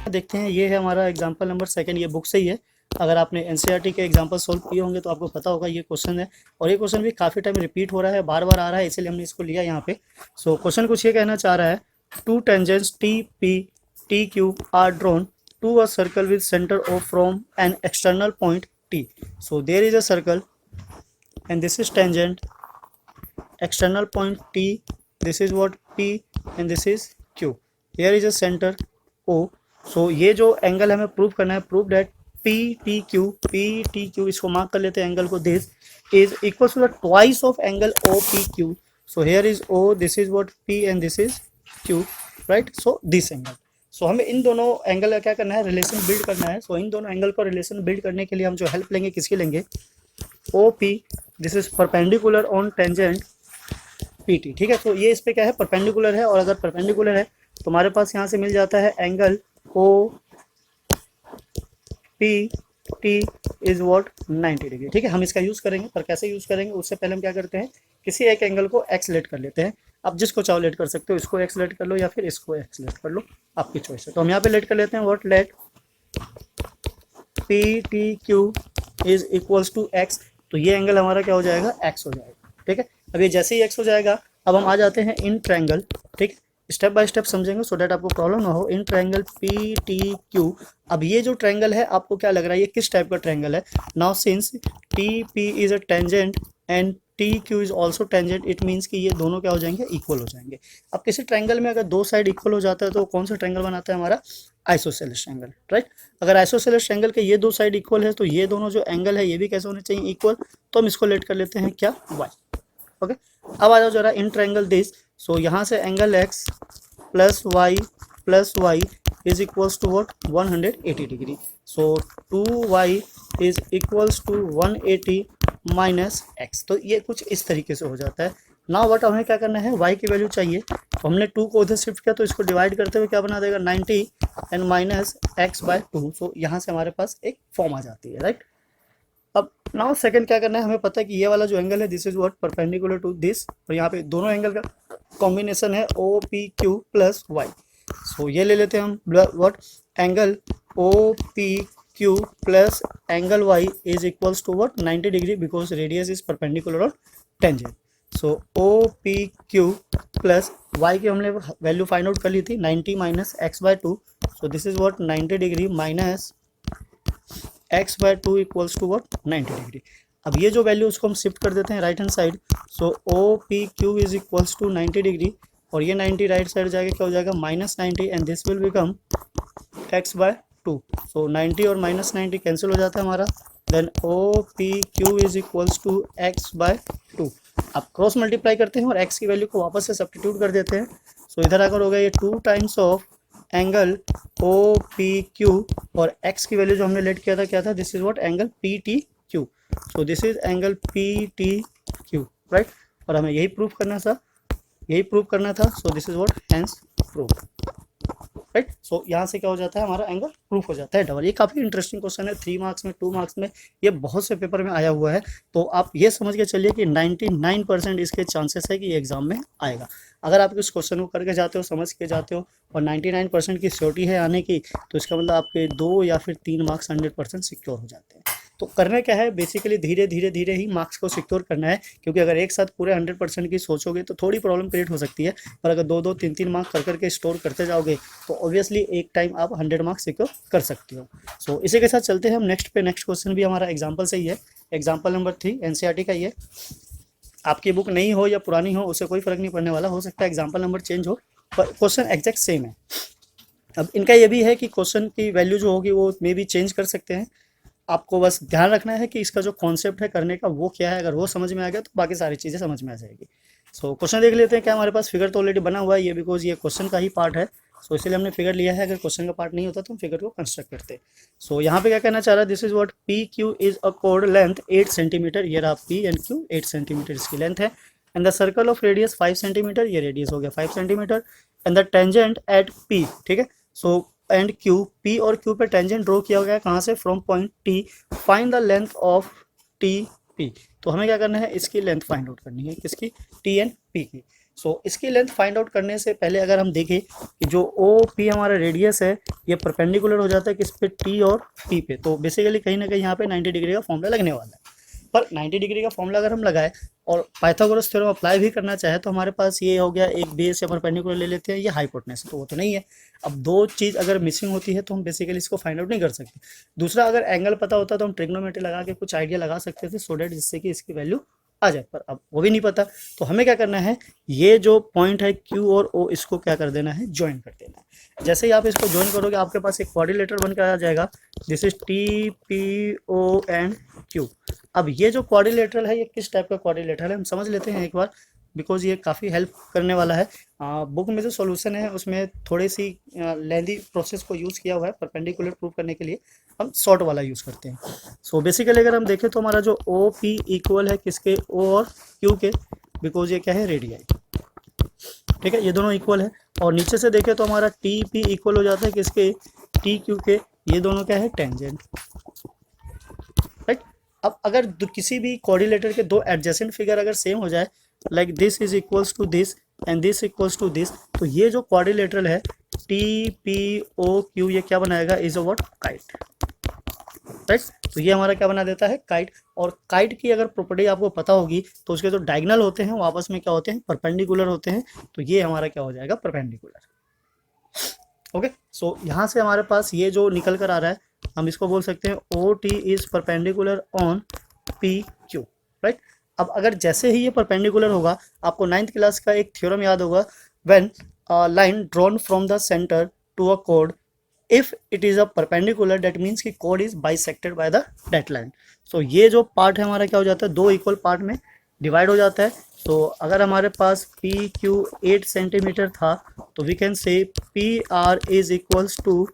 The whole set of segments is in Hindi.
देखते हैं, ये है हमारा एग्जाम्पल नंबर सेकंड, ये बुक से ही है। अगर आपने एनसीईआरटी के एग्जाम्पल सोल्व किए होंगे तो आपको पता होगा ये क्वेश्चन है, और ये क्वेश्चन भी काफ़ी टाइम रिपीट हो रहा है, बार बार आ रहा है, इसलिए हमने इसको लिया यहाँ पे। सो क्वेश्चन कुछ ये कहना चाह रहा है, two tangents T P T Q are drawn to a circle with centre of from an external point T. So there is a circle and this is tangent, external point T, this is what P and this is Q, here is a center O। so ये जो एंगल हमें प्रूव करना है, प्रूव दैट PTQ इसको मार्क कर लेते हैं एंगल को, this is equal to the twice of angle OPQ। So here is O, this is what P and this is Q, right. So this angle, so हमें इन दोनों एंगल का क्या करना है, रिलेशन बिल्ड करना है। सो इन दोनों एंगल को रिलेशन बिल्ड करने के लिए हम जो हेल्प लेंगे, किसकी लेंगे, OP, this is perpendicular on tangent PT, ठीक है। तो ये इस पे क्या है, परपेंडिकुलर है, और अगर परपेंडिकुलर है तो हमारे पास यहाँ से मिल जाता है angle OPT is what 90 degree, ठीक है। हम इसका यूज़ करेंगे, पर कैसे यूज़ करेंगे उससे पहले हम क्या करते हैं, किसी एक एंगल को एक्स लेट कर लेते हैं। आप जिसको चाहो लेट कर सकते हो, इसको एक्स लेट कर लो या फिर इसको एक्स लेट कर लो, आपकी चॉइस है। तो हम यहाँ पे लेट कर लेते हैं what, let PTQ is equals to x. तो ये एंगल हमारा क्या हो जाएगा, एक्स हो जाएगा, ठीक है। अब ये जैसे ही एक्स हो जाएगा, अब हम आ जाते हैं इन ट्रायंगल, ठीक, स्टेप बाय स्टेप समझेंगे सो दैट आपको प्रॉब्लम ना हो। इन ट्रायंगल PTQ, अब ये जो ट्रायंगल है आपको क्या लग रहा है, ये किस टाइप का ट्रायंगल है। Now since TP is a tangent and TQ is also tangent, it means कि ये दोनों क्या हो जाएंगे, इक्वल हो जाएंगे। अब किसी ट्रायंगल में अगर दो साइड इक्वल हो जाता है तो कौन सा ट्रायंगल बनाता है हमारा, आइसोसेलेस ट्रायंगल, राइट। अगर आइसोसेलेस ट्रायंगल के ये दो साइड इक्वल है तो ये दोनों जो एंगल है ये भी कैसे होने चाहिए, इक्वल। तो हम इसको लेट कर लेते हैं क्या, y, ओके। अब आ जाओ जरा इन ट्रायंगल दिस। सो यहाँ से angle x plus y is equals to what 180 degree. So 2y is equals to 180 minus x। तो ये कुछ इस तरीके से हो जाता है। नाउ वट हमें क्या करना है, y की वैल्यू चाहिए, तो हमने 2 को उधर शिफ्ट किया तो इसको डिवाइड करते हुए क्या बना देगा, 90 एंड माइनस x बाय 2। सो यहाँ से हमारे पास एक फॉर्म आ जाती है, राइट। अब नाउ सेकंड क्या करना है, हमें पता है कि ये वाला जो एंगल है this is what perpendicular to this, और यहाँ पे दोनों एंगल का कॉम्बिनेशन है OPQ प्लस y। सो ये ले लेते हैं हम what, angle OPQ plus angle y is equals to what 90 degree, because radius is perpendicular on tangent. So OPQ plus y की हमने वैल्यू फाइंड आउट कर ली थी, 90 minus x by 2। So this is what 90 degree minus x by 2 equals to what 90 degree. अब ये जो वैल्यू उसको हम शिफ्ट कर देते हैं right hand side. So OPQ is equals to 90 degree, और ये 90 राइट साइड जाके क्या हो जाएगा, minus 90, and this will become x by 2। So 90 और माइनस 90 कैंसिल हो जाता है हमारा, then OPQ is equals to x by 2। अब क्रॉस मल्टीप्लाई करते हैं और x की वैल्यू को वापस से सब्स्टिट्यूट कर देते हैं। सो इधर आकर होगा ये 2 टाइम्स ऑफ एंगल OPQ, और x की वैल्यू जो हमने लेट किया था क्या था, this is what angle PTQ। So this is angle PTQ, right. और हमें यही प्रूफ करना था, so this is what hence proof, right. So यहाँ से क्या हो जाता है, हमारा एंगल प्रूफ हो जाता है डबल। ये काफ़ी इंटरेस्टिंग क्वेश्चन है, 3 मार्क्स में, 2 मार्क्स में, ये बहुत से पेपर में आया हुआ है। तो आप ये समझ के चलिए कि 99% इसके चांसेस है कि ये एग्जाम में आएगा। अगर आप इस क्वेश्चन को करके जाते हो, समझ के जाते हो, और 99% की श्योरिटी है आने की, तो इसका मतलब आपके 2 या फिर 3 मार्क्स 100% सिक्योर हो जाते हैं। तो करना क्या है, बेसिकली धीरे धीरे ही मार्क्स को सिक्योर करना है, क्योंकि अगर एक साथ पूरे 100% की सोचोगे तो थोड़ी प्रॉब्लम क्रिएट हो सकती है। पर अगर 2-2, 3-3 मार्क्स कर करके स्टोर करते जाओगे तो ऑब्वियसली एक टाइम आप 100 मार्क्स सिक्योर कर सकते हो। सो इसी के साथ चलते हैं हम नेक्स्ट पे। नेक्स्ट क्वेश्चन भी हमारा एग्जाम्पल से ही है, एग्जाम्पल नंबर 3 एनसीईआरटी का ही है। आपकी बुक नहीं हो या पुरानी हो उससे कोई फर्क नहीं पड़ने वाला, हो सकता है एग्जाम्पल नंबर चेंज हो पर क्वेश्चन एग्जैक्ट सेम है। अब इनका ये भी है कि क्वेश्चन की वैल्यू जो होगी वो मे भी चेंज कर सकते हैं। आपको बस ध्यान रखना है कि इसका जो कॉन्सेप्ट है करने का वो क्या है, अगर वो समझ में आ गया तो बाकी सारी चीज़ें समझ में आ जाएगी। सो क्वेश्चन देख लेते हैं। क्या हमारे पास फिगर तो ऑलरेडी बना हुआ है ये, बिकॉज ये क्वेश्चन का ही पार्ट है। सो इसलिए हमने फिगर लिया है, अगर क्वेश्चन का पार्ट नहीं होता तो हम फिगर को कंस्ट्रक्ट करते। सो यहाँ पे क्या कहना चाह रहा है, this is what PQ is a code length 8 centimetre, ये रहा P एंड Q 8 सेंटीमीटर इसकी लेंथ है, and the circle of radius 5 centimetre, ये रेडियस हो गया 5 centimetre, and the tangent at P, ठीक है। सो एंड Q, P और Q पे टेंजेंट ड्रॉ किया गया है, कहाँ से, from point T, find the length of TP। तो हमें क्या करना है, इसकी लेंथ फाइंड आउट करनी है, किसकी, T एंड P की। सो इसकी लेंथ फाइंड आउट करने से पहले अगर हम देखें कि जो ओ पी हमारा रेडियस है ये परपेंडिकुलर हो जाता है किस पे, टी और पी पे, तो बेसिकली कहीं ना कहीं यहाँ पे 90 डिग्री का फॉर्मूला लगने वाला है। पर 90 डिग्री का फॉर्मूला अगर हम लगाए और पाइथागोरस थ्योरम अप्लाई भी करना चाहे तो हमारे पास ये हो गया, एक बेस या परपेंडिकुलर ले लेते हैं, ये हाइपोटेनस, तो वो तो नहीं है। अब दो चीज़ अगर मिसिंग होती है तो हम बेसिकली इसको फाइंड आउट नहीं कर सकते। दूसरा, अगर एंगल पता होता तो हम ट्रिग्नोमेट्री लगा के कुछ आइडिया लगा सकते थे, सो डेट जिससे कि इसकी वैल्यू आ जाए, पर अब वो भी नहीं पता। तो हमें क्या करना है, ये जो पॉइंट है क्यू और ओ, इसको क्या कर देना है, ज्वाइन कर देना है। जैसे ही आप इसको ज्वाइन करोगे आपके पास एक क्वाड्रिलेटरल बनकर आ जाएगा, this is T P O and Q. अब ये जो क्वाड्रिलेटरल है ये किस टाइप का क्वाड्रिलेटरल है हम समझ लेते हैं एक बार, बिकॉज ये काफ़ी हेल्प करने वाला है। बुक में जो सॉल्यूशन है उसमें थोड़ी सी लेंदी प्रोसेस को यूज़ किया हुआ है, परपेंडिकुलर प्रूव करने के लिए हम शॉर्ट वाला यूज़ करते हैं। सो बेसिकली अगर हम देखें तो हमारा जो ओ पी इक्वल है किसके, ओ और क्यू के, बिकॉज ये क्या है, रेडियाई, ठीक है, ये दोनों इक्वल है। और नीचे से देखें तो हमारा टी पी इक्वल हो जाता है किसके, टी क्यू के, ये दोनों क्या है, टेंजेंट, राइट। अब अगर किसी भी कोऑर्डिनेटर के दो एडजेसेंट फिगर अगर सेम हो जाए, like this is equals to this and this equals to this, तो ये जो क्वाड्रिलेटरल है टी पी ओ क्यू, ये क्या बनाएगा, is a what, kite, right. तो ये हमारा क्या बना देता है, काइट। और काइट की अगर प्रॉपर्टी आपको पता होगी तो उसके जो डायगोनल होते हैं वो आपस में क्या होते हैं, परपेंडिकुलर होते हैं, तो ये हमारा क्या हो जाएगा, परपेंडिकुलर। ओके, सो यहाँ से हमारे पास ये जो निकल कर आ रहा है हम इसको बोल सकते हैं O T is perpendicular on P Q, right. अब अगर जैसे ही ये परपेंडिकुलर होगा, आपको 9th क्लास का एक थ्योरम याद होगा, when line drawn from the centre to a कोड, if it is a perpendicular that means कि कोड is bisected by the that line. So ये जो पार्ट है हमारा क्या हो जाता है, दो इक्वल पार्ट में डिवाइड हो जाता है। तो अगर हमारे पास पी क्यू 8 सेंटीमीटर था तो we can say P R is equals to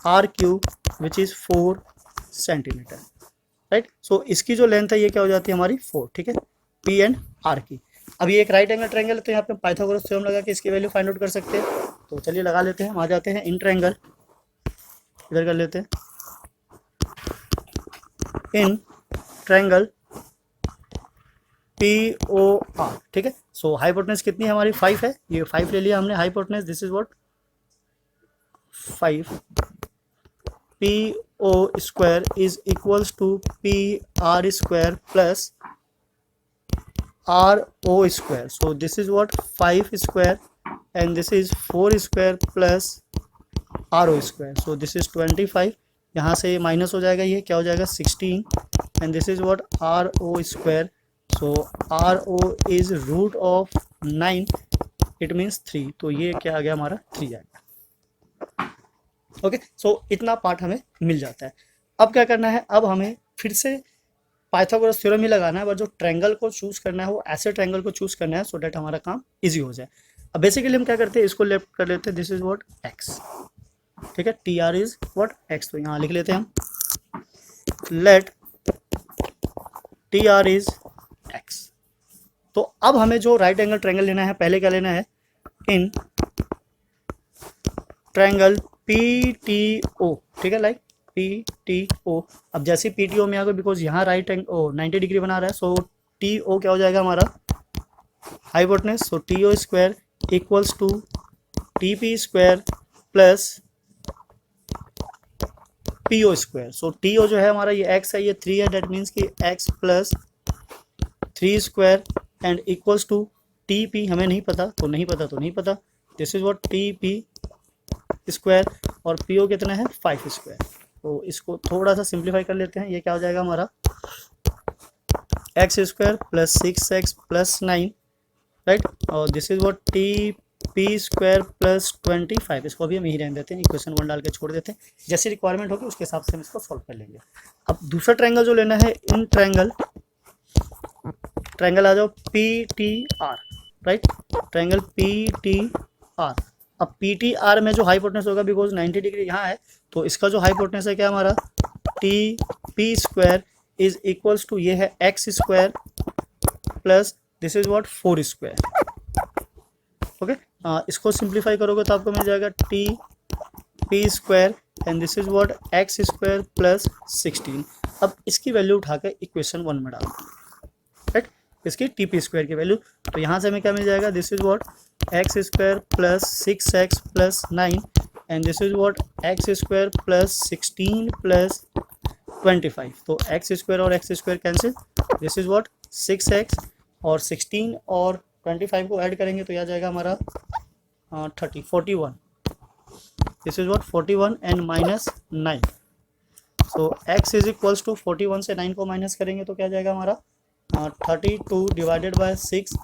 R Q which is 4 centimetre, right. So इसकी जो लेंथ है ये क्या हो जाती है हमारी 4, ठीक है, पी एंड आर की। अब ये एक राइट एंगल ट्रायंगल है तो यहाँ पे पाइथागोरस थ्योरम लगा के इसकी वैल्यू फाइंड आउट कर सकते हैं। तो चलिए लगा लेते हैं, हम आ जाते हैं इन ट्रायंगल, इधर कर लेते हैं, in triangle P O R, ठीक है। सो हाइपोटेनस कितनी है हमारी, 5 है, ये 5 ले लिया हमने hypotenuse, this is what 5, P O square is equals to P R square plus R O square. So this is what 5 square and this is 4 square plus R O square. So this is 25, यहाँ से माइनस हो जाएगा, ये क्या हो जाएगा 16 and this is what R O square. So R O is root of 9, it means 3, तो ये क्या आ गया हमारा 3 आएगा। ओके, सो इतना पार्ट हमें मिल जाता है। अब क्या करना है, अब हमें फिर से पाइथागोरस थ्योरम ही लगाना है, और जो ट्रायंगल को चूज करना है वो ऐसे ट्रायंगल को चूज करना है सो डेट हमारा काम इजी हो जाए। अब बेसिकली हम क्या करते हैं, इसको लेफ्ट कर लेते हैं, दिस इज व्हाट एक्स, ठीक है, T R is what X, तो यहाँ लिख लेते हैं हम, let T R is X. तो अब हमें जो राइट एंगल ट्रायंगल लेना है, पहले क्या लेना है, in triangle P T O, ठीक है, लाइक पी टी ओ। अब जैसे पी टी ओ में आ गए, बिकॉज यहाँ राइट एंगल 90 डिग्री बना रहा है, सो टी ओ क्या हो जाएगा हमारा hypotenuse. So T O square equals to T P square plus P O square. So T O जो है हमारा ये एक्स है, ये 3 है, डेट मीन्स कि X plus 3 square and equals to T P, हमें नहीं पता तो नहीं पता तो नहीं पता, this is what T P square, और पी ओ कितना है 5 स्क्वायर। तो इसको थोड़ा सा सिंप्लीफाई कर लेते हैं, ये क्या हो जाएगा हमारा x square plus 6x plus 9, right, और this is what T P square plus 25, इसको भी हम यही रहने देते हैं, इक्वेशन 1 डाल के छोड़ देते हैं, जैसी रिक्वायरमेंट होगी उसके हिसाब से हम इसको सॉल्व कर लेंगे। अब दूसरा ट्रायंगल जो लेना है, इन ट्रायंगल आ जाओ P T R, right, triangle P T R. अब पी टी आर में जो हाइपोटेनस होगा, बिकॉज 90 डिग्री यहाँ है, तो इसका जो हाइपोटेनस है क्या हमारा T P square is equals to, ये है X square plus this is what 4 square. Okay, इसको सिंप्लीफाई करोगे तो आपको मिल जाएगा T P square and this is what x square plus 16। अब इसकी वैल्यू उठा के इक्वेशन 1 में डाल, राइट। इसकी टीपी स्क्वायर की वैल्यू। तो यहाँ से हमें क्या मिल जाएगा, this is what x square plus 6x plus 9 and this is what x square plus 16 plus 25। तो एक्स स्क्वायर और x square cancel, this is what 6x और 16 और 25 को ऐड करेंगे तो यह आ जाएगा हमारा 41। This is what 41 and minus 9। So x is equals to 41 से 9 को माइनस करेंगे तो क्या जाएगा हमारा 32 डिवाइडेड बाय 6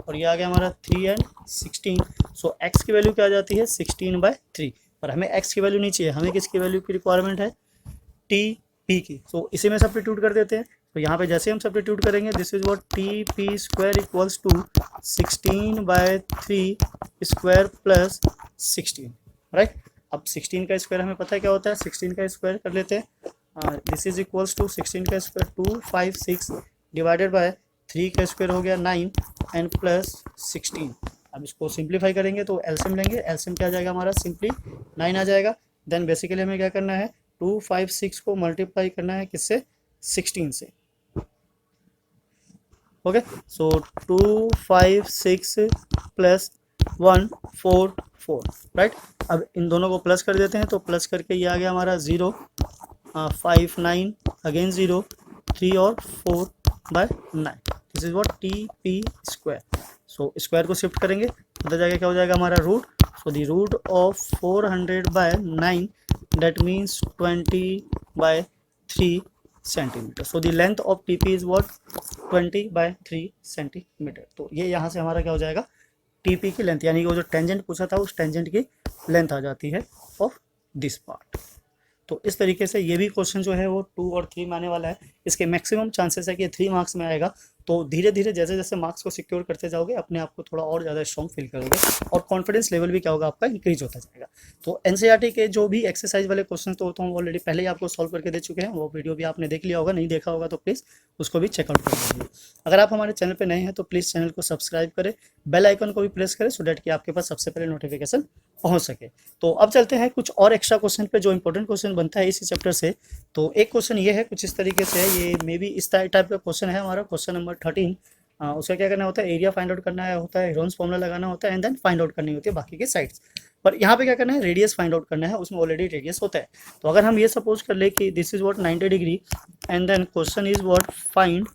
और ये आ गया हमारा 3 एंड 16। सो x की वैल्यू क्या आ जाती है 16/3। पर हमें x की वैल्यू नहीं चाहिए, हमें किसकी वैल्यू की रिक्वायरमेंट है, टी पी की। सो इसी में सब्स्टिट्यूट कर देते हैं। तो यहाँ पे जैसे हम सब्स्टिट्यूट करेंगे this is what T P square equals to 16/3 square plus 16, right. अब 16 का स्क्वायर हमें पता है क्या होता है, 16 का स्क्वायर कर लेते हैं। दिस इज इक्वल्स टू 16 का स्क्वायर 256 डिवाइडेड बाय 3 का स्क्वायर हो गया 9 एंड प्लस 16। अब इसको सिंप्लीफाई करेंगे तो एलसीएम लेंगे, एलसीएम क्या आ जाएगा हमारा सिंपली 9 आ जाएगा। देन बेसिकली हमें क्या करना है 256 को मल्टीप्लाई करना है किससे 16 से, ओके। सो 256 प्लस 144, राइट। अब इन दोनों को प्लस कर देते हैं तो प्लस करके ये आ गया हमारा 0 5 9 अगेन 0 3 और 4/9। This is what T P square. So square को शिफ्ट करेंगे उधर जाके क्या हो जाएगा हमारा root. So the root of 400/9 that means 20/3 centimetre. So the length of T P is what 20/3 centimetre. तो ये यहाँ से हमारा क्या हो जाएगा टीपी की लेंथ, यानी कि वो जो टेंजेंट पूछा था उस टेंजेंट की लेंथ आ जाती है ऑफ दिस पार्ट। तो इस तरीके से ये भी क्वेश्चन जो है वो 2 और 3 में आने वाला है। इसके मैक्सिमम चांसेस है कि 3 मार्क्स में आएगा। तो धीरे धीरे जैसे जैसे मार्क्स को सिक्योर करते जाओगे अपने आप को थोड़ा और ज़्यादा स्ट्रॉन्ग फील करोगे और कॉन्फिडेंस लेवल भी क्या होगा आपका इंक्रीज होता जाएगा। तो एनसीईआरटी के जो भी एक्सरसाइज वाले क्वेश्चन तो हम ऑलरेडी पहले ही आपको सॉल्व करके दे चुके हैं, वो वीडियो भी आपने देख लिया होगा, नहीं देखा होगा तो प्लीज़ उसको भी चेकआउट कर लीजिए। अगर आप हमारे चैनल पर नए हैं तो प्लीज़ चैनल को सब्सक्राइब करें, बेल आइकन को भी प्रेस करें सो डैट कि आपके पास सबसे पहले नोटिफिकेशन पहुंच सके। तो अब चलते हैं कुछ और एक्स्ट्रा क्वेश्चन पे जो इंपॉर्टेंट क्वेश्चन बनता है इसी चैप्टर से। तो एक क्वेश्चन ये है कुछ इस तरीके से, ये मे बी इस टाइप का क्वेश्चन है हमारा क्वेश्चन नंबर 13। उसका क्या करना होता है, एरिया फाइंड आउट करना होता है, हेरोन्स फॉर्मूला लगाना होता है एंड देन फाइंड आउट करनी होती है बाकी के साइड्स। पर यहाँ पे क्या करना है, रेडियस फाइंड आउट करना है, उसमें ऑलरेडी रेडियस होता है। तो अगर हम ये सपोज कर ले कि this is what 90 degree and then question is what find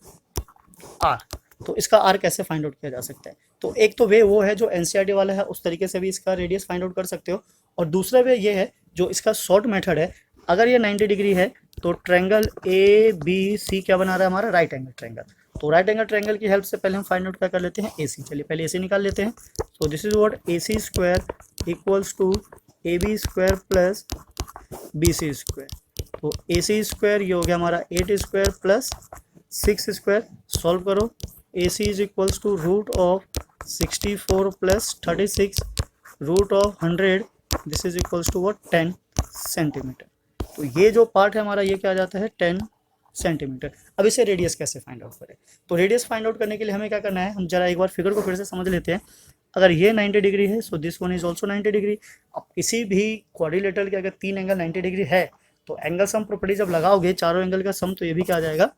R, तो इसका आर कैसे फाइंड आउट किया जा सकता है। तो एक तो वे वो है जो एनसीईआरटी वाला है, उस तरीके से भी इसका रेडियस फाइंड आउट कर सकते हो, और दूसरा वे ये है जो इसका शॉर्ट मेथड है। अगर ये 90 डिग्री है तो ट्रायंगल ए बी सी क्या बना रहा है हमारा, राइट एंगल ट्रायंगल। तो राइट एंगल ट्रायंगल की हेल्प से पहले हम फाइंड आउट क्या कर लेते हैं, ए सी। चलिए पहले ए सी निकाल लेते हैं। So this is what A C square equals to A B square plus B C square. तो ए सी स्क्वायर ये हो गया हमारा 8 स्क्वायर प्लस 6 स्क्वायर। सॉल्व करो, A C is equals to root of 64 plus 36 root of 100, this is equals to what 10 centimetre. तो ये जो पार्ट है हमारा ये क्या आ जाता है 10 सेंटीमीटर। अब इसे रेडियस कैसे फाइंड आउट करें, तो रेडियस फाइंड आउट करने के लिए हमें क्या करना है, हम जरा एक बार फिगर को फिर से समझ लेते हैं। अगर ये 90 डिग्री है so this one is also 90 degree. अब किसी भी क्वाड्रिलेटरल के अगर 3 एंगल 90 डिग्री है तो एंगल सम प्रॉपर्टी जब लगाओगे चारों एंगल का सम, तो ये भी क्या आ जाएगा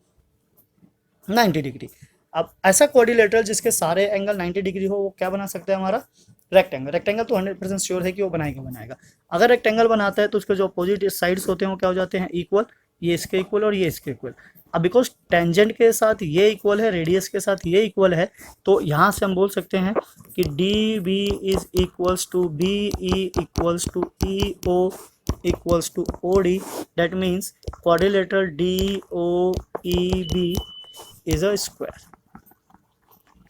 90 डिग्री। अब ऐसा क्वाड्रिलेटरल जिसके सारे एंगल 90 डिग्री हो वो क्या बना सकता है हमारा, रेक्टेंगल। रेक्टेंगल तो 100% श्योर है कि वो बनाएगा। अगर रेक्टेंगल बनाता है तो उसके जो अपोजिट साइड्स होते हैं वो क्या हो जाते हैं इक्वल, ये इसके इक्वल और ये इसके इक्वल। अब बिकॉज टेंजेंट के साथ ये इक्वल है, रेडियस के साथ ये इक्वल है, तो यहाँ से हम बोल सकते हैं कि D B is equals to B E equals to E O equals to O D. That means quadrilateral D O E B is a square,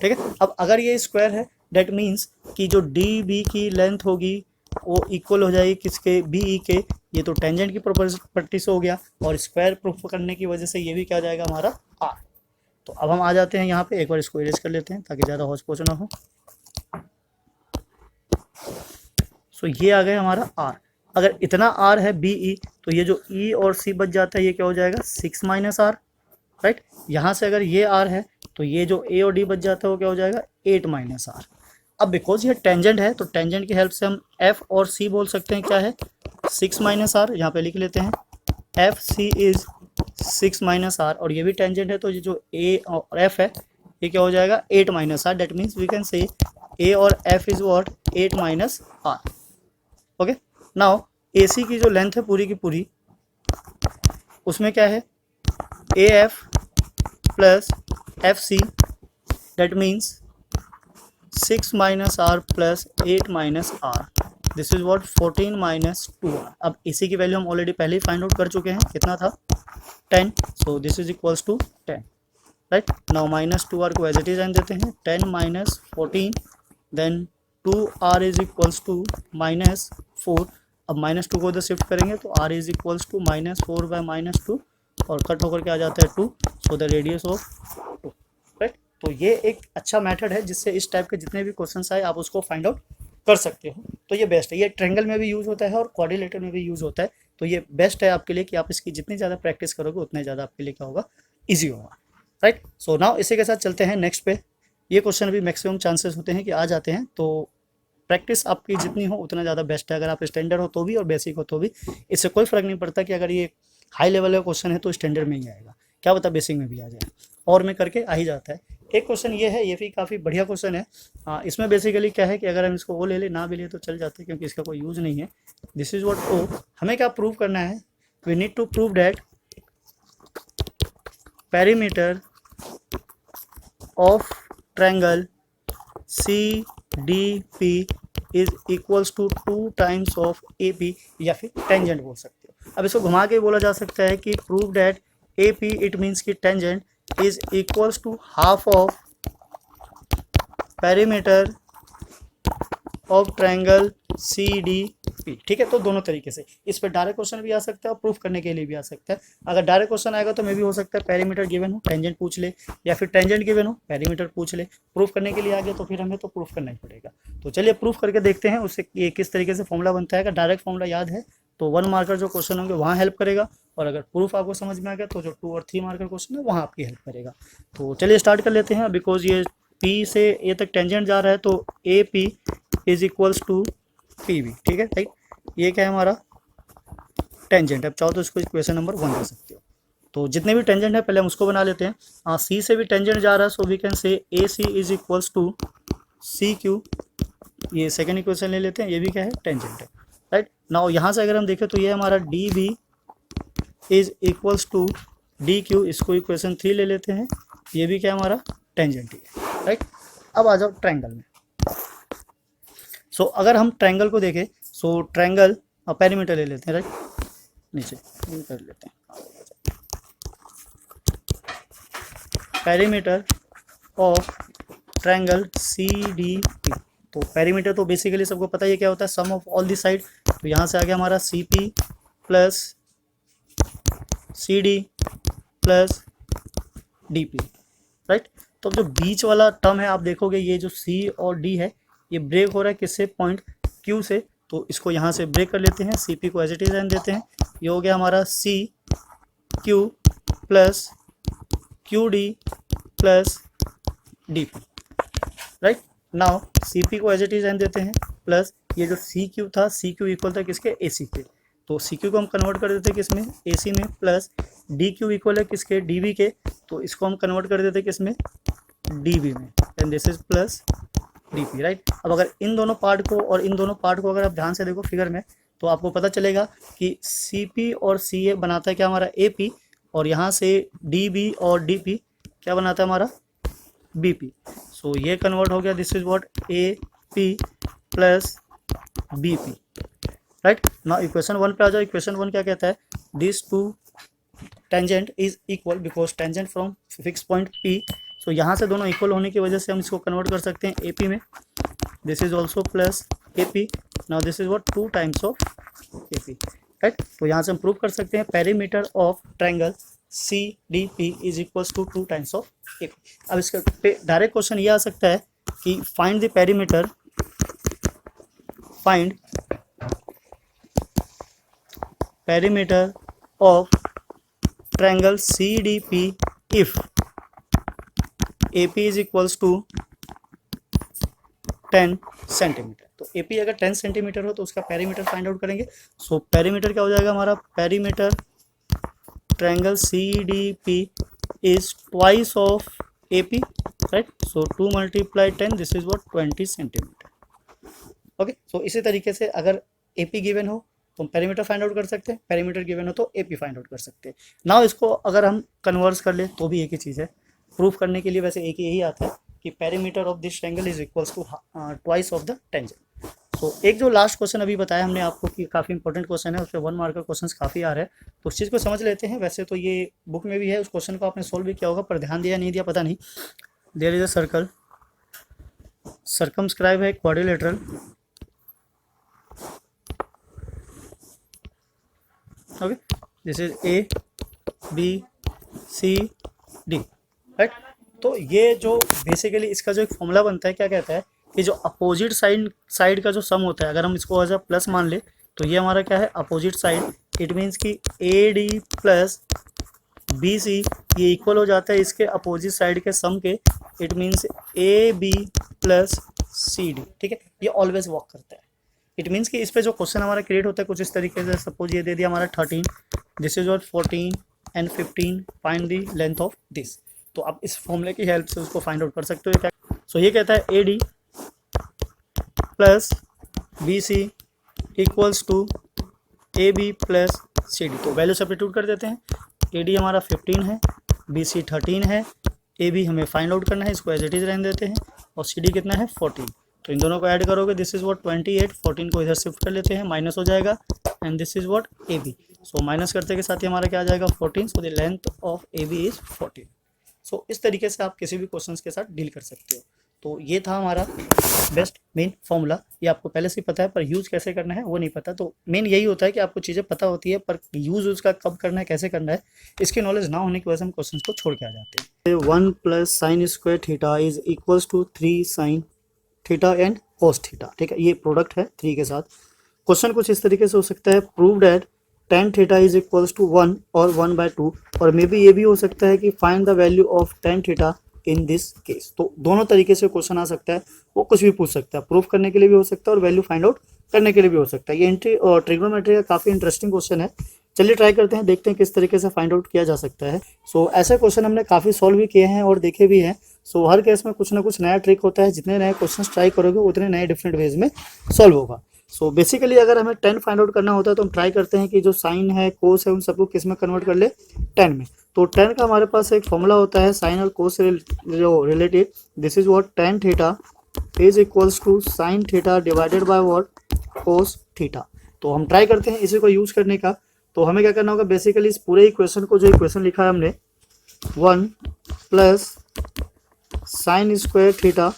ठीक है। अब अगर ये स्क्वायर है डेट मीन्स कि जो डी बी की लेंथ होगी वो इक्वल हो जाएगी किसके, बी ई के। ये तो टेंजेंट की प्रॉपर्टी से हो गया, और स्क्वायर प्रूफ करने की वजह से ये भी क्या जाएगा हमारा आर। तो अब हम आ जाते हैं यहाँ पे, एक बार इसको इरेज कर लेते हैं ताकि ज़्यादा हौच पौच ना हो। सो ये आ गया हमारा आर। अगर इतना आर है बी ई तो ये जो ई और सी बच जाता है ये क्या हो जाएगा 6 माइनस आर, राइट। यहाँ से अगर ये आर है तो ये जो ए और डी बच जाता है वो क्या हो जाएगा 8 माइनस आर। अब बिकॉज ये टेंजेंट है तो टेंजेंट की हेल्प से हम एफ और सी बोल सकते हैं क्या है 6 माइनस आर। यहाँ पे लिख लेते हैं F C is 6 minus R, और ये भी टेंजेंट है तो ये जो ए और एफ है ये क्या हो जाएगा 8 minus R, that means we can say A और F is what 8 minus R. Okay, now A C की जो लेंथ है पूरी की पूरी, उसमें क्या है A F plus F C, that means 6 minus R plus 8 minus R, this is what 14 minus 2 R. अब इसी की वैल्यू हम ऑलरेडी पहले ही फाइंड आउट कर चुके हैं, कितना था 10, so this is equals to 10, right. Now minus 2 R को एज इट इज देते हैं, 10 minus 14, then 2 R is equals to minus 4। अब माइनस 2 को उधर शिफ्ट करेंगे तो R is equals to minus 4 by minus 2, और कट होकर के आ जाता है 2, so the radius of 2, right. तो ये एक अच्छा मेथड है जिससे इस टाइप के जितने भी क्वेश्चन आए आप उसको फाइंड आउट कर सकते हो। तो ये बेस्ट है, ये ट्रायंगल में भी यूज़ होता है और क्वाड्रिलेटरल में भी यूज़ होता है। तो ये बेस्ट है आपके लिए कि आप इसकी जितनी ज़्यादा प्रैक्टिस करोगे उतने ज़्यादा आपके लिए क्या होगा, ईजी होगा, राइट। सो नाउ इसी के साथ चलते हैं नेक्स्ट पे। ये क्वेश्चन भी मैक्सिमम चांसेस होते हैं कि आ जाते हैं, तो प्रैक्टिस आपकी जितनी हो उतना ज़्यादा बेस्ट है। अगर आप स्टैंडर्ड हो तो भी और बेसिक हो तो भी, इससे कोई फ़र्क नहीं पड़ता कि अगर ये हाई लेवल का क्वेश्चन है तो स्टैंडर्ड में ही आएगा, क्या पता बेसिक में भी आ जाए, और में करके आ ही जाता है। एक क्वेश्चन ये है, ये भी काफ़ी बढ़िया क्वेश्चन है। इसमें बेसिकली क्या है कि अगर हम इसको ओ ले ले ना भी ले तो चल जाते हैं क्योंकि इसका कोई यूज़ नहीं है। दिस इज व्हाट ओ, हमें क्या प्रूव करना है, we need to prove that perimeter of triangle C D P is equals to 2 times of A P, या फिर टेंजेंट बोल सकते हो। अब इसको घुमा के बोला जा सकता है कि prove that A P, it means कि tangent is equals to half of perimeter of triangle C D P. ठीक है, तो दोनों तरीके से इस पर डायरेक्ट क्वेश्चन भी आ सकता है और प्रूफ करने के लिए भी आ सकता है। अगर डायरेक्ट क्वेश्चन आएगा तो मे भी हो सकता है पेरीमीटर गिवन हो टेंजेंट पूछ ले, या फिर टेंजेंट गिवन हो पेरीमीटर पूछ ले। प्रूफ करने के लिए आ गया तो फिर हमें तो प्रूफ करना ही पड़ेगा। तो चलिए प्रूफ करके देखते हैं उससे ये किस तरीके से फॉर्मूला बनता है। अगर डायरेक्ट फॉर्मूला याद है तो 1 मार्कर जो क्वेश्चन होंगे वहाँ हेल्प करेगा, और अगर प्रूफ आपको समझ में आ गया तो जो 2 और 3 मार्कर क्वेश्चन है वहाँ आपकी हेल्प करेगा। तो चलिए स्टार्ट कर लेते हैं। बिकॉज ये पी से ए तक टेंजेंट जा रहा है तो A P is equals to P B, ठीक है, राइट। ये क्या है हमारा टेंजेंट। अब चाहो तो इसको इक्वेशन नंबर 1 दे सकते हो। तो जितने भी टेंजेंट है पहले हम उसको बना लेते हैं। सी से भी टेंजेंट जा रहा है, सो we can say A C is equals to C Q. ये सेकेंड इक्वेशन ले लेते हैं, ये भी क्या है टेंजेंट है, राइट। नाउ यहाँ से अगर हम देखें तो ये हमारा D B is equals to D Q, इसको इक्वेशन 3 ले लेते हैं, ये भी क्या है हमारा टेंजेंट ही है, राइट। अब आ जाओ ट्रायंगल में। सो अगर हम ट्रायंगल को देखें, सो ट्रायंगल पेरीमीटर ले लेते हैं, राइट, नीचे कर लेते हैं perimeter of triangle C D P. तो पेरीमीटर तो बेसिकली सबको पता ही क्या होता है, sum of all the side. तो यहाँ से आ गया हमारा C P plus C D plus D P, right. तो जो बीच वाला टर्म है आप देखोगे ये जो सी और डी है ये ब्रेक हो रहा है किससे, पॉइंट क्यू से। तो इसको यहाँ से ब्रेक कर लेते हैं, सी पी को एज इट इज रहने देते हैं। ये हो गया हमारा C Q plus Q D plus D P, right. Now C P को एज इट इज रहने देते हैं, प्लस ये जो सी क्यू था, सी क्यू इक्वल था किसके, ए सी के। तो सी क्यू को हम कन्वर्ट कर देते हैं किसमें, ए सी में, प्लस डी क्यू इक्वल है किसके, डी बी के। तो इसको हम कन्वर्ट कर देते हैं किसमें, डी बी में, and this is plus D P, right. अब अगर इन दोनों पार्ट को और इन दोनों पार्ट को अगर आप ध्यान से देखो फिगर में तो आपको पता चलेगा कि सी पी और सी ए बनाता है क्या हमारा ए पी, और यहाँ से डी बी और डी पी क्या बनाता है हमारा बी पी। सो ये कन्वर्ट हो गया, this is what A P plus B P, right. ना इक्वेशन 1 पे आ जाओ। इक्वेशन 1 क्या कहता है, this two tangent is equal because tangent from fix point P. So यहाँ से दोनों इक्वल होने की वजह से हम इसको कन्वर्ट कर सकते हैं ए पी में, this is also plus A P. Now this is what 2 times of A P, right. तो यहाँ से हम प्रूव कर सकते हैं perimeter of triangle C D P is equals to 2 times of A P. अब इसका डायरेक्ट क्वेश्चन ये आ सकता है कि find the perimeter, find perimeter of triangle C D P if A P is equals to 10 centimetre. तो ए पी अगर 10 सेंटीमीटर हो तो उसका पेरीमीटर फाइंड आउट करेंगे। सो पेरीमीटर क्या हो जाएगा हमारा, perimeter triangle C D P is twice of A P, right. So 2 multiply 10, this is what 20 centimetre. Okay, so इसी तरीके से अगर एपी गिवन हो तो हम पेरीमीटर फाइंड आउट कर सकते हैं, पेरीमीटर गिवन हो तो एपी फाइंड आउट कर सकते हैं। नाउ इसको अगर हम कन्वर्स कर ले तो भी एक ही चीज़ है, प्रूफ करने के लिए वैसे एक यही आता है कि perimeter of this triangle is equals to twice of the tangent. तो एक जो लास्ट क्वेश्चन अभी बताया हमने आपको कि काफ़ी इंपॉर्टेंट क्वेश्चन है, उस पर 1 मार्क का क्वेश्चन काफ़ी आ रहा है, तो उस चीज़ को समझ लेते हैं। वैसे तो ये बुक में भी है, उस क्वेश्चन को आपने सोल्व भी किया होगा, पर ध्यान दिया नहीं दिया पता नहीं। There is a circle, circumscribe है quadrilateral, okay, this is A B C D, right. तो ये जो बेसिकली इसका जो एक फॉर्मूला बनता है, क्या कहता है कि जो अपोजिट साइड का जो सम होता है, अगर हम इसको एज अ प्लस मान ले तो ये हमारा क्या है, अपोजिट साइड। इट मीन्स कि A D plus B C ये इक्वल हो जाता है इसके अपोजिट साइड के सम के। It means A B plus C D, ठीक है, ये ऑलवेज वर्क करता है। इट मीन्स कि इस पे जो क्वेश्चन हमारा क्रिएट होता है कुछ इस तरीके से, सपोज ये दे दिया हमारा 13, this is what 14 and 15, find the length of this. तो आप इस फॉर्मूले की हेल्प से उसको फाइंड आउट कर सकते हो। क्या सो ये कहता है A D plus B C equals to A B plus C D. तो वैल्यू सब्स्टिट्यूट कर देते हैं। ए डी हमारा 15 है, बी सी 13 है, ए बी हमें फाइंड आउट करना है, इसको एज इट इज रहने देते हैं, और सी डी कितना है 14। तो इन दोनों को ऐड करोगे, दिस इज व्हाट 28, 14 को इधर शिफ्ट कर लेते हैं, माइनस हो जाएगा, and this is what A B. So minus करते के साथ ही हमारा क्या आ जाएगा 14, so the length of A B is 14। So इस तरीके से आप किसी भी क्वेश्चन के साथ डील कर सकते हो। तो ये था हमारा बेस्ट मेन फॉर्मूला, ये आपको पहले से ही पता है, पर यूज़ कैसे करना है वो नहीं पता। तो मेन यही होता है कि आपको चीज़ें पता होती है, पर यूज़ उसका कब करना है, कैसे करना है, इसकी नॉलेज ना होने की वजह से हम क्वेश्चन को छोड़ के आ जाते हैं। 1 plus sine square theta is equals to 3 sine theta and cos theta, ठीक है, ये प्रोडक्ट है 3 के साथ। क्वेश्चन कुछ इस तरीके से हो सकता है, prove that tan theta is equals to 1 और 1/2, और मे बी ये भी हो सकता है कि find the value of tan theta in this case. तो दोनों तरीके से क्वेश्चन आ सकता है, वो कुछ भी पूछ सकता है, प्रूफ करने के लिए भी हो सकता है और वैल्यू फाइंड आउट करने के लिए भी हो सकता है। ये ट्रिग्नोमेट्री का काफ़ी इंटरेस्टिंग क्वेश्चन है। चलिए ट्राई करते हैं, देखते हैं किस तरीके से फाइंड आउट किया जा सकता है। सो ऐसे क्वेश्चन हमने काफ़ी सॉल्व भी किए हैं और देखे भी हैं। सो हर केस में कुछ ना कुछ नया ट्रिक होता है, जितने नए क्वेश्चन ट्राई करोगे उतने नए डिफरेंट वेज में सॉल्व होगा। सो बेसिकली अगर हमें 10 फाइंड आउट करना होता है तो हम ट्राई करते हैं कि जो साइन है, कोस है, उन सबको किस में कन्वर्ट कर ले, 10 में। तो 10 का हमारे पास एक फॉर्मूला होता है साइन और कोस से जो related, this is what tan theta is equals to sine theta divided by what cos theta. तो हम ट्राई करते हैं इसी को यूज़ करने का। तो हमें क्या करना होगा, बेसिकली इस पूरे इक्वेशन को, जो इक्वेशन लिखा है हमने 1 plus sine square theta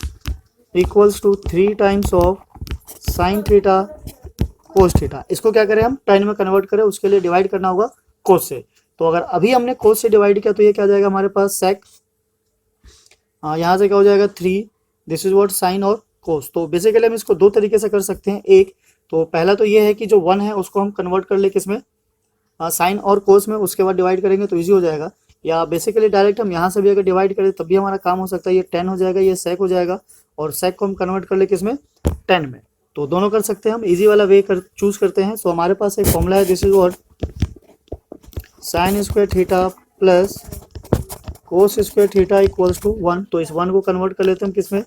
equals to 3 times of sine theta cos theta, इसको क्या करें हम tan में कन्वर्ट करें, उसके लिए डिवाइड करना होगा कोस से। तो अगर अभी हमने कोस से डिवाइड किया तो ये क्या जाएगा हमारे पास सेक, यहाँ से क्या हो जाएगा 3, दिस इज व्हाट साइन और कोस। तो बेसिकली हम इसको दो तरीके से कर सकते हैं। एक तो पहला तो ये है कि जो 1 है उसको हम कन्वर्ट कर ले किसमें, साइन और कोस में, उसके बाद डिवाइड करेंगे तो ईजी हो जाएगा। या बेसिकली डायरेक्ट हम यहाँ से भी अगर डिवाइड करें तब भी हमारा काम हो सकता है, ये 10 हो जाएगा, ये सेक हो जाएगा, और सेक को हम कन्वर्ट कर ले किसमें, 10 में। तो दोनों कर सकते हैं हम, इजी वाला वे चूज करते हैं। सो हमारे पास एक फॉर्मूला है, this is what sine square theta plus cos square theta equals to 1। तो इस 1 को कन्वर्ट कर लेते हैं किसमें,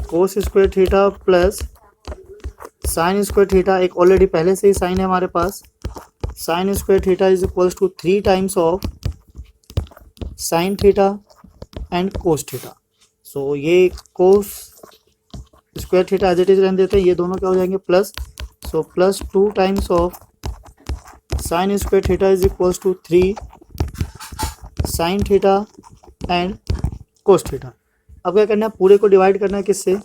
cos square theta plus sine square theta, एक ऑलरेडी पहले से ही साइन है हमारे पास, sine square theta is equals to 3 times of sine theta and cos theta. So ये cos square theta as it is रहने देते हैं, ये दोनों क्या हो जाएंगे plus, so plus 2 times of sine square theta is equals to 3 sine theta and cos theta. अब क्या करना है, पूरे को डिवाइड करना है किससे,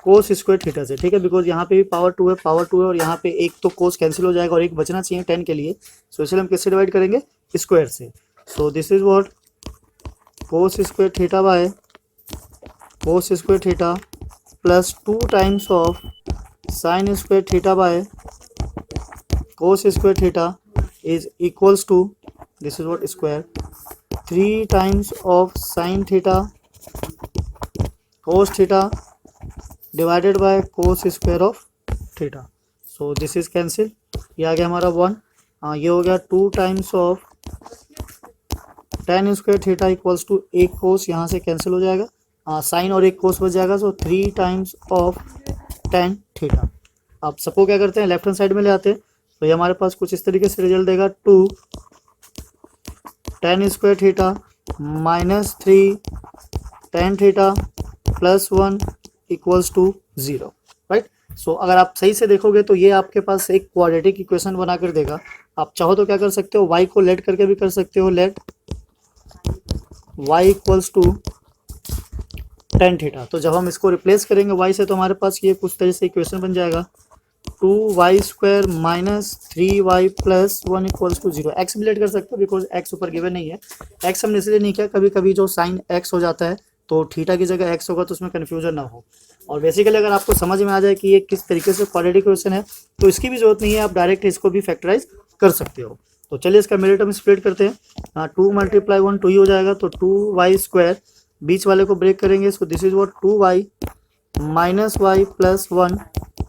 कोस स्क्वायर थीटा से, ठीक है, बिकॉज यहाँ पे भी पावर 2 है, और यहाँ पे एक तो कोस कैंसिल हो जाएगा और एक बचना चाहिए 10 के लिए। सो इसलिए हम किससे डिवाइड करेंगे, स्क्वायर से। So this is what cos square theta by cos square theta plus 2 times of sine square theta by cos square theta is equals to, this is what square 3 times of sine theta cos theta divided by cos square of theta. So this is cancel, ये आ गया हमारा 1, ये हो गया 2 times of tan square theta equals to एक कोस, यहाँ से कैंसिल हो जाएगा, साइन और एक कोस बच जाएगा, सो 3 टाइम्स ऑफ tan थीटा। अब सबको क्या करते हैं, लेफ्ट हैंड साइड में ले आते हैं, तो ये हमारे पास कुछ इस तरीके से रिजल्ट देगा, 2 tan square theta minus 3 tan theta plus 1 equals to 0, right. So अगर आप सही से देखोगे तो ये आपके पास एक क्वाड्रेटिक इक्वेशन बना कर देगा। आप चाहो तो क्या कर सकते हो, y को लेट करके भी कर सकते हो, let y equals to tan theta. तो जब हम इसको रिप्लेस करेंगे y से तो हमारे पास ये कुछ तरह से इक्वेशन बन जाएगा, 2y square minus 3y plus 1 equals to 0। X भी लेट कर सकते हो बिकॉज एक्स ऊपर गिवन नहीं है, एक्स हमने इसलिए नहीं किया, कभी कभी जो साइन एक्स हो जाता है तो थीटा की जगह एक्स होगा तो उसमें कन्फ्यूजन ना हो। और बेसिकली अगर आपको समझ में आ जाए कि ये किस तरीके से क्वाड्रेटिक इक्वेशन है तो इसकी भी जरूरत नहीं है, आप डायरेक्ट इसको भी फैक्टराइज कर सकते हो। तो चलिए इसका मिडिल टर्म स्प्लिट करते हैं, 2 मल्टीप्लाई 1 2 ही हो जाएगा, तो 2y स्क्वायर बीच वाले को ब्रेक करेंगे, so this is what 2y minus Y plus 1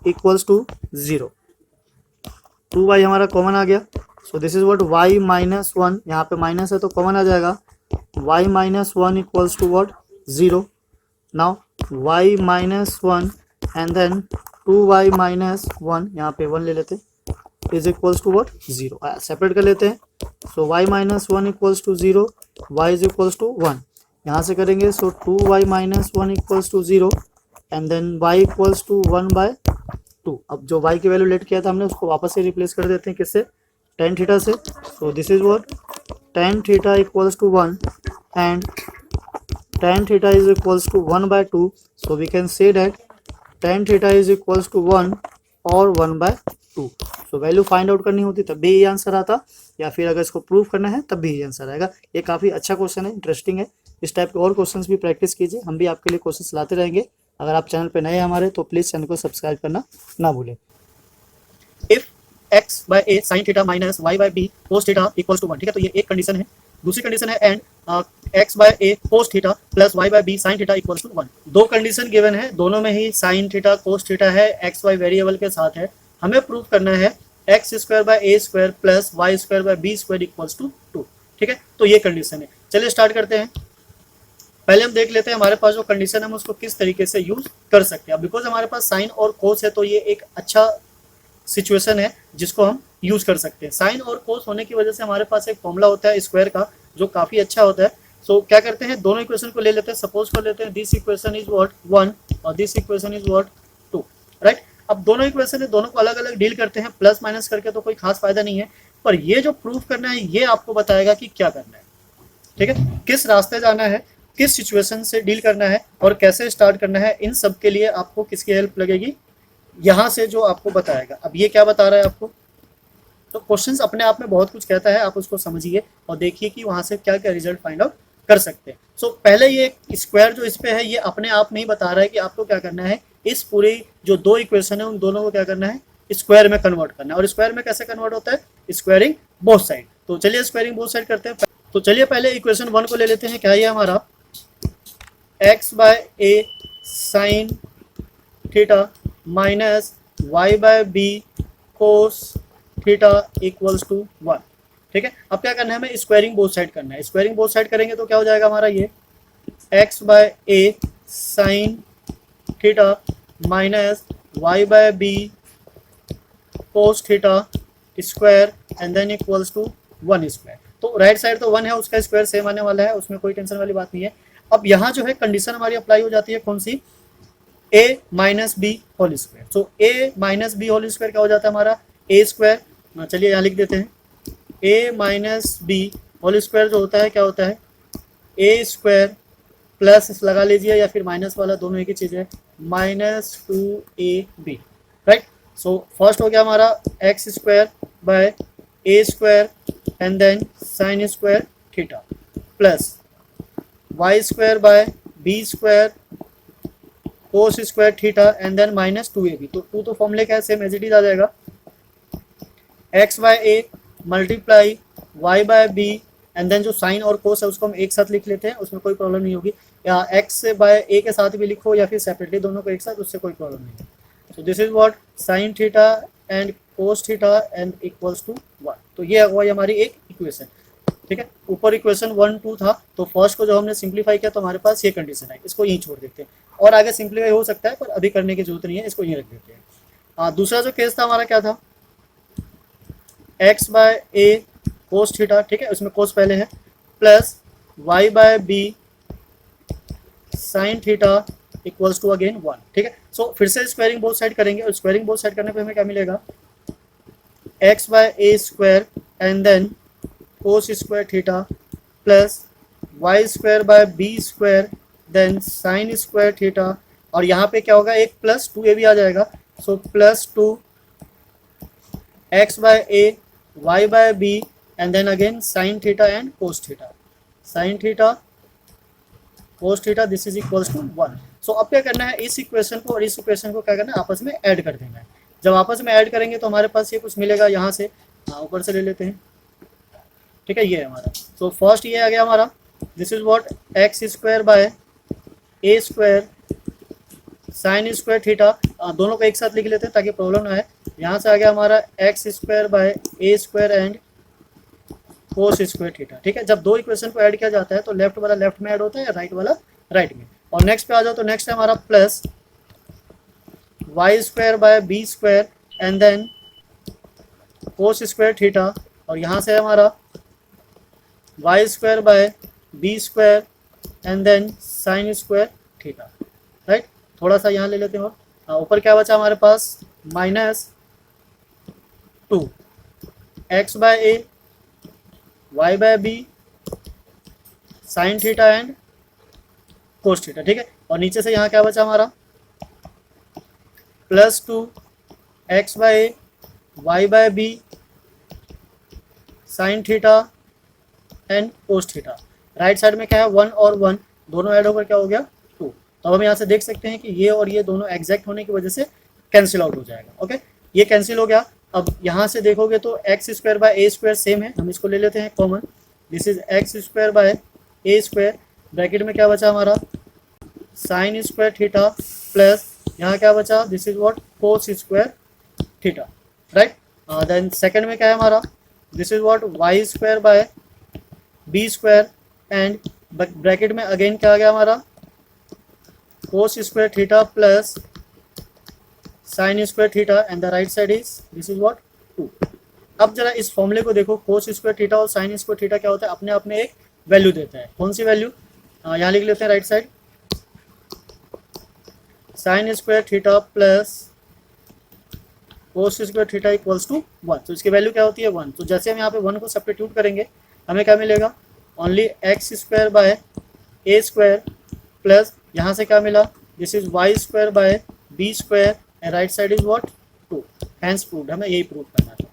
equals to 0। 2y हमारा कॉमन आ गया, so this is what y minus 1, यहाँ पे माइनस है तो कॉमन आ जाएगा, y minus 1 equals to what 0। Now y minus 1 and then 2y minus 1, यहाँ पे 1 ले लेते, is equals to what 0। Separate कर लेते हैं, so y minus 1 equals to 0, y is equals to 1, यहाँ से करेंगे, so 2y minus 1 equals to 0 and then y equals to 1/2। अब जो y की वैल्यू लेट किया था हमने उसको वापस से रिप्लेस कर देते हैं, किससे, tan थीटा से, so this is what tan theta equals to 1 and tan theta is equals to 1/2, so we can say that tan theta is equals to 1 और 1/2। सो वैल्यू फाइंड आउट करनी होती तब भी ये आंसर आता, या फिर अगर इसको प्रूव करना है तब भी ये आंसर आएगा। ये काफ़ी अच्छा क्वेश्चन है, इंटरेस्टिंग है। इस टाइप के और क्वेश्चंस भी प्रैक्टिस कीजिए, हम भी आपके लिए क्वेश्चंस लाते रहेंगे। अगर आप चैनल पे नए हैं हमारे तो प्लीज़ चैनल को सब्सक्राइब करना ना भूलें। If x bye a sin theta minus y by b cos theta equals to 1, ठीक है, तो ये एक कंडीशन है। दूसरी कंडीशन है and x bye a cos theta plus y by b sin theta equals to 1। दो कंडीशन गिवन है, दोनों में ही sin थीटा cos थीटा है, x y वेरिएबल के साथ है। हमें प्रूव करना है x square by a square plus y square by b square equals to 2, ठीक है, तो ये कंडीशन है। चलिए स्टार्ट करते हैं। पहले हम देख लेते हैं हमारे पास जो कंडीशन है हम उसको किस तरीके से यूज कर सकते हैं। बिकॉज हमारे पास साइन और कोस है तो ये एक अच्छा सिचुएशन है जिसको हम यूज कर सकते हैं। साइन और कोस होने की वजह से हमारे पास एक फॉर्मूला होता है स्क्वायर का जो काफी अच्छा होता है। सो क्या करते हैं, दोनों इक्वेशन को ले लेते हैं, सपोज कर लेते हैं दिस इक्वेशन इज व्हाट 1 और this equation is what 2, right. अब दोनों इक्वेशन है, दोनों को अलग अलग डील करते हैं, प्लस माइनस करके तो कोई खास फायदा नहीं है, पर ये जो प्रूफ करना है ये आपको बताएगा कि क्या करना है, ठीक है, किस रास्ते जाना है, किस सिचुएशन से डील करना है और कैसे स्टार्ट करना है। इन सब के लिए आपको किसकी हेल्प लगेगी, यहाँ से जो आपको बताएगा। अब ये क्या बता रहा है आपको, तो क्वेश्चंस अपने आप में बहुत कुछ कहता है, आप उसको समझिए और देखिए कि वहाँ से क्या क्या रिजल्ट फाइंड आउट कर सकते हैं। सो पहले ये स्क्वायर जो इस पे है ये अपने आप में ही बता रहा है कि आपको क्या करना है, इस पूरी जो दो इक्वेशन है उन दोनों को क्या करना है, स्क्वायर में कन्वर्ट करना है। और स्क्वायर में कैसे कन्वर्ट होता है, स्क्वायरिंग बोथ साइड। तो चलिए स्क्वायरिंग बोथ साइड करते हैं। तो चलिए पहले इक्वेशन 1 को ले लेते हैं, क्या है हमारा x bye a sine theta minus y by b cos theta equals to 1, ठीक है। अब क्या करना है, हमें स्क्वायरिंग बोथ साइड करना है। स्क्वायरिंग बोथ साइड करेंगे तो क्या हो जाएगा हमारा, ये x bye a sine theta minus y by b cos theta square and then equals to 1 square. तो राइट साइड तो 1 है, उसका स्क्वायर सेम आने वाला है, उसमें कोई टेंशन वाली बात नहीं है। अब यहाँ जो है कंडीशन हमारी अप्लाई हो जाती है, कौन सी, a minus b whole square. So a minus b whole square क्या हो जाता है हमारा, a स्क्वायर। चलिए यहाँ लिख देते हैं, a minus b whole square जो होता है क्या होता है, a स्क्वायर प्लस लगा लीजिए या फिर माइनस वाला, दोनों एक ही चीज़ है, minus 2ab, right. So first हो गया हमारा x square by a square and then sine square theta plus y square by b square cos square theta and then minus 2ab। तो 2 तो फॉर्मूले क्या है, सेम एज इट इज आ जाएगा, x bye a multiply y by b and then जो साइन और कोस है उसको हम एक साथ लिख लेते हैं, उसमें कोई प्रॉब्लम नहीं होगी। या x बाय a के साथ भी लिखो या फिर सेपरेटली दोनों को एक साथ, उससे कोई प्रॉब्लम नहीं है। So this is what sine theta and cos theta and equals to 1। तो ये हुआ हमारी एक इक्वेशन। ठीक है, ऊपर इक्वेशन 1 2 था, तो फर्स्ट को जब हमने सिंप्लीफाई किया तो हमारे पास ये कंडीशन है, इसको यहीं छोड़ देते हैं, और आगे सिंप्लीफाई हो सकता है पर अभी करने की जरूरत नहीं है, इसको यहीं रख देते हैं। दूसरा जो केस था हमारा क्या था, x by a cos theta, ठीक है, उसमें कोस पहले है, plus y by B sine theta equals to again 1, ठीक है। सो फिर से स्क्वायरिंग बोथ साइड करेंगे, और स्क्वायरिंग बोथ साइड करने पे हमें क्या मिलेगा, x by a square and then cos square theta plus y square by b square then sine square theta, और यहाँ पे क्या होगा, एक प्लस 2a भी आ जाएगा, so plus 2 x by A Y by b and then again sine theta and cos theta, sine theta cos theta, this is equals to 1। So अब क्या करना है, इस इक्वेशन को और इस इक्वेशन को क्या करना है, आपस में ऐड कर देना है। जब आपस में ऐड करेंगे तो हमारे पास ये कुछ मिलेगा, यहाँ से ऊपर से ले लेते हैं, ठीक है, ये है हमारा। सो फर्स्ट ये आ गया हमारा, this is what x square by a square sine square theta, दोनों को एक साथ लिख लेते हैं ताकि प्रॉब्लम ना आए। यहाँ से आ गया हमारा x square by a square and cos square theta, ठीक है। जब दो इक्वेशन को ऐड किया जाता है तो लेफ्ट वाला लेफ्ट में ऐड होता है, राइट वाला राइट में। और नेक्स्ट पे आ जाओ, तो नेक्स्ट है हमारा plus y square by b square and then cos square theta, और यहाँ से हमारा y square by b square and then sine square theta, right. थोड़ा सा यहाँ ले लेते हैं, और ऊपर क्या बचा हमारे पास, minus 2 x by A Y by B sine theta and cos theta, ठीक है। और नीचे से यहाँ क्या बचा हमारा, plus 2 x by A Y by B sine theta and cos theta. Right side में क्या है, 1 और 1 दोनों ऐड होकर क्या हो गया, 2। तो हम यहाँ से देख सकते हैं कि ये और ये दोनों एग्जैक्ट होने की वजह से कैंसिल आउट हो जाएगा, ओके। ये कैंसिल हो गया। अब यहाँ से देखोगे तो x square by a square same है, हम इसको ले लेते हैं common, this is x square by a square, bracket में क्या बचा हमारा, साइन स्क्वायर थीटा प्लस यहाँ क्या बचा, this is what cos square theta, right. Then second में क्या है हमारा, this is what y square by b square and bracket में अगेन क्या आ गया हमारा, cos square theta plus sine square theta and the right side is this is what 2। अब जरा इस फॉर्मूले को देखो, कोस स्क्वायर थीटा और साइन स्क्वायर थीटा क्या होता है, अपने आप में एक वैल्यू देता है। कौन सी वैल्यू, यहाँ लिख लेते हैं right side, sine square theta plus cos square theta equals to 1। तो इसकी वैल्यू क्या होती है, 1। तो जैसे हम यहाँ पे 1 को सब्स्टिट्यूट करेंगे हमें क्या मिलेगा, only x square by a square plus यहाँ से क्या मिला, this is y square by b square and right side is what 2। Hence proved, हमें यही प्रूव करना था,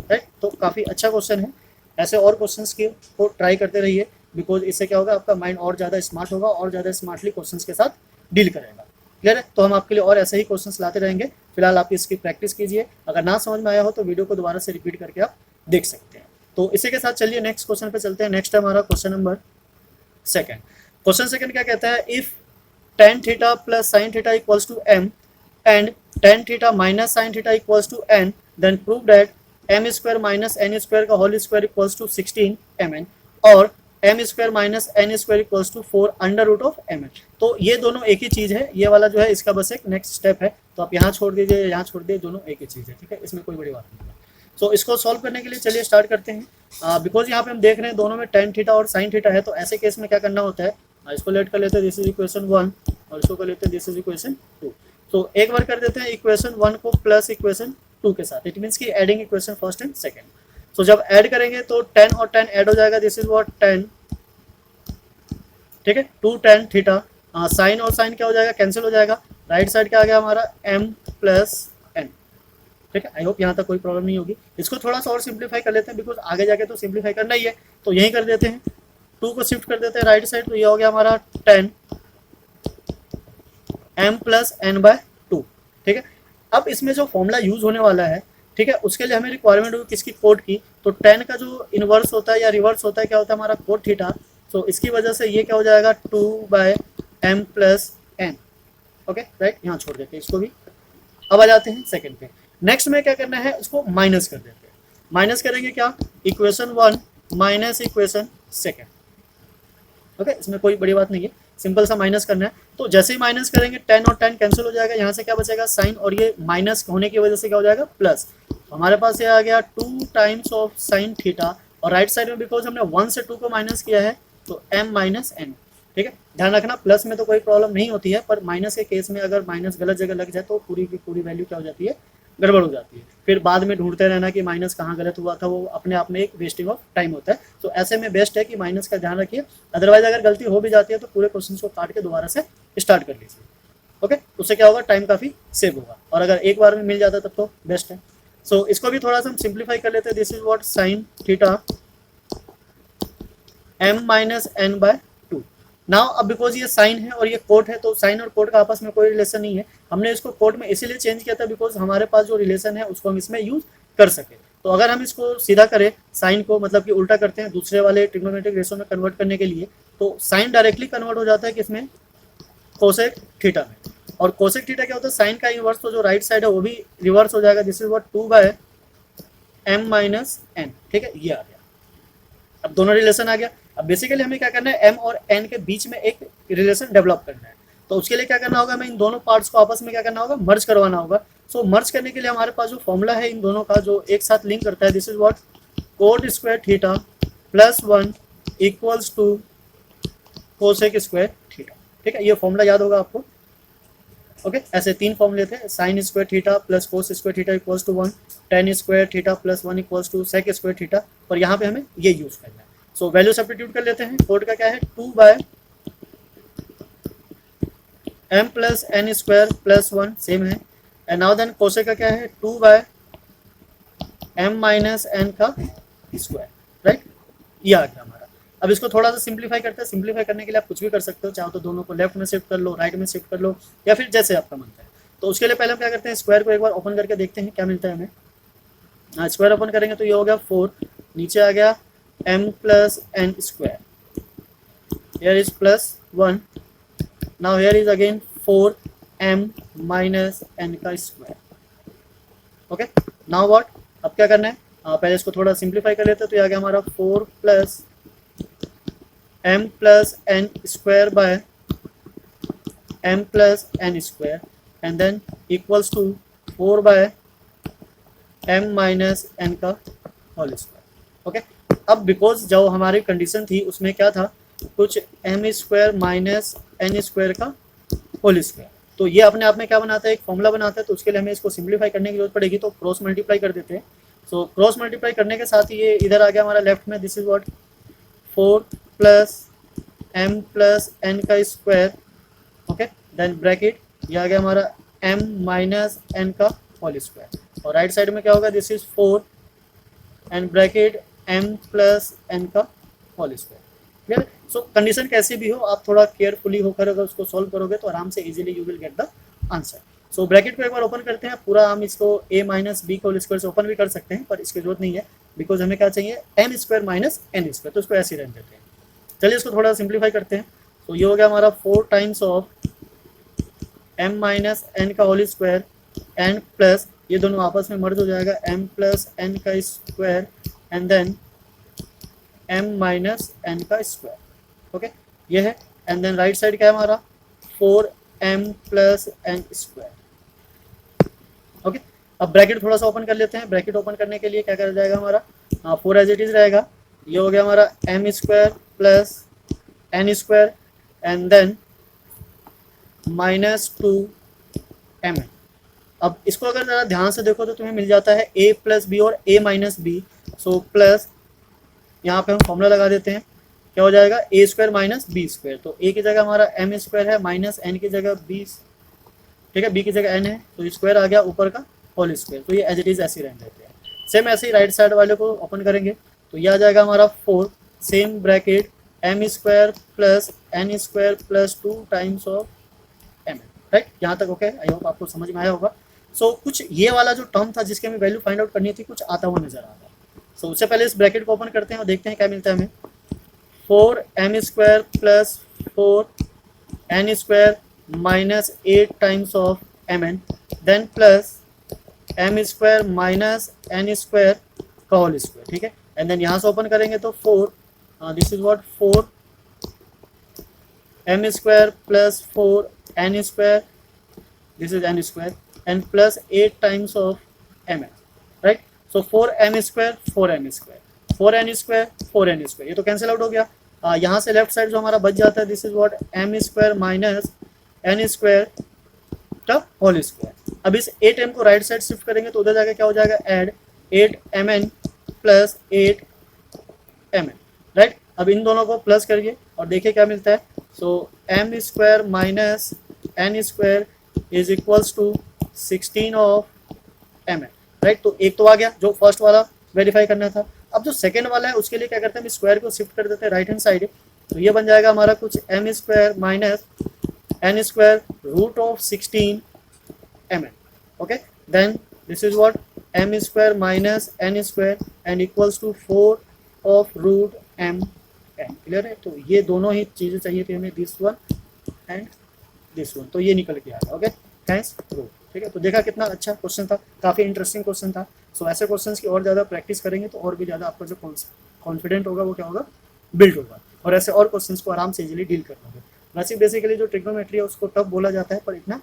राइट। तो काफ़ी अच्छा क्वेश्चन है, ऐसे और क्वेश्चंस को ट्राई करते रहिए, बिकॉज इससे क्या होगा, आपका माइंड और ज़्यादा स्मार्ट होगा और ज़्यादा स्मार्टली क्वेश्चंस के साथ डील करेगा। क्लियर है। तो हम आपके लिए और ऐसे ही क्वेश्चंस लाते रहेंगे। फिलहाल आप इसकी प्रैक्टिस कीजिए, अगर ना समझ में आया हो तो वीडियो को दोबारा से रिपीट करके आप देख सकते हैं। तो इसी के साथ चलिए नेक्स्ट क्वेश्चन पे चलते हैं। नेक्स्ट है हमारा question number second. Question second क्या कहता है, if tan theta plus sine theta equals to m and tan theta minus sine theta equals to n, then prove that m square minus n square का whole square equals to 16 mn और m square minus n square equals to 4 under root of mn। तो ये दोनों एक ही चीज़ है, ये वाला जो है इसका बस एक नेक्स्ट स्टेप है, तो आप यहाँ छोड़ दीजिए, यहाँ छोड़ दीजिए, दोनों एक ही चीज़ है, ठीक है, इसमें कोई बड़ी बात नहीं है। सो इसको सॉल्व करने के लिए चलिए स्टार्ट करते हैं। बिकॉज यहाँ पे हम देख रहे हैं दोनों में tan थीटा और साइन थीटा है, तो ऐसे केस में क्या करना होता है, इसको लेट कर लेते हैं, दिस इज इक्वेशन 1 और इसको कर लेते हैं, दिस इज इक्वेशन 2। तो एक बार कर देते हैं इक्वेशन 1 को प्लस इक्वेशन 2 के साथ, इट मीन्स की adding equation first and second. तो जब ऐड करेंगे तो tan और tan ऐड हो जाएगा, दिस इज व्हाट tan, ठीक है, 2 tan थीटा, साइन और साइन क्या हो जाएगा, कैंसिल हो जाएगा, राइट साइड क्या आ गया हमारा m प्लस n, ठीक है। आई होप यहाँ तक कोई प्रॉब्लम नहीं होगी। इसको थोड़ा सा और सिंप्लीफाई कर लेते हैं, बिकॉज आगे जाके तो सिंप्लीफाई करना ही है, तो यहीं कर देते हैं, 2 को शिफ्ट कर देते हैं राइट साइड, तो ये हो गया हमारा tan m plus n by 2, ठीक है। अब इसमें जो फॉर्मूला यूज होने वाला है, ठीक है, उसके लिए हमें रिक्वायरमेंट होगी किसकी, कोट की। तो tan का जो इनवर्स होता है या रिवर्स होता है क्या होता है हमारा, कोट थीटा। तो इसकी वजह से ये क्या हो जाएगा, 2 by m plus n, okay, right. यहाँ छोड़ देते हैं इसको भी। अब आ जाते हैं सेकंड पे। नेक्स्ट में क्या करना है, उसको माइनस कर देते हैं। माइनस करेंगे क्या, equation 1 minus equation second. Okay, इसमें कोई बड़ी बात नहीं है, सिंपल सा माइनस करना है। तो जैसे ही माइनस करेंगे 10 और 10 कैंसिल हो जाएगा, यहाँ से क्या बचेगा साइन, और ये माइनस होने की वजह से क्या हो जाएगा प्लस। तो हमारे पास ये आ गया 2 टाइम्स ऑफ साइन थीटा, और राइट साइड में बिकॉज हमने 1 से 2 को माइनस किया है तो m माइनस n। ठीक है, ध्यान रखना प्लस में तो कोई प्रॉब्लम नहीं होती है, पर माइनस के केस में अगर माइनस गलत जगह लग जाए तो पूरी की पूरी वैल्यू क्या हो जाती है, गड़बड़ हो जाती है। फिर बाद में ढूंढते रहना कि माइनस कहाँ गलत हुआ था, वो अपने आप में एक वेस्टिंग ऑफ टाइम होता है। तो ऐसे में बेस्ट है कि माइनस का ध्यान रखिए, अदरवाइज अगर गलती हो भी जाती है तो पूरे क्वेश्चन को काट के दोबारा से स्टार्ट कर लीजिए। ओके, उससे क्या होगा, टाइम काफ़ी सेव होगा, और अगर एक बार में मिल जाता तब तो बेस्ट है। सो इसको भी थोड़ा सा हम सिंप्लीफाई कर लेते हैं। This is what sine theta m minus n by 2। Now अब बिकॉज ये साइन है और ये कोट है, तो साइन और कोट का आपस में कोई रिलेशन नहीं है। हमने इसको कोट में इसीलिए चेंज किया था बिकॉज हमारे पास जो रिलेशन है उसको हम इसमें यूज कर सके। तो अगर हम इसको सीधा करें, साइन को मतलब कि उल्टा करते हैं दूसरे वाले ट्रिग्नोमेट्रिक रेशो में कन्वर्ट करने के लिए, तो साइन डायरेक्टली कन्वर्ट हो जाता है किसमें, कोसेक थीटा में। और कोसेक थीटा क्या होता है, साइन का इनवर्स, तो जो राइट साइड है वो भी रिवर्स हो जाएगा। This is what 2 by m minus n. ठीक है, ये आ गया, अब दोनों रिलेशन आ गया। अब बेसिकली हमें क्या करना है, m और n के बीच में एक रिलेशन डेवलप करना है। तो उसके लिए क्या करना होगा, हमें इन दोनों पार्ट्स को आपस में क्या करना होगा, मर्ज करवाना होगा। सो मर्ज करने के लिए हमारे पास जो फॉर्मूला है इन दोनों का जो एक साथ लिंक करता है, this is what cot square theta plus 1 equals to cosec square theta. ठीक है, ये फॉर्मूला याद होगा आपको। ओके, ऐसे तीन फॉर्मूले थे, sine square theta plus cos square theta equals to 1, tan square theta plus 1 equals to sec square theta, और यहाँ पे हमें ये यूज करना है। सो वैल्यू सब्स्टिट्यूट कर लेते हैं। कोड का क्या है, 2 by m plus n square plus 1 same है। एंड नाउ देन कोसेक का क्या है, 2 बाय m माइनस एन का स्क्वायर। राइट, ये आ गया हमारा। अब इसको थोड़ा सा सिंप्लीफाई करते हैं। सिंप्लीफाई करने के लिए आप कुछ भी कर सकते हो, चाहो तो दोनों को लेफ्ट में शिफ्ट कर लो, राइट में शिफ्ट कर लो, या फिर जैसे आपका मन है। तो उसके लिए पहले हम क्या करते हैं, स्क्वायर को एक बार ओपन करके देखते हैं क्या मिलता है हमें। स्क्वायर ओपन करेंगे तो ये हो गया 4, नीचे आ गया m plus n square, here is plus 1, now here is again 4m minus n का स्क्वायर। ओके, नाउ व्हाट, अब क्या करना है, पहले इसको थोड़ा सिंप्लीफाई कर लेते हैं। तो ये आ गया हमारा 4 plus m plus n square by m plus n square, and then equals to 4 by m minus N का होल स्क्वायर। ओके, अब बिकॉज जो हमारी कंडीशन थी उसमें क्या था, कुछ m square minus n square का होल स्क्वायर, तो ये अपने आप में क्या बनाता है, एक फॉर्मूला बनाता है। तो उसके लिए हमें इसको सिंप्लीफाई करने की जरूरत पड़ेगी, तो क्रॉस मल्टीप्लाई कर देते हैं। सो क्रॉस मल्टीप्लाई करने के साथ ये इधर आ गया हमारा लेफ्ट में, this is what 4 plus m plus N का स्क्वायर। ओके, देन ब्रैकेट, ये आ गया हमारा m माइनस एन का होल स्क्वायर, और राइट साइड में क्या होगा, this is 4 and bracket m plus N का whole square. Clear. So condition कैसी भी हो, आप थोड़ा केयरफुली होकर अगर उसको सॉल्व करोगे तो आराम से easily you will get the answer. So bracket को एक बार ओपन करते हैं। पूरा हम इसको a minus b whole square से ओपन भी कर सकते हैं, पर इसकी जरूरत नहीं है बिकॉज हमें क्या चाहिए, m square minus n square, तो इसको ऐसे ही रहने देते हैं। चलिए इसको थोड़ा सिंप्लीफाई करते हैं। तो ये हो गया हमारा 4 times of m minus N का होल स्क्वायर एंड प्लस, ये दोनों आपस में मर्ज हो जाएगा, m प्लस एन का square and then m minus N का स्क्वायर। ओके, ये है। एंड देन राइट साइड क्या है हमारा, 4m plus n square. Okay, अब ब्रैकेट थोड़ा सा ओपन कर लेते हैं। ब्रैकेट ओपन करने के लिए क्या कर जाएगा हमारा, 4 एज इट इज रहेगा। ये हो गया हमारा m square plus n square and then minus 2m। अब इसको अगर ज़रा ध्यान से देखो तो तुम्हें मिल जाता है a प्लस बी और a minus b. So plus यहाँ पे हम फॉर्मूला लगा देते हैं, क्या हो जाएगा, a square minus b square. तो a की जगह हमारा m स्क्वायर है, माइनस n की जगह b, ठीक है, b की जगह n है, तो स्क्वायर आ गया ऊपर का होल स्क्वायर। तो ये एज इट इज ऐसे ही रहने देते हैं। सेम ऐसे ही राइट साइड वाले को ओपन करेंगे तो ये आ जाएगा हमारा 4 same bracket m square plus n square plus 2 times of m। Right, यहाँ तक ओके, आई होप आपको समझ में आया होगा। सो कुछ ये वाला जो टर्म था जिसके हमें वैल्यू फाइंड आउट करनी थी, कुछ आता हुआ नजर आ रहा है। सो उससे पहले इस ब्रैकेट को ओपन करते हैं और देखते हैं क्या मिलता है हमें। 4m square plus 4n square minus 8 times of mn, then plus m square minus n square का होल स्क्वायर। ठीक है, एंड देन यहाँ से ओपन करेंगे तो 4 this is what 4 m square plus 4 n square this is n square and plus 8 times of mn, right? So 4m square 4n square 4n square 4n square, ये तो कैंसिल आउट हो गया। यहाँ से लेफ्ट साइड जो हमारा बच जाता है this is what m square minus n square the whole square. अब इस 8m को राइट साइड शिफ्ट करेंगे तो उधर जाके क्या हो जाएगा add 8mn plus 8mn, right? अब इन दोनों को प्लस करिए और देखिए क्या मिलता है। So m square minus n square is equals to 16 of mn, right? तो एक तो आ गया जो फर्स्ट वाला वेरीफाई करना था। अब जो सेकेंड वाला है उसके लिए क्या करते हैं, हम स्क्वायर को शिफ्ट कर देते हैं राइट हैंड साइड, तो ये बन जाएगा हमारा कुछ m square minus n square root of 16 mn, okay? Then this is what m square minus n square and equals to 4 of root m n, clear है? तो ये दोनों ही चीज़ें चाहिए थी हमें, this one and this one, तो ये निकल के आ गया, ओके? थैंक्स रूट, ठीक है? तो देखा कितना अच्छा क्वेश्चन था, काफ़ी इंटरेस्टिंग क्वेश्चन था। सो ऐसे क्वेश्चंस की और ज़्यादा प्रैक्टिस करेंगे तो और भी ज़्यादा आपका जो कॉन्फिडेंट होगा वो क्या होगा, बिल्ड होगा, और ऐसे और क्वेश्चंस को आराम से इजीली डील कर लोगे। वैसे बेसिकली जो ट्रिग्नोमेट्री है उसको टफ बोला जाता है पर इतना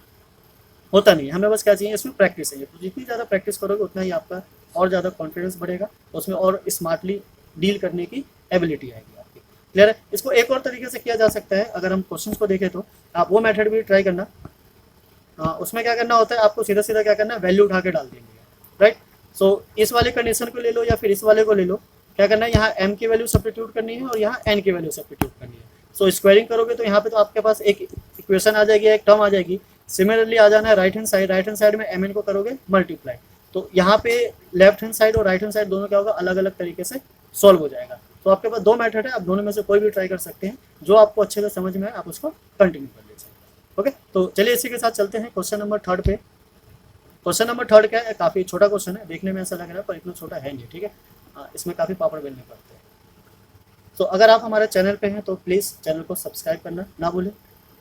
होता नहीं है, हमें बस क्या चाहिए, इसमें प्रैक्टिस चाहिए। तो जितनी ज़्यादा प्रैक्टिस करोगे उतना ही आपका और ज़्यादा कॉन्फिडेंस बढ़ेगा, उसमें और स्मार्टली डील करने की एबिलिटी आएगी आपकी, क्लियर है? इसको एक और तरीके से किया जा सकता है, अगर हम क्वेश्चन को देखें तो आप वो मेथड भी ट्राई करना। उसमें क्या करना होता है, आपको सीधा सीधा क्या करना है, वैल्यू उठा के डाल देंगे, राइट? सो इस वाले कंडीशन को ले लो या फिर इस वाले को ले लो, क्या करना है, यहाँ m की वैल्यू सब्स्टिट्यूट करनी है और यहाँ n की वैल्यू सब्स्टिट्यूट करनी है। सो स्क्वायरिंग करोगे तो यहाँ पे तो आपके पास एक इक्वेशन आ जाएगी, एक टर्म आ जाएगी। सिमिलरली आ जाना है राइट हैंड साइड में mn को करोगे मल्टीप्लाई, तो यहाँ पे लेफ्ट हैंड साइड और राइट हैंड साइड दोनों क्या होगा, अलग अलग तरीके से सॉल्व हो जाएगा। तो आपके पास दो मेथड है, आप दोनों में से कोई भी ट्राई कर सकते हैं, जो आपको अच्छे से समझ में आए आप उसको कंटिन्यू कर लीजिए, ओके? तो चलिए इसी के साथ चलते हैं क्वेश्चन नंबर 3 पे। क्वेश्चन नंबर 3 क्या है, काफ़ी छोटा क्वेश्चन है, देखने में ऐसा लग रहा है पर इतना छोटा है नहीं, ठीक है? इसमें काफ़ी पापड़ बेलने पड़ते हैं। तो अगर आप हमारे चैनल पे हैं तो प्लीज़ चैनल को सब्सक्राइब करना ना भूलें,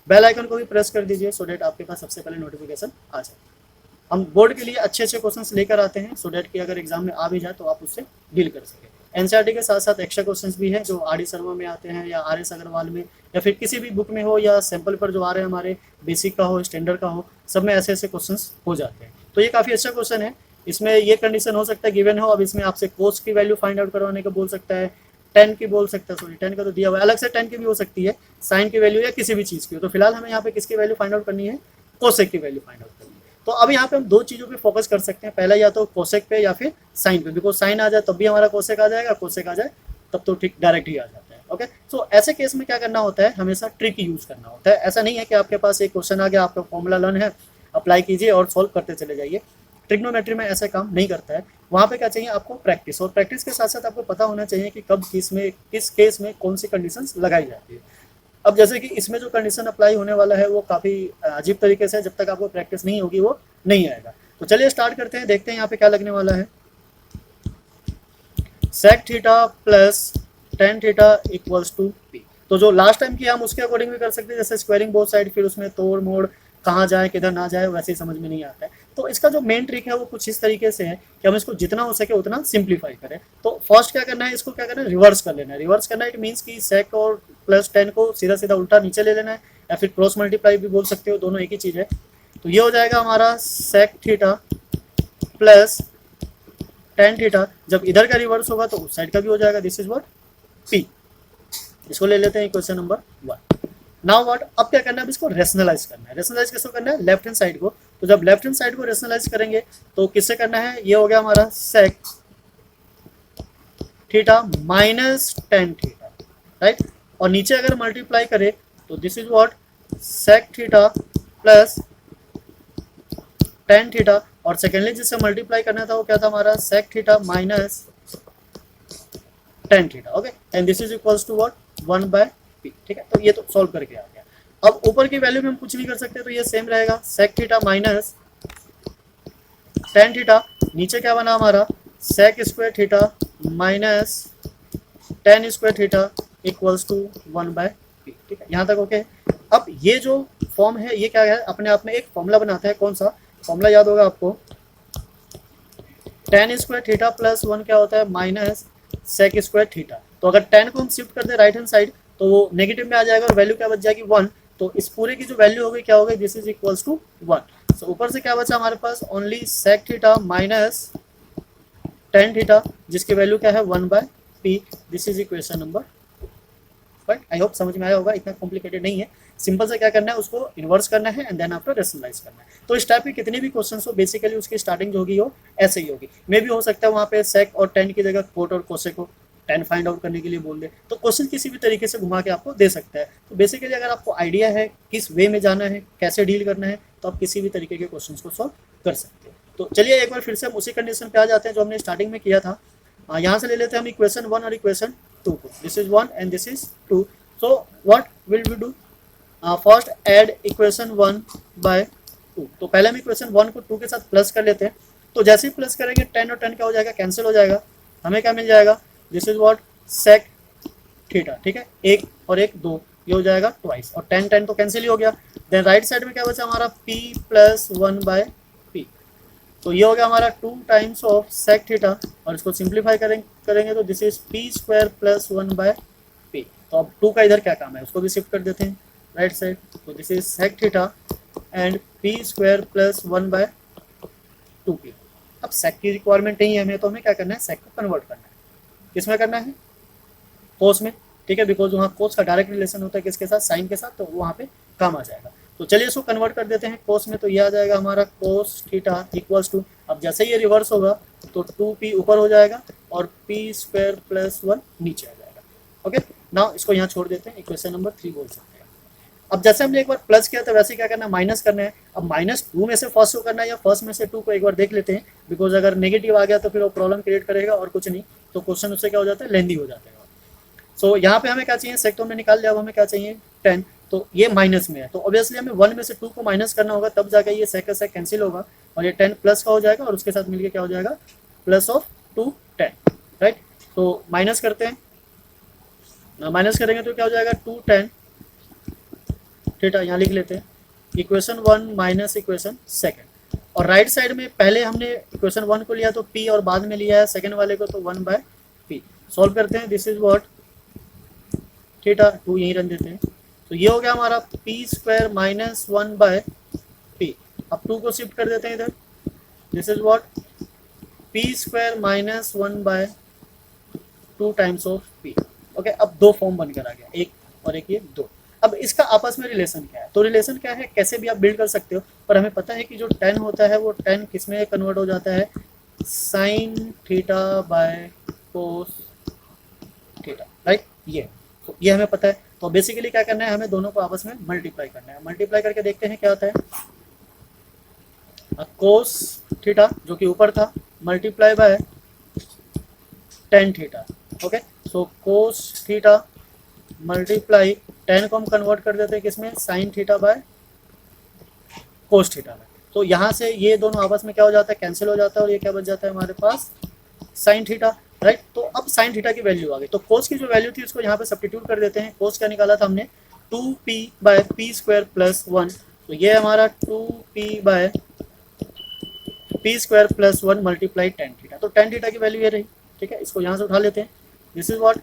बेल आइकन को भी प्रेस कर दीजिए सो डैट आपके पास सबसे पहले नोटिफिकेशन आ जाए। हम बोर्ड के लिए अच्छे अच्छे क्वेश्चंस लेकर आते हैं सो डैट कि अगर एग्जाम में आ भी जाए तो आप उससे डील कर सकें। एनसीईआरटी के साथ साथ एक्स्ट्रा क्वेश्चंस भी हैं जो आर.डी. शर्मा में आते हैं या आर.एस. अग्रवाल में या फिर किसी भी बुक में हो या सैम्पल पर जो आ रहे हैं हमारे बेसिक का हो, स्टैंडर्ड का हो, सब में ऐसे ऐसे क्वेश्चंस हो जाते हैं। तो ये काफ़ी अच्छा क्वेश्चन है। इसमें ये कंडीशन हो सकता है गिवन हो, अब इसमें आपसे कोस की वैल्यू फाइंड आउट करवाने का बोल सकता है, 10 की बोल सकता है, सॉरी 10 का तो दिया हुआ है, अलग से 10 की भी हो सकती है, साइन की वैल्यू या किसी भी चीज़ की हो। तो फिलहाल हमें यहाँ पे किसकी वैल्यू फाइंड आउट करनी है, कोसेक की वैल्यू फाइंड आउट करनी है। तो अब यहाँ पे हम दो चीज़ों पे फोकस कर सकते हैं, पहला या तो कोसेक पे या फिर साइन पे, बिकॉज साइन आ जाए तब भी हमारा कोसेक आ जाएगा, कोसेक आ जाए तब तो ठीक डायरेक्ट ही आ जाता है, ओके? सो ऐसे केस में क्या करना होता है, हमेशा ट्रिक यूज़ करना होता है। ऐसा नहीं है कि आपके पास एक क्वेश्चन आ गया, आपका फॉर्मूला लर्न है, अप्लाई कीजिए और सॉल्व करते चले जाइए। ट्रिग्नोमेट्री में ऐसा काम नहीं करता है, वहाँ पे क्या चाहिए आपको, प्रैक्टिस, और प्रैक्टिस के साथ साथ आपको पता होना चाहिए कि कब किस केस में कौन सी कंडीशंस लगाई जाती है। अब जैसे कि इसमें जो कंडीशन अप्लाई होने वाला है वो काफ़ी अजीब तरीके से, जब तक आपको प्रैक्टिस नहीं होगी वो नहीं आएगा। तो चलिए स्टार्ट करते हैं, देखते हैं यहाँ पे क्या लगने वाला है। Sec theta plus tan theta equals to p. तो जो लास्ट टाइम किया हम उसके अकॉर्डिंग भी कर सकते हैं, जैसे स्क्वायरिंग बोथ साइड, फिर उसमें तोड़ मोड़ कहाँ जाए किधर ना जाए वैसे ही समझ में नहीं आता है। तो इसका जो मेन ट्रिक है वो कुछ इस तरीके से है कि हम इसको जितना हो सके उतना सिंप्लीफाई करें। तो फर्स्ट क्या करना है, इसको क्या करना है, रिवर्स कर लेना है। रिवर्स करना है इट मीन्स कि सेक और प्लस 10 को सीधा सीधा उल्टा नीचे ले लेना है, या फिर क्रॉस मल्टीप्लाई भी बोल सकते हो, दोनों एक ही चीज़ है। तो ये हो जाएगा हमारा sec theta plus tan theta, जब इधर का रिवर्स होगा तो उस साइड का भी हो जाएगा, दिस इज व्हाट पी। इसको ले लेते हैं क्वेश्चन नंबर 1। नाउ व्हाट, अब क्या करना है, अब इसको रेशनलाइज करना है। रेशनलाइज किसको करना है, लेफ्ट हैंड साइड को। तो जब लेफ्ट हैंड साइड को रेशनलाइज करेंगे तो किससे करना है, ये हो गया हमारा sec theta minus tan theta, right? और नीचे अगर मल्टीप्लाई करें तो this is what sec theta plus tan theta, और सेकेंडली जिससे मल्टीप्लाई करना था वो क्या था हमारा, sec theta minus tan theta, okay? And this is equals to what 1/p, ठीक है? तो ये तो सॉल्व करके आ गया। अब ऊपर की वैल्यू में हम कुछ नहीं कर सकते, तो ये सेम रहेगा, sec theta minus tan theta, नीचे क्या बना हमारा, sec square theta minus tan square theta equals to 1/p, ठीक है? यहाँ तक ओके। अब ये जो फॉर्म है ये क्या है, अपने आप में एक फॉर्मूला बनाता है। कौन सा फॉर्मूला याद होगा आपको, टेन स्क्वायर थीटा प्लस 1 क्या होता है, माइनस सेक स्क्वायर थीटा। तो अगर टेन को हम शिफ्ट कर दें राइट हैंड साइड तो वो नेगेटिव में आ जाएगा और वैल्यू क्या बच जाएगी 1। तो इस पूरे की जो वैल्यू होगी क्या होगी, this is equals to 1। So ऊपर से क्या बचा हमारे पास, only sec theta minus tan theta, जिसकी वैल्यू क्या है 1/p। This is equation number. But I hope समझ में आया होगा, इतना कॉम्प्लिकेटेड नहीं है। सिंपल से क्या करना है, उसको इन्वर्स करना है एंड देन आफ्टर रेशनलाइज करना है। तो इस टाइप के कितने भी क्वेश्चन हो बेसिकली उसकी स्टार्टिंग जो होगी वो ऐसे ही होगी। मे भी हो सकता है वहाँ पे सेक और टेन की जगह कोट और कोसे को टेन फाइंड आउट करने के लिए बोल दे, तो क्वेश्चन किसी भी तरीके से घुमा के आपको दे सकता है। तो बेसिकली अगर आपको आइडिया है किस वे में जाना है, कैसे डील करना है, तो आप किसी भी तरीके के क्वेश्चन को सॉल्व कर सकते हो। तो चलिए एक बार फिर से हम उसी कंडीशन पे आ जाते हैं जो हमने स्टार्टिंग में किया था। यहाँ से ले लेते हैं हम इक्वेशन 1 और इक्वेशन 2 को। This is 1 and this is 2। So what will we do, first add equation 1 by 2। तो पहले हम इक्वेशन 1 को 2 के साथ प्लस कर लेते हैं। तो जैसे ही प्लस करेंगे 10 और 10 क्या हो जाएगा, कैंसिल हो जाएगा। हमें क्या मिल जाएगा, this is what sec theta. ठीक है, एक और एक दो, ये हो जाएगा ट्वाइस, और 10 10 तो कैंसिल ही हो गया। देन राइट साइड में क्या बचा हमारा p प्लस 1/p। तो ये हो गया हमारा 2 टाइम्स ऑफ सेक थीटा, और इसको सिंप्लीफाई करेंगे तो this is p square plus 1/p। तो अब 2 का इधर क्या काम है, उसको भी शिफ्ट कर देते हैं राइट साइड। तो this is sec theta and p square plus 1/2p। अब सेक की रिक्वायरमेंट नहीं है हमें, तो हमें क्या करना है, सेक को कन्वर्ट करना है। किसमें करना है, कोस में। ठीक है, बिकॉज वहाँ कोस का डायरेक्ट रिलेशन होता है किसके साथ, साइन के साथ, तो वहाँ पे काम आ जाएगा। तो चलिए इसको कन्वर्ट कर देते हैं कोस में। तो ये आ जाएगा हमारा कोस थीटा इक्वल्स टू, अब जैसे ये रिवर्स होगा तो 2p ऊपर हो जाएगा और p स्क्वायर प्लस 1 नीचे आ जाएगा। ओके, नाउ इसको यहाँ छोड़ देते हैं, इक्वेशन नंबर 3 बोल सकते हैं। अब जैसे हमने एक बार प्लस किया तो वैसे क्या करना है, माइनस करना है। अब -2 में से फर्स्ट को करना है या फर्स्ट में से 2 को एक बार देख लेते हैं, बिकॉज अगर नेगेटिव आ गया तो फिर वो प्रॉब्लम क्रिएट करेगा और कुछ नहीं, तो क्वेश्चन उससे क्या हो जाता है, लेंदी हो जाता है। सो यहाँ पे हमें क्या चाहिए, सेक तो हमने निकाल लिया, अब हमें क्या चाहिए 10। तो ये माइनस में है, तो ऑब्वियसली हमें 1 में से 2 को माइनस करना होगा, तब जाकर ये सेक का सेक कैंसिल होगा और ये 10 प्लस का हो जाएगा, और उसके साथ मिलके क्या हो जाएगा, प्लस ऑफ 2 10। राइट, तो माइनस करते हैं, माइनस करेंगे तो क्या हो जाएगा 2 10 थीटा, यहाँ लिख लेते हैं इक्वेशन 1 माइनस इक्वेशन सेकेंड। और राइट साइड में पहले हमने इक्वेशन 1 को लिया तो p, और बाद में लिया है सेकेंड वाले को तो 1/p। सॉल्व करते हैं, दिस इज व्हाट थीटा, 2 यहीं रख देते हैं। तो ये हो गया हमारा p स्क्वायर माइनस 1/p। अब 2 को शिफ्ट कर देते हैं इधर, this is what p square minus 1/2 times of p। Okay, अब 2 फॉर्म बनकर आ गया, एक और एक ये 2। अब इसका आपस में रिलेशन क्या है, तो रिलेशन क्या है कैसे भी आप बिल्ड कर सकते हो, पर हमें पता है कि जो 10 होता है वो 10 किस में कन्वर्ट हो जाता है, sine theta by cos theta. Right, तो ये हमें पता है। तो बेसिकली क्या करना है, हमें दोनों को आपस में मल्टीप्लाई करना है। मल्टीप्लाई करके देखते हैं क्या होता है, कोस थीटा जो कि ऊपर था multiply by ten theta. Okay, so cos theta multiply 10 को हम कन्वर्ट कर देते हैं किसमें, sine theta by cos theta में। तो यहाँ से ये दोनों आपस में क्या हो जाता है, कैंसिल हो जाता है, और ये क्या बच जाता है हमारे पास, साइन थीटा। राइट, तो अब साइन थीटा की वैल्यू आ गई, तो कोस की जो वैल्यू थी उसको यहाँ पे सब्स्टिट्यूट कर देते हैं। कोस क्या निकाला था हमने, 2p/p स्क्वायर प्लस 1। तो ये हमारा 2p/p square plus 1 multiply tan theta. तो टेन थीटा की वैल्यू ये रही। ठीक है, इसको यहाँ से उठा लेते हैं, this is what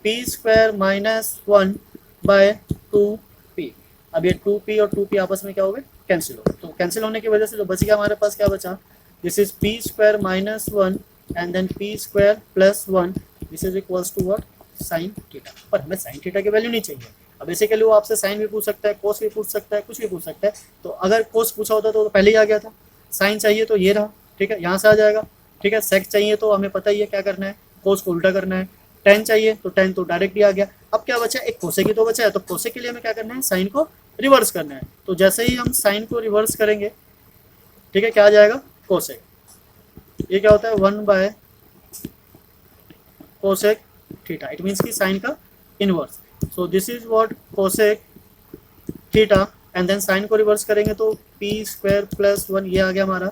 p square minus 1/2p। अब ये 2p और 2p आपस में क्या हो गए, कैंसिल हो गए। तो कैंसिल होने की वजह से जो बच गया हमारे पास क्या बचा, this is p square minus 1 and then p square plus 1, this is equals to what, sine theta. पर हमें साइन थीटा की वैल्यू नहीं चाहिए। अब बेसिकली वो आपसे साइन भी पूछ सकता है, कोस भी पूछ सकता है, कुछ भी पूछ सकता है। तो अगर कोस पूछा होता तो पहले ही आ गया था। साइन चाहिए तो ये रहा, ठीक है, यहाँ से आ जाएगा। ठीक है, सेक चाहिए तो हमें पता ही है क्या करना है, कोस को उल्टा करना है। टेन चाहिए तो टेन तो डायरेक्ट ही आ गया। अब क्या बचा, एक कोसे की तो बचा है, तो कोसे के लिए हमें क्या करना है, साइन को रिवर्स करना है। तो जैसे ही हम साइन को रिवर्स करेंगे, ठीक है, क्या आ जाएगा, कोसेक। ये क्या होता है, 1 कोसेक थीटा, इट मीन्स की साइन का inverse. So this is what cosec theta, and then sine को रिवर्स करेंगे तो p स्क्वायर प्लस 1 ये आ गया हमारा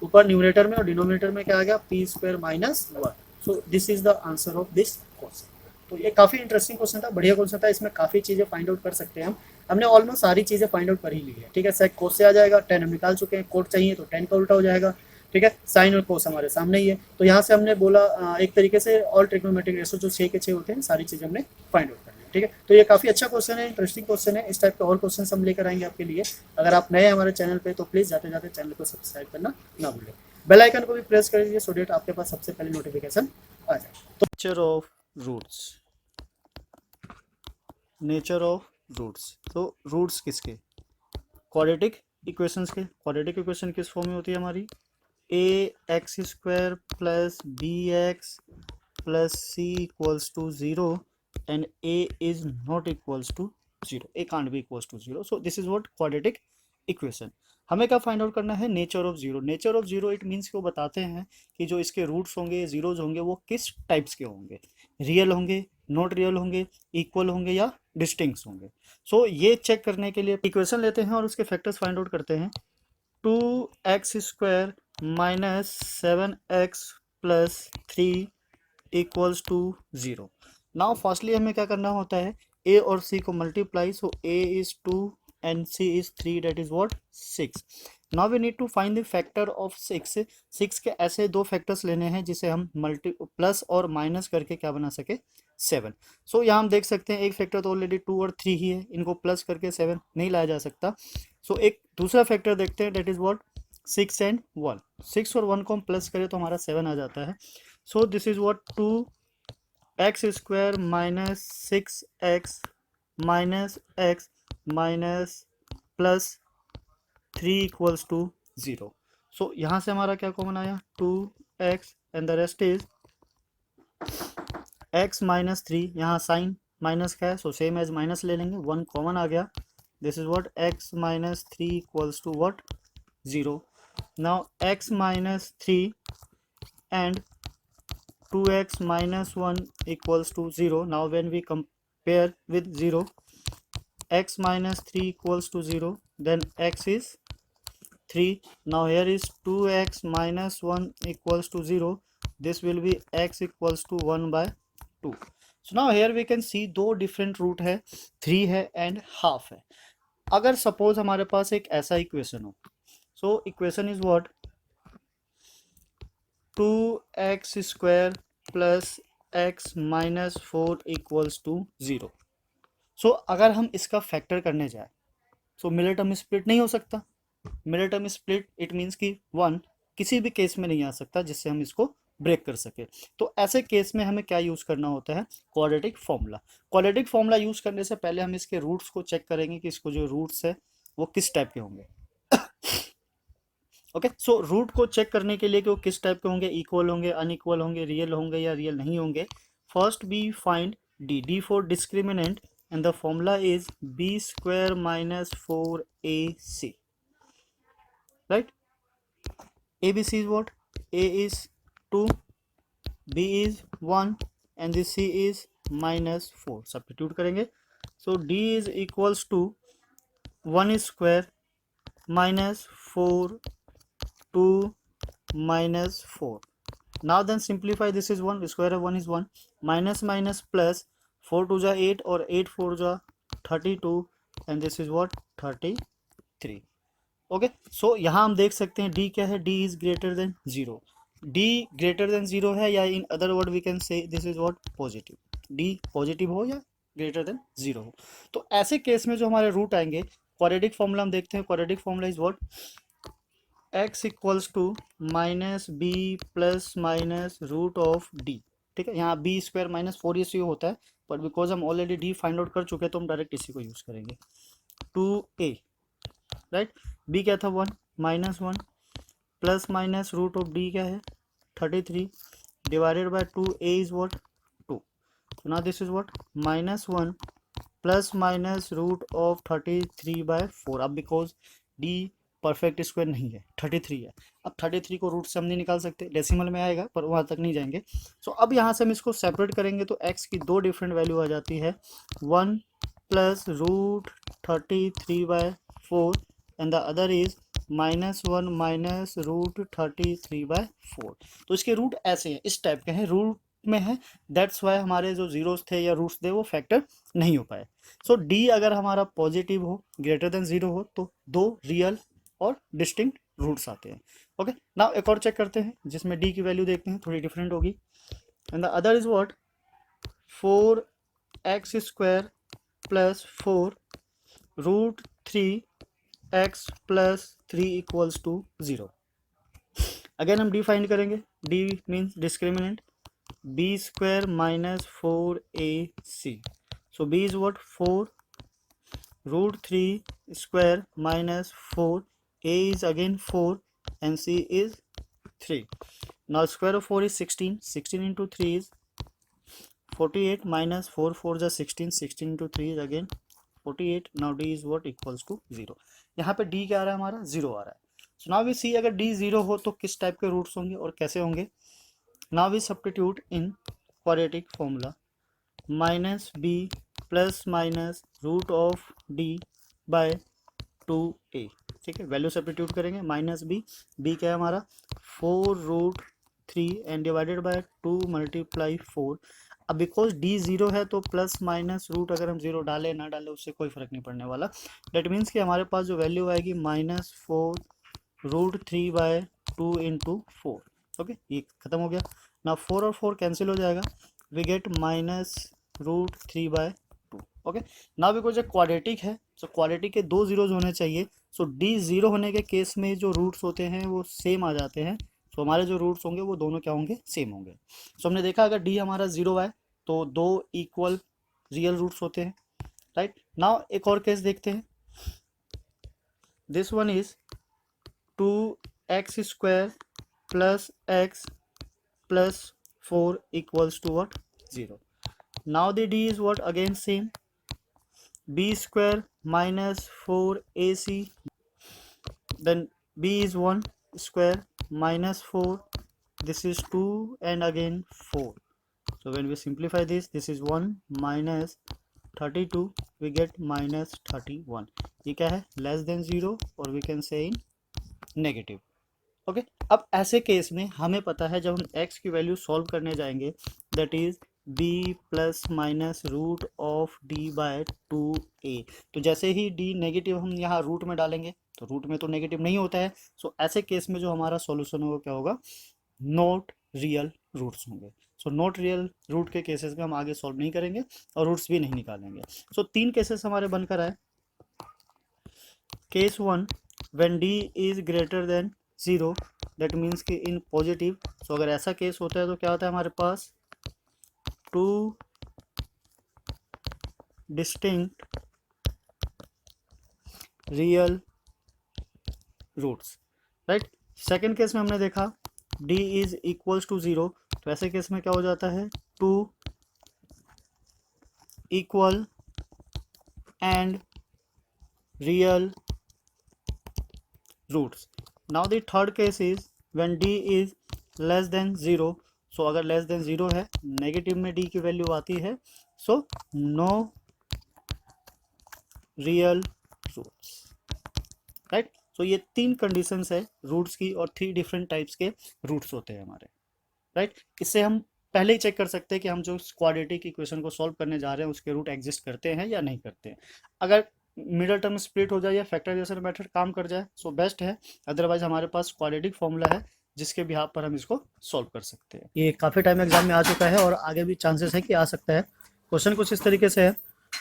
ऊपर न्यूमरेटर में, और डिनोमिनेटर में क्या आ गया, p square minus 1। So this is the answer of this question. तो ये काफ़ी इंटरेस्टिंग क्वेश्चन था, बढ़िया क्वेश्चन था। इसमें काफ़ी चीज़ें फाइंड आउट कर सकते हैं हम। हमने ऑलमोस्ट सारी चीज़ें फाइंड आउट कर ही ली है। ठीक है, सेक कोस से आ जाएगा, 10 हम निकाल चुके हैं, कोट चाहिए तो 10 का उल्टा हो जाएगा। ठीक है, साइन और कोस हमारे सामने ही है। तो यहाँ से हमने बोला एक तरीके से ऑल ट्रिग्नोमेट्रिक रेशो जो 6 के 6 होते हैं, सारी चीज़ें हमने फाइंड आउट करनी है। ठीक है, तो ये काफ़ी अच्छा क्वेश्चन है, इंटरेस्टिंग क्वेश्चन है। इस टाइप के और क्वेश्चन हम लेकर आएंगे आपके लिए। अगर आप नए हमारे चैनल पे तो प्लीज़ जाते जाते चैनल को सब्सक्राइब करना ना भूलें, बेल आइकन को भी प्रेस कर दीजिए सो डेट आपके पास सबसे पहले नोटिफिकेशन आ जाए। तो nature of roots, nature of roots, तो रूट्स किसके, क्वाड्रेटिक इक्वेशंस के। क्वाड्रेटिक इक्वेशन किस फॉर्म में होती है हमारी, A X square plus B X plus C equals to zero and A is not equals to zero, A can't be equals to zero. So this is what quadratic equation. हमें क्या फाइंड आउट करना है, nature of zero. Nature of zero it means कि वो बताते हैं कि जो इसके रूट्स होंगे, जीरोज होंगे, वो किस टाइप्स के होंगे, रियल होंगे, नॉट रियल होंगे, इक्वल होंगे या डिस्टिंक्ट होंगे। सो ये चेक करने के लिए इक्वेशन लेते हैं और उसके फैक्टर्स फाइंड आउट करते हैं। 2x² minus 7x plus 3 equals to 0। Now firstly हमें क्या करना होता है, a और c को multiply, so a is 2 and c is 3, that is what 6। Now we need to find the factor of 6। 6 के ऐसे दो फैक्टर्स लेने हैं जिसे हम मल्टी प्लस और माइनस करके क्या बना सके, 7। सो यहाँ हम देख सकते हैं एक फैक्टर तो ऑलरेडी 2 और 3 ही है, इनको प्लस करके 7 नहीं लाया जा सकता। सो एक दूसरा फैक्टर देखते हैं, डेट इज व्हाट 6 एंड 1। 6 और 1 को हम प्लस करें तो हमारा 7 आ जाता है। So this is what 2x² minus 6x minus x minus plus 3 equals to 0। So यहाँ से हमारा क्या कॉमन आया, 2x and the rest is x minus 3, यहाँ साइन माइनस का है सो सेम एज माइनस ले लेंगे, 1 कॉमन आ गया। This is what x minus 3 equals to what 0। Now x minus 3 and 2x minus 1 equals to 0. Now when we compare with 0, x minus 3 equals to 0, then x is 3. Now here is 2x minus 1 equals to 0. This will be x equals to 1 by 2. So now here we can see दो different root है, 3 है and half है। अगर suppose हमारे पास एक ऐसा equation हो, so equation is what 2x² plus x minus 4 equals to 0। So अगर हम इसका फैक्टर करने जाए सो मिडिल टर्म स्प्लिट नहीं हो सकता। Middle term split it means कि 1 किसी भी केस में नहीं आ सकता जिससे हम इसको ब्रेक कर सके। तो ऐसे केस में हमें क्या यूज़ करना होता है, quadratic formula. Quadratic formula use करने से पहले हम इसके रूट्स को चेक करेंगे कि इसको जो रूट्स है वो किस टाइप के होंगे। ओके, सो रूट को चेक करने के लिए कि वो किस टाइप के होंगे, इक्वल होंगे, अनइक्वल होंगे, रियल होंगे या रियल नहीं होंगे। First we find D for discriminant and the formula is b² minus 4ac, right. abc is what, a is 2, b is 1 and the c is minus 4। Substitute करेंगे, सो d is equals to 1² minus 4 2 minus 4। now then simplify, this is 1, square of 1 is 1, minus minus plus 4 2 जा 8 और 8 4 जा 32 and this is what 33। Okay, सो यहाँ हम देख सकते हैं d क्या है, d is greater than 0। d greater than 0 है या in other word we can say this is what positive, d positive हो या ग्रेटर देन 0 हो। तो ऐसे केस में जो हमारे रूट आएंगे, क्वाड्रेटिक फॉर्मूला हम देखते हैं। Quadratic formula is what x equals to minus b plus minus root of D. ठीक है, यहाँ b² माइनस 4ac होता है बट बिकॉज हम ऑलरेडी d फाइंड आउट कर चुके हैं तो हम डायरेक्ट इसी को यूज़ करेंगे। 2a, राइट, b क्या था 1 minus 1 plus minus root of d क्या है 33 divided by 2a is what 2। so now this is what minus 1 plus minus root of 33 by 4। अब बिकॉज d परफेक्ट स्क्वायर नहीं है, 33 है। अब 33 को रूट से हम नहीं निकाल सकते, डेसिमल में आएगा पर वहाँ तक नहीं जाएंगे। सो अब यहाँ से हम इसको सेपरेट करेंगे तो x की दो डिफरेंट वैल्यू आ जाती है, 1 plus root 33 by 4 and the other is minus 1 minus root 33 by 4। तो इसके रूट ऐसे हैं, इस टाइप के हैं, रूट में है, दैट्स वाई हमारे जो जीरोस थे या रूट्स थे वो फैक्टर नहीं हो पाए। सो डी अगर हमारा पॉजिटिव हो, ग्रेटर देन 0 हो तो दो रियल और डिस्टिंक्ट रूट्स आते हैं। ओके, नाउ एक और चेक करते हैं जिसमें डी की वैल्यू देखते हैं, थोड़ी डिफरेंट होगी। And the other is what, 4x square plus 4 root 3x plus 3 equals to 0। Again हम डी फाइंड करेंगे, D means discriminant, b square minus 4ac, so b is what, 4 root 3 square minus 4, a is again 4 and c is 3. Now square of 4 is 16, 16 into 3 is 48 minus 4 4 is 16, 16 into 3 is again 48. Now d is what, equals to 0. यहाँ पे d क्या आ रहा है हमारा, 0 आ रहा है। so now we see अगर d 0 हो तो किस टाइप के रूट्स होंगे और कैसे होंगे। Now we substitute in quadratic formula, minus b plus minus root of d by 2a। ठीक है, वैल्यू सब्स्टिट्यूट करेंगे, माइनस b क्या है हमारा 4 root 3 and divided by 2 multiply 4। अब बिकॉज d 0 है तो प्लस माइनस रूट अगर हम 0 डालें ना डालें उससे कोई फर्क नहीं पड़ने वाला। डेट मीन्स कि हमारे पास जो वैल्यू आएगी -4 रूट 3 बाय 2 इंटू 4। ओके, ये खत्म हो गया। ना 4 और 4 कैंसिल हो जाएगा, we get minus root 3 by 2। Okay, ना बिकॉज ये क्वाड्रेटिक है, सो क्वाड्रेटिक के 2 जीरोज होने चाहिए। सो डी 0 होने के केस में जो रूट्स होते हैं वो सेम आ जाते हैं। सो हमारे जो रूट्स होंगे वो दोनों क्या होंगे, सेम होंगे। सो हमने देखा अगर डी हमारा 0 है तो 2 इक्वल रियल रूट्स होते हैं, राइट। नाउ एक और केस देखते हैं, this one is 2x square plus x plus 4 equals to what, 0. Now the d is what, again same, b square minus 4ac, then b is 1 square minus 4, this is 2 and again 4. So when we simplify this, this is 1 minus 32, we get minus 31। ये क्या है, less than 0 और we can say in negative। Okay, अब ऐसे केस में हमें पता है जब हम x की वैल्यू सॉल्व करने जाएंगे, that is b plus minus root of d by 2a। तो जैसे ही d नेगेटिव हम यहाँ रूट में डालेंगे तो रूट में तो नेगेटिव नहीं होता है। सो ऐसे केस में जो हमारा सॉल्यूशन होगा क्या होगा, नॉट रियल रूट्स होंगे। सो नॉट रियल रूट के केसेस में हम आगे सॉल्व नहीं करेंगे और रूट्स भी नहीं निकालेंगे। सो 3 केसेस हमारे बनकर आए। Case 1, when d is greater than 0, that means कि इन पॉजिटिव। सो अगर ऐसा केस होता है तो क्या होता है हमारे पास, 2 distinct real roots, right. Second case में हमने देखा d इज इक्वल्स टू 0, तो ऐसे केस में क्या हो जाता है, 2 equal and real roots. Now the third case is when d is less than 0। So अगर लेस देन 0 है, नेगेटिव में d की वैल्यू आती है, so no real roots, right. So ये 3 कंडीशंस है रूट्स की और 3 डिफरेंट टाइप्स के रूट्स होते हैं हमारे, राइट। इससे हम पहले ही चेक कर सकते हैं कि हम जो क्वाड्रेटिक इक्वेशन को सॉल्व करने जा रहे हैं उसके रूट एग्जिस्ट करते हैं या नहीं करते हैं। अगर मिडल टर्म स्प्लिट हो जाए या फैक्टराइजेशन मेथड काम कर जाए सो बेस्ट है, अदरवाइज हमारे पास क्वाड्रेटिक फॉर्मूला है जिसके बिहाफ पर हम इसको सॉल्व कर सकते हैं। ये काफ़ी टाइम एग्जाम में आ चुका है और आगे भी चांसेस है कि आ सकता है। क्वेश्चन कुछ इस तरीके से है,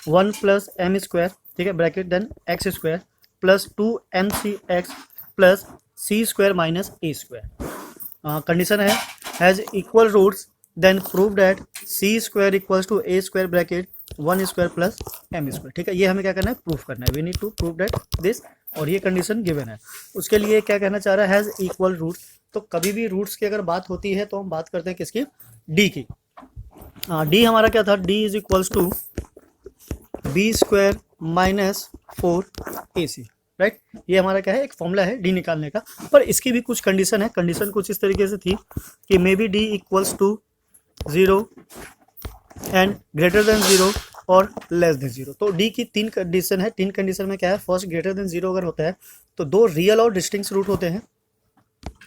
1 प्लस एम स्क्वायर, ठीक है, bracket then X square plus 2mcx plus C square minus A square. Condition है has equal roots, then prove that C square equals to A square bracket 1 square plus M square. ठीक है, ये हमें क्या करना है, प्रूफ करना है, we need to prove that this, और ये कंडीशन गिवन है। उसके लिए क्या कहना चाह रहा है, हैज़ इक्वल रूट्स। तो कभी भी रूट्स की अगर बात होती है तो हम बात करते हैं किसकी, डी की। डी हमारा क्या था, D is equals to b square minus 4ac, right. ये हमारा क्या है, एक फॉर्मूला है डी निकालने का, पर इसकी भी कुछ कंडीशन है। कंडीशन कुछ इस तरीके से थी कि may be D equals to 0 and greater than 0 और लेस देन 0। तो डी की 3 कंडीशन है। 3 कंडीशन में क्या है, फर्स्ट ग्रेटर देन 0 अगर होता है तो 2 रियल और डिस्टिंक्ट रूट होते हैं,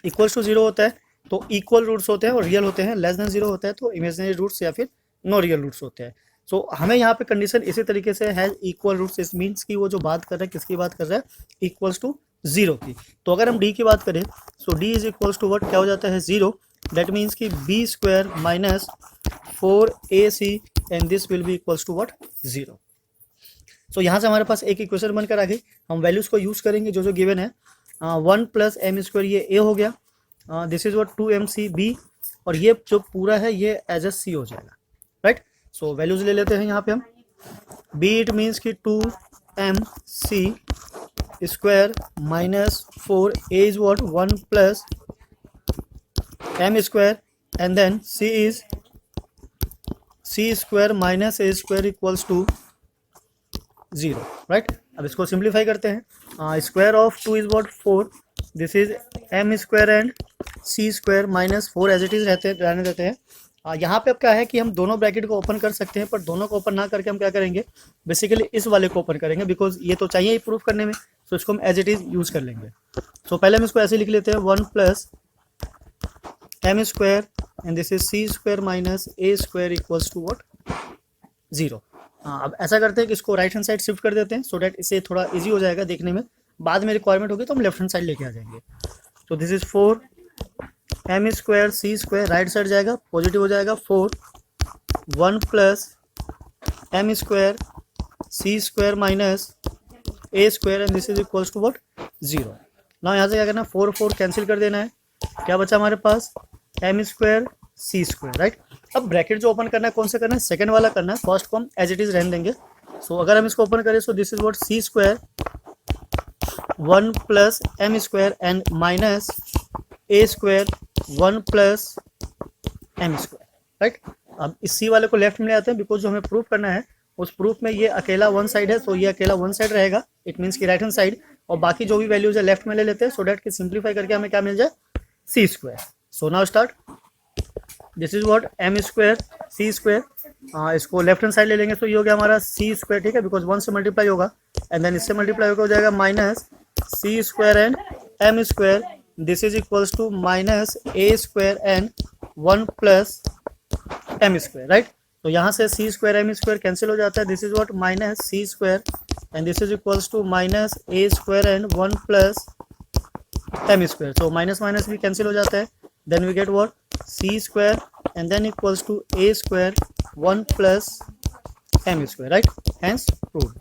इक्वल्स टू 0 होता है तो इक्वल रूट्स होते हैं और रियल होते हैं, लेस देन 0 होता है तो इमेजिनरी रूट्स या फिर नो रियल रूट्स होते हैं। सो हमें यहाँ पे कंडीशन इसी तरीके से है, इक्वल रूट्स, इस मीन्स की वो जो बात कर रहा है किसकी बात कर रहा है, इक्वल्स टू ज़ीरो की। तो अगर हम डी की बात करें so D is equals to what क्या हो जाता है 0, दैट मीन्स कि B square minus 4ac and this will be equals to what 0। So यहाँ से हमारे पास एक इक्वेशन बनकर आ गई। हम वैल्यूज़ को यूज़ करेंगे जो जो गिवन है। 1 प्लस एम स्क्वायर ये ए हो गया, this is what 2mc B, और ये जो पूरा है ये एज ए सी हो जाएगा, राइट। सो वैल्यूज़ ले लेते हैं यहाँ पे हम। बी इट मीन्स कि 2mc square minus 4a is what 1 plus m square and then c is c square minus a square equals to 0, right. अब इसको सिंप्लीफाई करते हैं। Square of 2 is what 4, this is m square and c square minus 4 as it is रहने देते हैं। यहाँ पे अब क्या है कि हम दोनों ब्रैकेट को ओपन कर सकते हैं, पर दोनों को ओपन ना करके हम क्या करेंगे, बेसिकली इस वाले को ओपन करेंगे, बिकॉज ये तो चाहिए ही प्रूफ करने में, तो इसको हम एज इट इज यूज कर लेंगे। सो पहले हम इसको ऐसे लिख लेते हैं 1 plus m square and this is c square minus a square equals to what 0। अब ऐसा करते हैं कि इसको राइट हैंड साइड शिफ्ट कर देते हैं, सो डैट इससे थोड़ा इजी हो जाएगा देखने में। बाद में रिक्वायरमेंट होगी तो हम लेफ्ट हैंड साइड लेके आ जाएंगे। तो this is 4 m square c square, right side जाएगा पॉजिटिव हो जाएगा 4, 1 plus m square c square minus a square and this is equals to what 0। ना यहाँ से क्या करना है 4 4 कैंसिल कर देना है, क्या बचा हमारे पास m square c square, right. अब ब्रैकेट जो ओपन करना है कौन सा करना है, सेकंड वाला करना है, फर्स्ट को हम एज इट इज रहने देंगे। सो अगर हम इसको ओपन करें सो this is what c square 1 plus m square and minus a square 1 plus m square, right. अब इस c वाले को लेफ्ट में ले आते हैं, बिकॉज जो हमें प्रूफ करना है उस प्रूफ में ये अकेला वन साइड है, तो ये अकेला वन साइड रहेगा, इट मीन्स की राइट हैंड साइड, और बाकी जो भी वैल्यूज है लेफ्ट में ले लेते हैं, सो डैट कि सिंप्लीफाई करके हमें क्या मिल जाए c square. So now start, this is what m square c square, इसको लेफ्ट हैंड साइड ले लेंगे तो ये हो गया हमारा c स्क्वायर, ठीक है, बिकॉज 1 से मल्टीप्लाई होगा एंड देन इससे मल्टीप्लाई होकर हो जाएगा minus c square and m square, this is equals to minus a square and 1 plus m square, right. तो यहाँ से c square m square cancel हो जाता है, this is what minus c square and this is equals to minus a square and 1 plus m square. So minus minus भी कैंसिल हो जाता है, then we get what c square and then equals to a square 1 plus m square, right? Hence proved.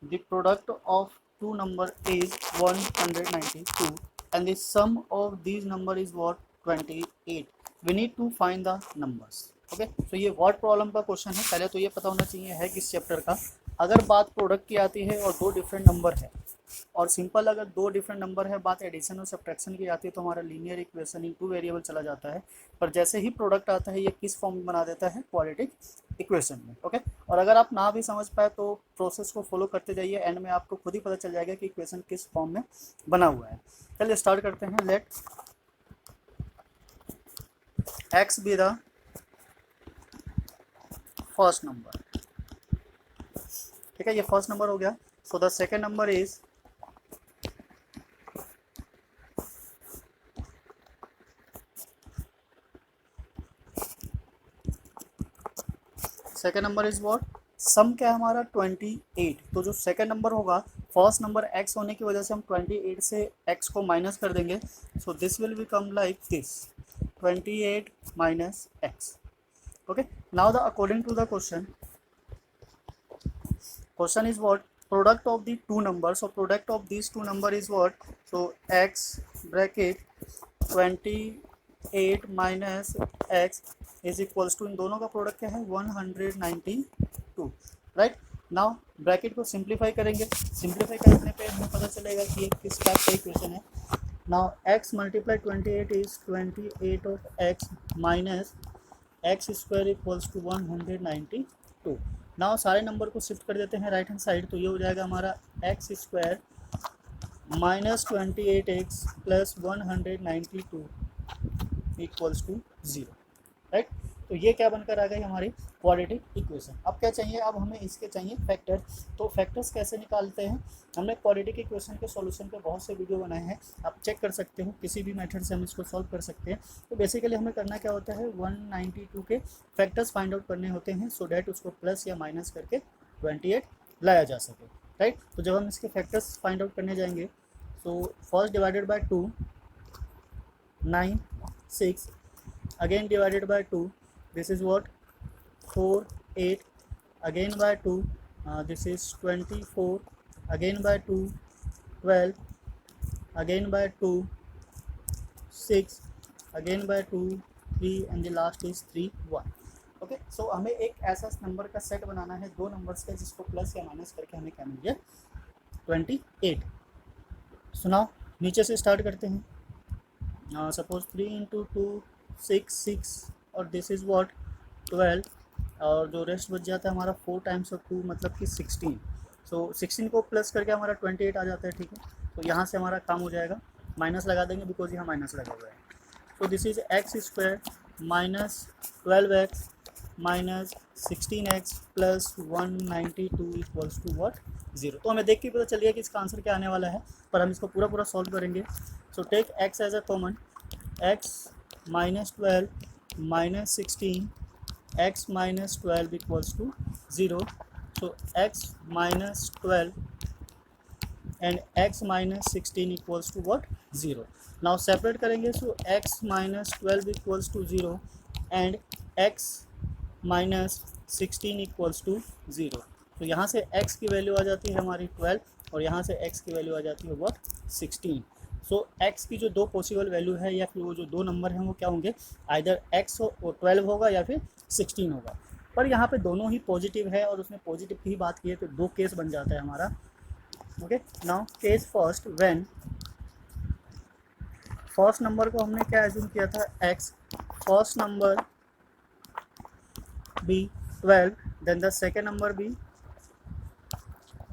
The product of two number is 192 and the sum of these number is what 28. We need to find the numbers. Okay, तो ये वर्ड प्रॉब्लम का क्वेश्चन है। पहले तो ये पता होना चाहिए है किस चैप्टर का। अगर बात प्रोडक्ट की आती है और दो डिफरेंट नंबर है, और सिंपल अगर दो डिफरेंट नंबर है, बात एडिशन और सब्ट्रैक्शन की आती है, तो हमारा linear equation in two variable चला जाता है। पर जैसे ही प्रोडक्ट आता है ये किस फॉर्म में बना देता है, क्वाड्रेटिक इक्वेशन में। ओके, और अगर आप ना भी समझ पाए तो प्रोसेस को फॉलो करते जाइए, एंड में आपको खुद ही पता चल जाएगा कि इक्वेशन किस फॉर्म में बना हुआ है। चलिए स्टार्ट करते हैं। Let X be the first number, ठीक है, ये फर्स्ट नंबर हो गया। So the second number is second number is what, sum क्या है हमारा 28। तो जो सेकेंड नंबर होगा, फर्स्ट नंबर x होने की वजह से हम 28 से x को माइनस कर देंगे। So this will become like this 28 minus x। Okay, now the according to the question is what, product of the two number. So product of this two number is what, so x bracket 28 minus x is equals to, इन दोनों का प्रोडक्ट क्या है 192, राइट। नाउ ब्रैकेट को सिंप्लीफाई करेंगे, सिंप्लीफाई करने पे हमें पता चलेगा कि ये किस टाइप का इक्वेशन है। Now x multiply 28 is 28 of x minus x square equals to 192। Now सारे नंबर को शिफ्ट कर देते हैं राइट हैंड साइड, तो ये हो जाएगा हमारा x square minus 28x plus 192 equals to 0, right. तो ये क्या बनकर आ गई हमारी क्वाड्रेटिक इक्वेशन। अब क्या चाहिए, अब हमें इसके चाहिए फैक्टर। तो फैक्टर्स कैसे निकालते हैं, हमने क्वाड्रेटिक इक्वेशन के सॉल्यूशन पे बहुत से वीडियो बनाए हैं, आप चेक कर सकते हो, किसी भी मेथड से हम इसको सॉल्व कर सकते हैं। तो बेसिकली हमें करना क्या होता है, 192 के फैक्टर्स फाइंड आउट करने होते हैं, सो डैट उसको प्लस या माइनस करके 28 लाया जा सके, राइट। तो जब हम इसके फैक्टर्स फाइंड आउट करने जाएंगे, so first divided by 2, 9, 6, again divided by 2, this is what, 4, 8, again by 2, this is 24, again by 2, 12, again by 2, 6, again by 2, 3, and the last is 3, 1. Okay, सो हमें एक ऐसा नंबर का सेट बनाना है दो नंबर्स का जिसको प्लस या माइनस करके हमें क्या मिल गया, 28. सुनाओ, नीचे से स्टार्ट करते हैं. सपोज 3 इंटू 2 6 और दिस इज़ व्हाट 12, और जो रेस्ट बच जाता है हमारा 4 टाइम्स ऑफ 2 मतलब कि 16. सो 16 को प्लस करके हमारा 28 आ जाता है. ठीक है, तो यहाँ से हमारा काम हो जाएगा, माइनस लगा देंगे बिकॉज यहाँ माइनस लगा हुआ है. So this is x square minus 12x minus 16x plus 192 equals to what 0. तो हमें देख के पता चल गया कि इसका आंसर क्या आने वाला है, पर हम इसको पूरा सॉल्व करेंगे. So take x as a common, x minus 12 minus 16 x minus 12 equals to 0. So x minus 12 and x minus 16 equals to what, 0. Now separate करेंगे. So x minus 12 equals to 0 and x minus 16 equals to 0. तो यहाँ से x की वैल्यू आ जाती है हमारी 12 और यहाँ से x की वैल्यू आ जाती है what, 16. सो x की जो दो पॉसिबल वैल्यू है या फिर वो जो दो नंबर हैं वो क्या होंगे, आइदर x हो 12 होगा या फिर 16 होगा. पर यहाँ पे दोनों ही पॉजिटिव है और उसने पॉजिटिव की ही बात की है, तो दो केस बन जाता है हमारा. Okay, now case first, when first number को हमने क्या एज्यूम किया था, x, first number be 12, then the second number be.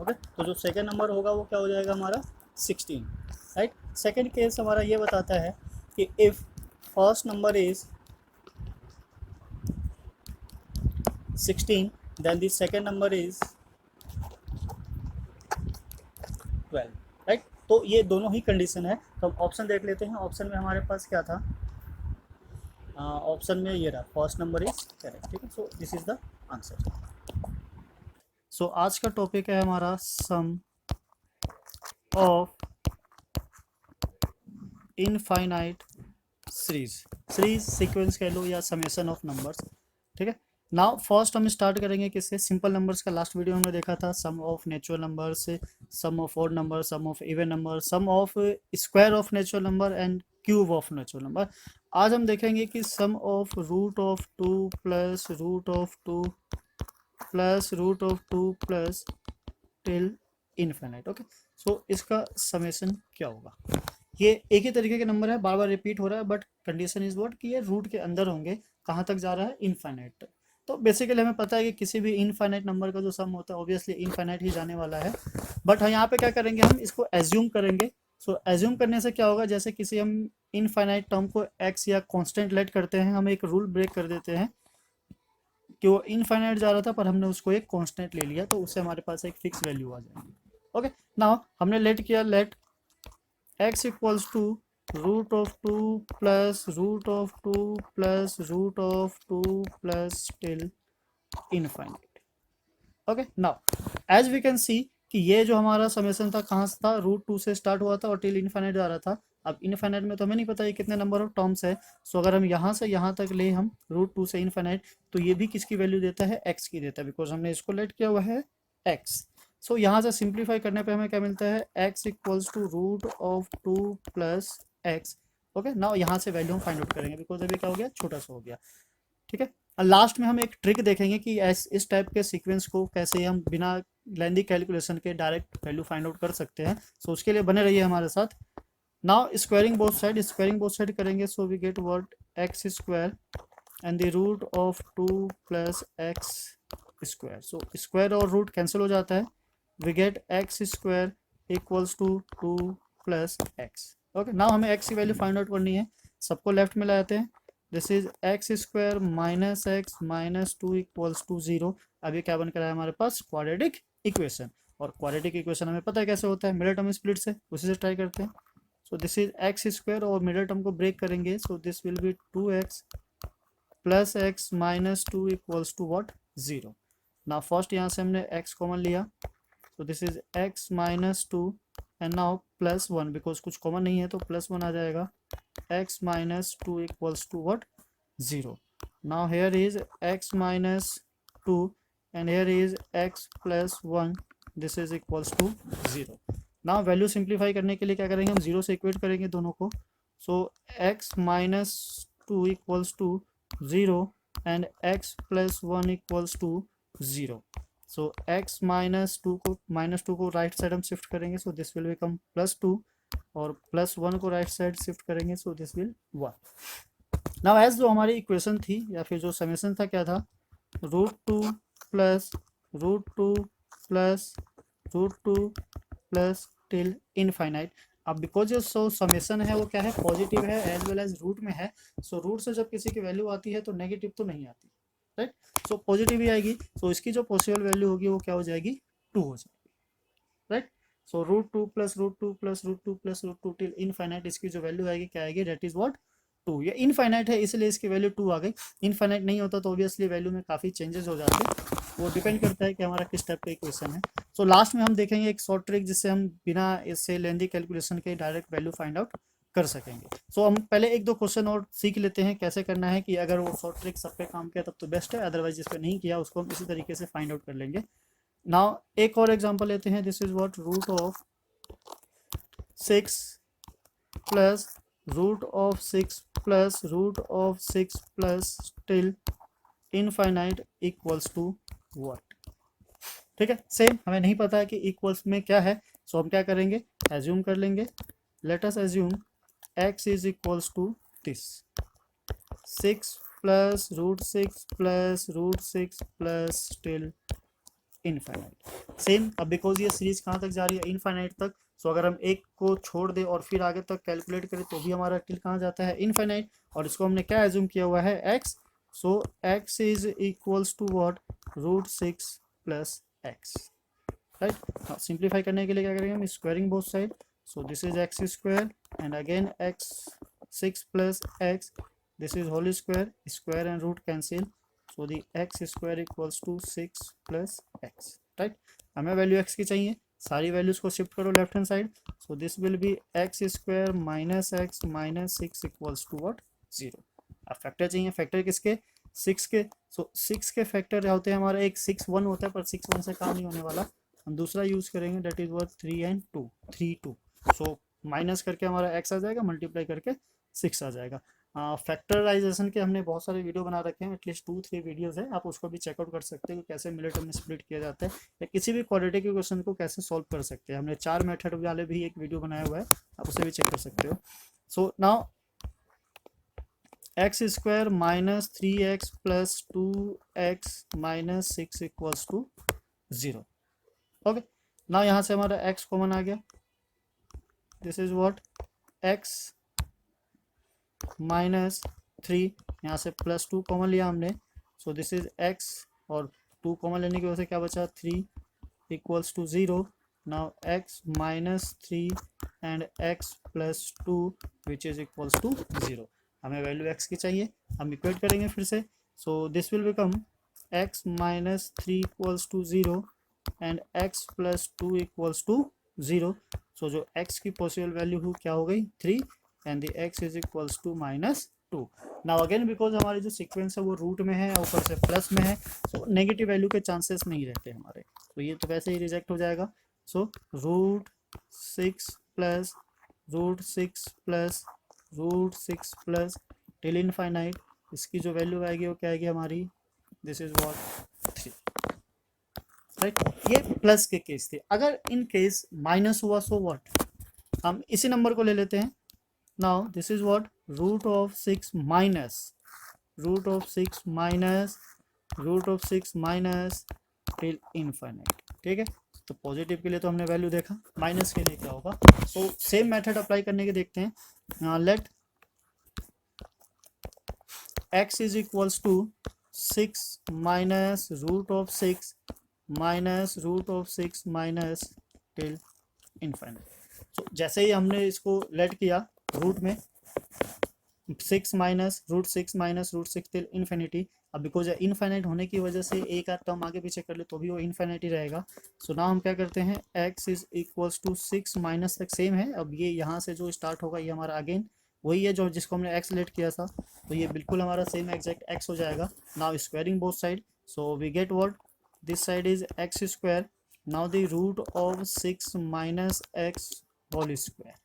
Okay, तो जो सेकेंड नंबर होगा वो क्या हो जाएगा हमारा 16, राइट. सेकेंड केस हमारा ये बताता है कि if first number is 16 then the second number is 12, right. तो ये दोनों ही कंडीशन है. तो हम ऑप्शन देख लेते हैं. ऑप्शन में हमारे पास क्या था, ऑप्शन में ये रहा, फर्स्ट नंबर इज करेक्ट. ठीक है, so this is the answer. So आज का टॉपिक है हमारा sum of infinite series sequence कह लो या समेशन ऑफ नंबर्स. ठीक है, नाउ फर्स्ट हम स्टार्ट करेंगे किससे, सिंपल नंबर्स का. लास्ट वीडियो हमने देखा था sum of natural numbers, sum of odd number, sum of even number, sum of square of natural number and cube of natural number. आज हम देखेंगे कि sum of root of 2 plus root of 2 plus root of 2 plus till infinite. Okay, so इसका समेशन क्या होगा. ये एक ही तरीके के नंबर है, बार बार रिपीट हो रहा है, बट कंडीशन इज व्हाट कि ये रूट के अंदर होंगे. कहाँ तक जा रहा है, इनफाइनाइट. तो बेसिकली हमें पता है कि किसी भी इनफाइनाइट नंबर का जो सम होता है ऑब्वियसली इनफाइनाइट ही जाने वाला है. बट यहाँ पे क्या करेंगे, हम इसको एज्यूम करेंगे. सो एज्यूम करने से क्या होगा, जैसे किसी हम इनफाइनाइट टर्म को एक्स या कांस्टेंट लेट करते हैं, हम एक रूल ब्रेक कर देते हैं कि वो इनफाइनाइट जा रहा था पर हमने उसको एक कांस्टेंट ले लिया, तो उससे हमारे पास एक फिक्स वैल्यू आ जाएगी. ओके, नाउ हमने लेट किया, let x equals to root of 2 plus root of 2 plus root of 2 plus till infinite. Okay, now as we can see कि ये जो हमारा समेशन था कहाँ से था, रूट 2 से स्टार्ट हुआ था और टिल इनफाइनाइट जा रहा था. अब इनफाइनाइट में तो हमें नहीं पता ये कितने नंबर ऑफ टर्म्स है. सो अगर हम यहाँ से यहाँ तक ले हम रूट 2 से इनफाइनाइट, तो ये भी किसकी वैल्यू देता है, x की देता है, बिकॉज हमने इसको लेट किया हुआ है x. सो यहाँ से सिंप्लीफाई करने पे हमें क्या मिलता है, x equals to root of 2 plus x. Okay, now यहाँ से वैल्यू हम फाइंड आउट करेंगे बिकॉज अभी क्या हो गया, छोटा सा हो गया. ठीक है, लास्ट में हम एक ट्रिक देखेंगे कि इस टाइप के सीक्वेंस को कैसे हम बिना लेंदी कैलकुलेशन के डायरेक्ट वैल्यू फाइंड आउट कर सकते हैं. सो उसके लिए बने रहिए हमारे साथ. नाउ स्क्वायरिंग बोथ साइड करेंगे. So we get what, x square and the root of 2 plus x square. So square और रूट कैंसिल हो जाता है. We get x square equals to 2 plus x. Okay, now हमें एक्स की वैल्यू फाइंड आउट करनी है. सबको लेफ्ट में लाते हैं. This is x square minus x minus 2 equals to 0. अभी क्या बन कर आया हमारे पास, क्वाड्रेटिक इक्वेशन. और क्वाड्रेटिक इक्वेशन हमें पता है कैसे होता है, मिडिल टर्म स्प्लिट से, उसी से ट्राई करते हैं. So this is x square और मिडिल टर्म को ब्रेक करेंगे. So this will be 2x plus x minus 2 equals to what, 0. ना फर्स्ट यहाँ से हमने x कॉमन लिया. So this is x minus 2 and now plus 1, because कुछ कॉमन नहीं है तो प्लस 1 आ जाएगा, x minus 2 equals to what, 0. Now here is x minus 2 and here is x plus 1, this is equals to 0. Now value simplify करने के लिए क्या करेंगे, हम 0 से इक्वेट करेंगे दोनों को. So x minus 2 equals to 0 and x plus 1 equals to 0. So x minus 2 को राइट साइड हम शिफ्ट करेंगे, so this will become plus 2, और प्लस 1 को राइट साइड शिफ्ट करेंगे, so this will 1. Now as जो हमारी इक्वेशन थी या फिर जो समेशन था क्या था, √2 plus √2 plus √2 plus till infinite. अब बिकॉज जो समेशन है वो क्या है, पॉजिटिव है एज वेल एज रूट में है. सो रूट से जब किसी की वैल्यू आती है तो नेगेटिव तो नहीं आती, राइट. सो पॉजिटिव ही आएगी, सो इसकी जो पॉसिबल वैल्यू होगी वो क्या हो जाएगी, 2 हो जाएगी, right. So √2 plus √2 plus √2 plus √2 till infinite, इसकी जो वैल्यू आएगी क्या आएगी, डेट इज व्हाट, 2. ये इनफाइनाइट है इसलिए इसकी वैल्यू 2 आ गई. इनफाइनाइट नहीं होता तो ऑब्वियसली वैल्यू में काफ़ी चेंजेस हो जाते, वो डिपेंड करता है कि हमारा किस टाइप का इक्वेशन है. सो लास्ट में हम देखेंगे एक शॉर्ट ट्रिक जिससे हम बिना इससे लेंदी कैलकुलेशन के डायरेक्ट वैल्यू फाइंड आउट कर सकेंगे. सो हम पहले एक दो क्वेश्चन और सीख लेते हैं कैसे करना है, कि अगर वो शॉर्ट ट्रिक सब पे काम किया तब तो बेस्ट है, अदरवाइज जिस पे नहीं किया उसको हम इसी तरीके से फाइंड आउट कर लेंगे. नाउ एक और एग्जांपल लेते हैं, this is what, root of 6 plus root of 6 plus root of 6 plus till infinite equals to what. ठीक है, सेम हमें नहीं पता है कि इक्वल्स में क्या है, सो हम क्या करेंगे, एज्यूम कर लेंगे. Let us assume x is equals to this, 6 plus √6 plus √6 plus till infinite. Same, अब बिकॉज ये सीरीज कहाँ तक जा रही है, इनफाइनाइट तक. सो अगर हम एक को छोड़ दें और फिर आगे तक कैलकुलेट करें तो भी हमारा टिल कहाँ जाता है, इनफाइनाइट. और इसको हमने क्या एज्यूम किया हुआ है, x. So x is equals to what, √6 plus x, right. Simplify करने के लिए क्या करेंगे हम, squaring both side. So this is x square and again x 6 plus x, this is whole square, square and root cancel. So the x square equals to 6 plus x, right. हमें वैल्यू x की चाहिए, सारी वैल्यूज को शिफ्ट करो left hand side. So this will B x square minus x minus 6 equals to what, 0. अब फैक्टर चाहिए, फैक्टर किसके, 6 के. सो 6 के फैक्टर होते हैं हमारा, एक 6 1 होता है, पर 6 1 से काम नहीं होने वाला, हम दूसरा यूज करेंगे, that is what, 3 and 2, 3 2. So minus करके हमारा x आ जाएगा, मल्टीप्लाई करके 6 आ जाएगा. फैक्टराइजेशन के हमने बहुत सारे वीडियो बना रखे हैं, एटलीस्ट 2-3 वीडियोस है, आप उसको भी चेकआउट कर सकते हो कि कैसे मिनट में स्प्लिट किया जाता है या किसी भी क्वाड्रेटिक के क्वेश्चन को कैसे सॉल्व कर सकते हैं. हमने 4 मेथड वाले भी एक वीडियो बनाया हुआ है, आप उसे भी चेक कर सकते हो. So now x square minus 3x plus 2x minus 6 equals to 0. Okay, now यहाँ से हमारा x कॉमन आ गया, this is what, x minus 3, यहाँ से प्लस 2 कॉमन लिया हमने. सो दिस इज x, और 2 कॉमन लेने की वजह से क्या बचा, 3 equals to 0. Now x minus 3 and x plus 2 which is equals to 0. हमें वैल्यू x की चाहिए, हम इक्वेट करेंगे फिर से. So this will become x minus 3 equals to 0 and x plus 2 equals to 0. So जो x की पॉसिबल वैल्यू क्या हो गई, 3, and the x is equals to -2. Now again because हमारी जो सीक्वेंस है वो रूट में है, ऊपर से प्लस में है, सो नेगेटिव वैल्यू के चांसेस नहीं रहते हमारे, तो ये तो वैसे ही रिजेक्ट हो जाएगा. सो √6 plus √6 plus √6 plus till infinite, इसकी जो वैल्यू आएगी वो क्या आएगी हमारी, दिस इज व्हाट, 3, राइट. ये प्लस के केस थे. अगर इन केस माइनस हुआ सो व्हाट, हम इसी नंबर को ले लेते हैं. Now this is what, root of 6 minus root of 6 minus root of 6 minus till infinite. ठीक है, तो पॉजिटिव के लिए तो हमने वैल्यू देखा, माइनस के लिए क्या होगा. सो सेम मेथड अप्लाई करने के देखते हैं. Let x is equals to 6 minus root of 6 minus root of 6 minus till infinite. So जैसे ही हमने इसको लेट किया रूट में, 6 minus root six till infinity. अब बिकॉज इनफाइनाइट होने की वजह से एक आध टर्म आगे पीछे कर ले तो भी वो इनफाइनाइट ही रहेगा। सो नाउ हम क्या करते हैं, x is equals to 6 minus तक सेम है। अब ये यहाँ से जो स्टार्ट होगा ये हमारा अगेन वही है जो जिसको हमने x लेट किया था, तो ये बिल्कुल हमारा सेम एग्जैक्ट x हो जाएगा। Now squaring both side, so we get what, this side is x square, now the root of 6 minus x whole square,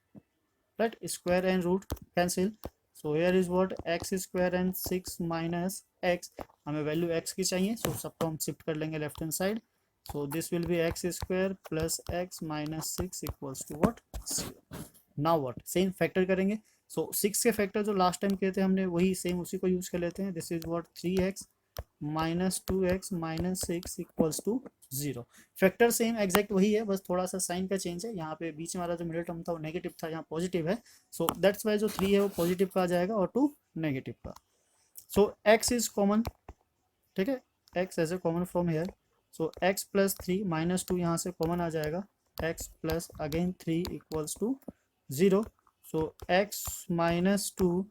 right, square and root cancel, so here is what, x square and 6 minus x, हमें वैल्यू x की चाहिए, so सबको हम शिफ्ट कर लेंगे left hand side, so this will be x square plus x minus 6 equals to what, 0। now what, same factor करेंगे, so 6 के फैक्टर जो लास्ट टाइम किए थे हमने वही सेम उसी को यूज कर लेते हैं, this is what 3x minus 2x minus 6 equals to 0। Factor same exact वही है, बस थोड़ा सा साइन का चेंज है, यहाँ पे बीच में हमारा जो मिडिल टर्म था वो नेगेटिव था, यहाँ पॉजिटिव है, सो दैट्स वाई जो 3 है वो पॉजिटिव का आ जाएगा और 2 नेगेटिव का। सो x इज कॉमन, ठीक है, x as a common from here, so x plus 3 minus 2 यहाँ से कॉमन आ जाएगा, x plus again 3 equals to 0, so x minus 2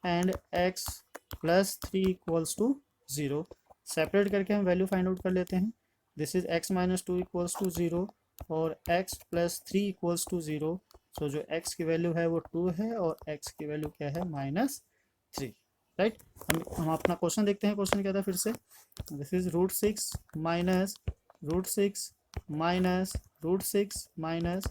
and x plus 3 equals to 0। Separate करके हम वैल्यू फाइंड आउट कर लेते हैं, this is x minus 2 equals to 0 और x plus 3 equals to 0, so जो x की वैल्यू है वो 2 है और x की वैल्यू क्या है, -3, राइट। हम अपना क्वेश्चन देखते हैं, क्वेश्चन क्या था फिर से, this is root six minus root six minus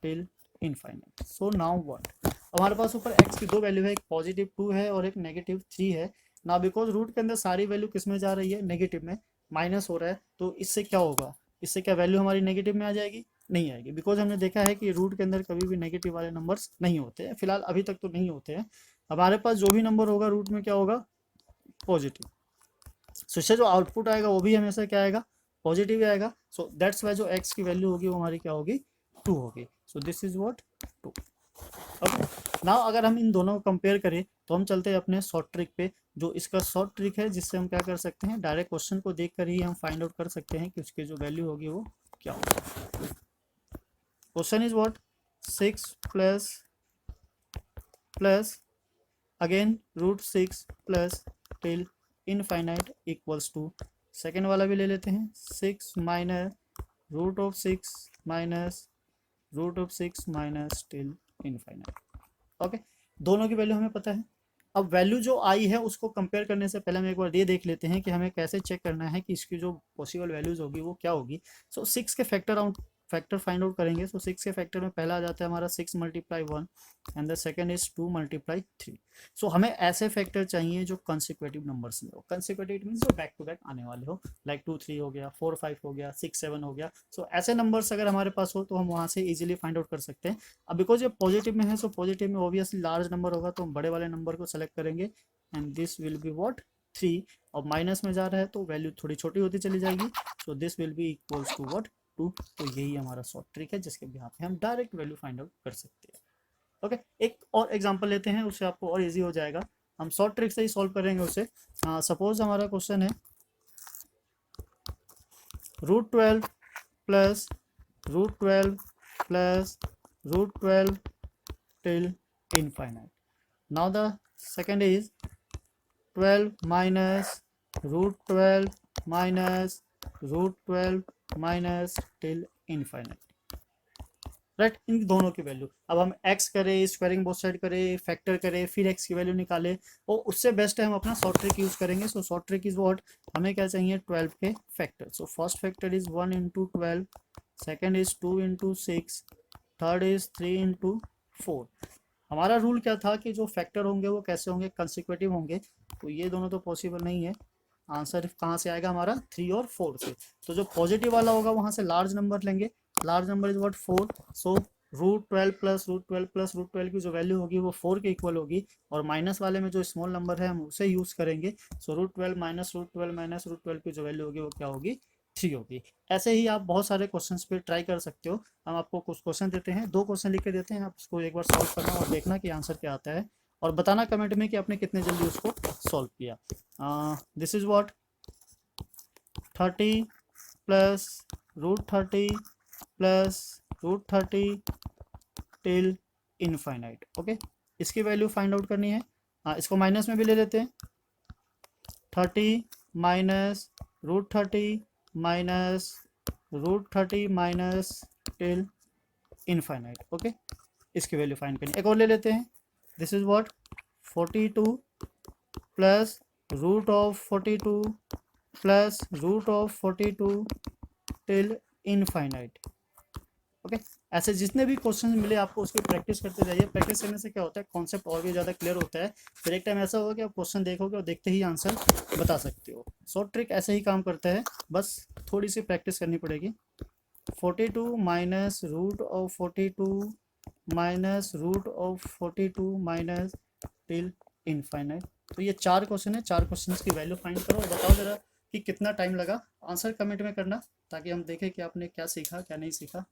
till infinite. So now what, हमारे पास ऊपर x की दो वैल्यू है, एक पॉजिटिव 2 है और एक नेगेटिव 3 है। ना बिकॉज रूट के अंदर सारी वैल्यू किस में जा रही है, नेगेटिव में, माइनस हो रहा है, तो इससे क्या होगा, इससे क्या वैल्यू हमारी नेगेटिव में आ जाएगी, नहीं आएगी, बिकॉज हमने देखा है कि रूट के अंदर कभी भी नेगेटिव वाले नंबर्स नहीं होते हैं, फिलहाल अभी तक तो नहीं होते हैं। हमारे पास जो भी नंबर होगा रूट में क्या होगा, पॉजिटिव, सो इससे जो आउटपुट आएगा वो भी हमेशा क्या आएगा, पॉजिटिव ही आएगा। सो दैट्स वाई जो एक्स की वैल्यू होगी वो हमारी क्या होगी, 2 होगी, सो this is what 2। Okay, now अगर हम इन दोनों को कंपेयर करें तो हम चलते हैं अपने शॉर्ट ट्रिक पे, जो इसका शॉर्ट ट्रिक है जिससे हम क्या कर सकते हैं, डायरेक्ट क्वेश्चन को देख कर ही हम फाइंड आउट कर सकते हैं कि उसकी जो वैल्यू होगी वो क्या होगी। Question is what, 6 plus again root 6 plus till infinite equals to, second वाला भी ले लेते हैं, 6 minus root of 6 minus till infinite. Okay, दोनों की वैल्यू हमें पता है। अब वैल्यू जो आई है उसको कंपेयर करने से पहले हम एक बार ये देख लेते हैं कि हमें कैसे चेक करना है कि इसकी जो पॉसिबल वैल्यूज होगी वो क्या होगी। सो 6 के फैक्टर फाइंड आउट करेंगे। सो 6 के फैक्टर में पहला आ जाता है हमारा 6 multiply 1 and the second is 2 multiply 3। सो हमें ऐसे फैक्टर चाहिए जो कंसिक्यूटिव नंबर्स में हो, कंसिक्यूटिव मीन्स जो बैक टू बैक आने वाले हो, लाइक 2 3 हो गया, 4 5 हो गया, 6 7 हो गया। सो ऐसे नंबर्स अगर हमारे पास हो तो हम वहाँ से इजीली फाइंड आउट कर सकते हैं। अब बिकॉज ये पॉजिटिव में है, सो पॉजिटिव में ऑब्वियसली लार्ज नंबर होगा तो हम बड़े वाले नंबर को सेलेक्ट करेंगे and this will be what 3, और माइनस में जा रहा है तो वैल्यू थोड़ी छोटी होती चली जाएगी, so this will be equals to what 2। तो यही हमारा शॉर्ट ट्रिक है जिसके बिहाफ पे हम डायरेक्ट वैल्यू फाइंड आउट कर सकते हैं। ओके, एक और एग्जांपल लेते हैं, उससे आपको और इजी हो जाएगा, हम शॉर्ट ट्रिक से ही सॉल्व करेंगे उसे। सपोज हमारा क्वेश्चन है √12 plus √12 plus √12 till infinite. Now the second is 12 minus √12 minus √12 minus till infinite, right. इन दोनों की वैल्यू अब हम x करें, स्क्वायरिंग बोथ साइड करें, फैक्टर करें, फिर x की वैल्यू निकालें, और उससे बेस्ट है हम अपना शॉर्ट ट्रिक यूज करेंगे। So short trick is what, हमें क्या चाहिए, 12 के factor. So first factor is 1 into 12, second is 2 into 6, third is 3 into 4। हमारा रूल क्या था कि जो फैक्टर होंगे वो कैसे होंगे, कंसिक्यूटिव होंगे, तो ये दोनों तो पॉसिबल नहीं है। आंसर कहाँ से आएगा हमारा, 3 और 4 से। तो जो पॉजिटिव वाला होगा वहाँ से लार्ज नंबर लेंगे, large number is what 4। So √12 plus √12 plus √12 की जो वैल्यू होगी वो 4 के इक्वल होगी, और माइनस वाले में जो स्मॉल नंबर है हम उसे यूज करेंगे। सो √12 माइनस √12 माइनस √12 की जो वैल्यू होगी वो क्या होगी, 3 होगी। ऐसे ही आप बहुत सारे क्वेश्चंस पे ट्राई कर सकते हो। हम आपको कुछ क्वेश्चन देते हैं, 2 क्वेश्चन लिख के देते हैं, आप उसको एक बार सॉल्व करना और देखना कि आंसर क्या आता है, और बताना कमेंट में कि आपने कितने जल्दी उसको सॉल्व किया। This is what 30 plus √30 plus √30 till infinite. Okay, इसकी वैल्यू फाइंड आउट करनी है। हाँ, इसको माइनस में भी ले लेते हैं। 30 minus √30 minus √30 minus till infinite. Okay, इसकी वैल्यू फाइंड करनी। एक और ले लेते हैं। This is what 42 plus √42 plus √42 till infinite. Okay, ऐसे जितने भी क्वेश्चन मिले आपको उसकी प्रैक्टिस करते जाइए। प्रैक्टिस करने से क्या होता है, कॉन्सेप्ट और भी ज़्यादा क्लियर होता है। फिर एक टाइम ऐसा होगा कि आप क्वेश्चन देखोगे और देखते ही आंसर बता सकते हो। शॉर्ट ट्रिक ऐसे ही काम करता है, बस थोड़ी सी प्रैक्टिस करनी पड़ेगी। 42 minus √42 minus √42 minus till infinite. तो ये 4 क्वेश्चन है, 4 क्वेश्चन की वैल्यू फाइंड करो और बताओ ज़रा कि कितना टाइम लगा। आंसर कमेंट में करना ताकि हम देखें कि आपने क्या सीखा क्या नहीं सीखा।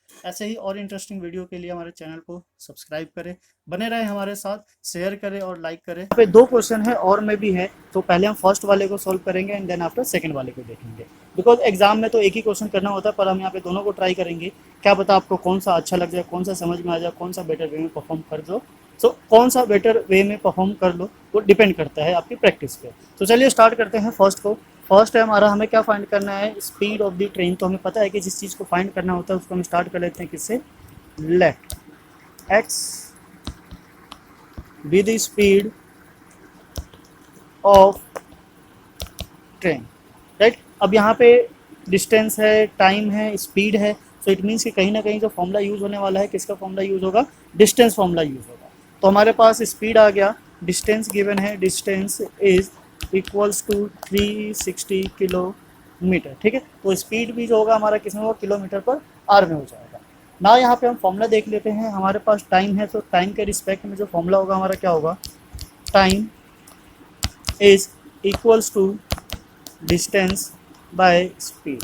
ऐसे ही और इंटरेस्टिंग वीडियो के लिए हमारे चैनल को सब्सक्राइब करें, बने रहें हमारे साथ, शेयर करें और लाइक करें। यहाँ पे 2 क्वेश्चन है और में भी है, तो पहले हम फर्स्ट वाले को सॉल्व करेंगे एंड देन आफ्टर सेकंड वाले को देखेंगे। बिकॉज एग्जाम में तो एक ही क्वेश्चन करना होता है, पर हम यहाँ पे दोनों को ट्राई करेंगे। क्या पता आपको कौन सा अच्छा लग जाए, कौन सा समझ में आ जाए, कौन सा बेटर वे में परफॉर्म कर दो। सो कौन सा बेटर वे में परफॉर्म कर लो वो डिपेंड करता है आपकी प्रैक्टिस पे। तो चलिए स्टार्ट करते हैं फर्स्ट को। फर्स्ट है हमारा, हमें क्या फाइंड करना है, स्पीड ऑफ द ट्रेन। तो हमें पता है कि जिस चीज़ को फाइंड करना होता है उसको हम स्टार्ट कर लेते हैं किससे, let x be the speed of train, right. अब यहाँ पे डिस्टेंस है, टाइम है, स्पीड है, सो इट मीन्स कि कहीं ना कहीं जो फॉर्मूला यूज़ होने वाला है, किसका फॉर्मूला यूज़ होगा, डिस्टेंस फॉर्मूला यूज़ होगा। तो हमारे पास स्पीड आ गया, डिस्टेंस गिवन है, distance is equals to 360 kilometre, ठीक है। तो स्पीड भी जो होगा हमारा किसमें होगा, किलोमीटर पर आर में हो जाएगा ना। यहाँ पे हम फॉर्मूला देख लेते हैं। हमारे पास टाइम है, तो टाइम के रिस्पेक्ट में जो फॉर्मूला होगा हमारा क्या होगा, time is equals to distance by speed,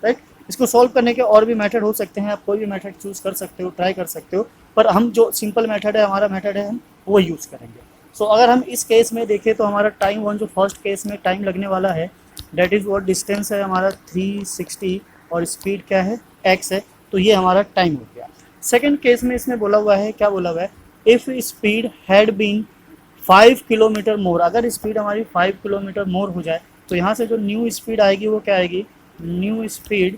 right. इसको सॉल्व करने के और भी मेथड हो सकते हैं, आप कोई भी मेथड चूज़ कर सकते हो, ट्राई कर सकते हो, पर हम जो सिंपल मेथड है, हमारा मेथड है, हम वो यूज़ करेंगे। सो अगर हम इस केस में देखें तो हमारा टाइम वन जो फर्स्ट केस में टाइम लगने वाला है, डेट इज़ वॉट, डिस्टेंस है हमारा 360 और स्पीड क्या है, x है। तो ये हमारा टाइम हो गया। सेकेंड केस में इसमें बोला हुआ है, क्या बोला हुआ है, if speed had been 5 kilometre more. अगर स्पीड हमारी 5 किलोमीटर मोर हो जाए तो यहाँ से जो न्यू स्पीड आएगी वो क्या आएगी, new speed,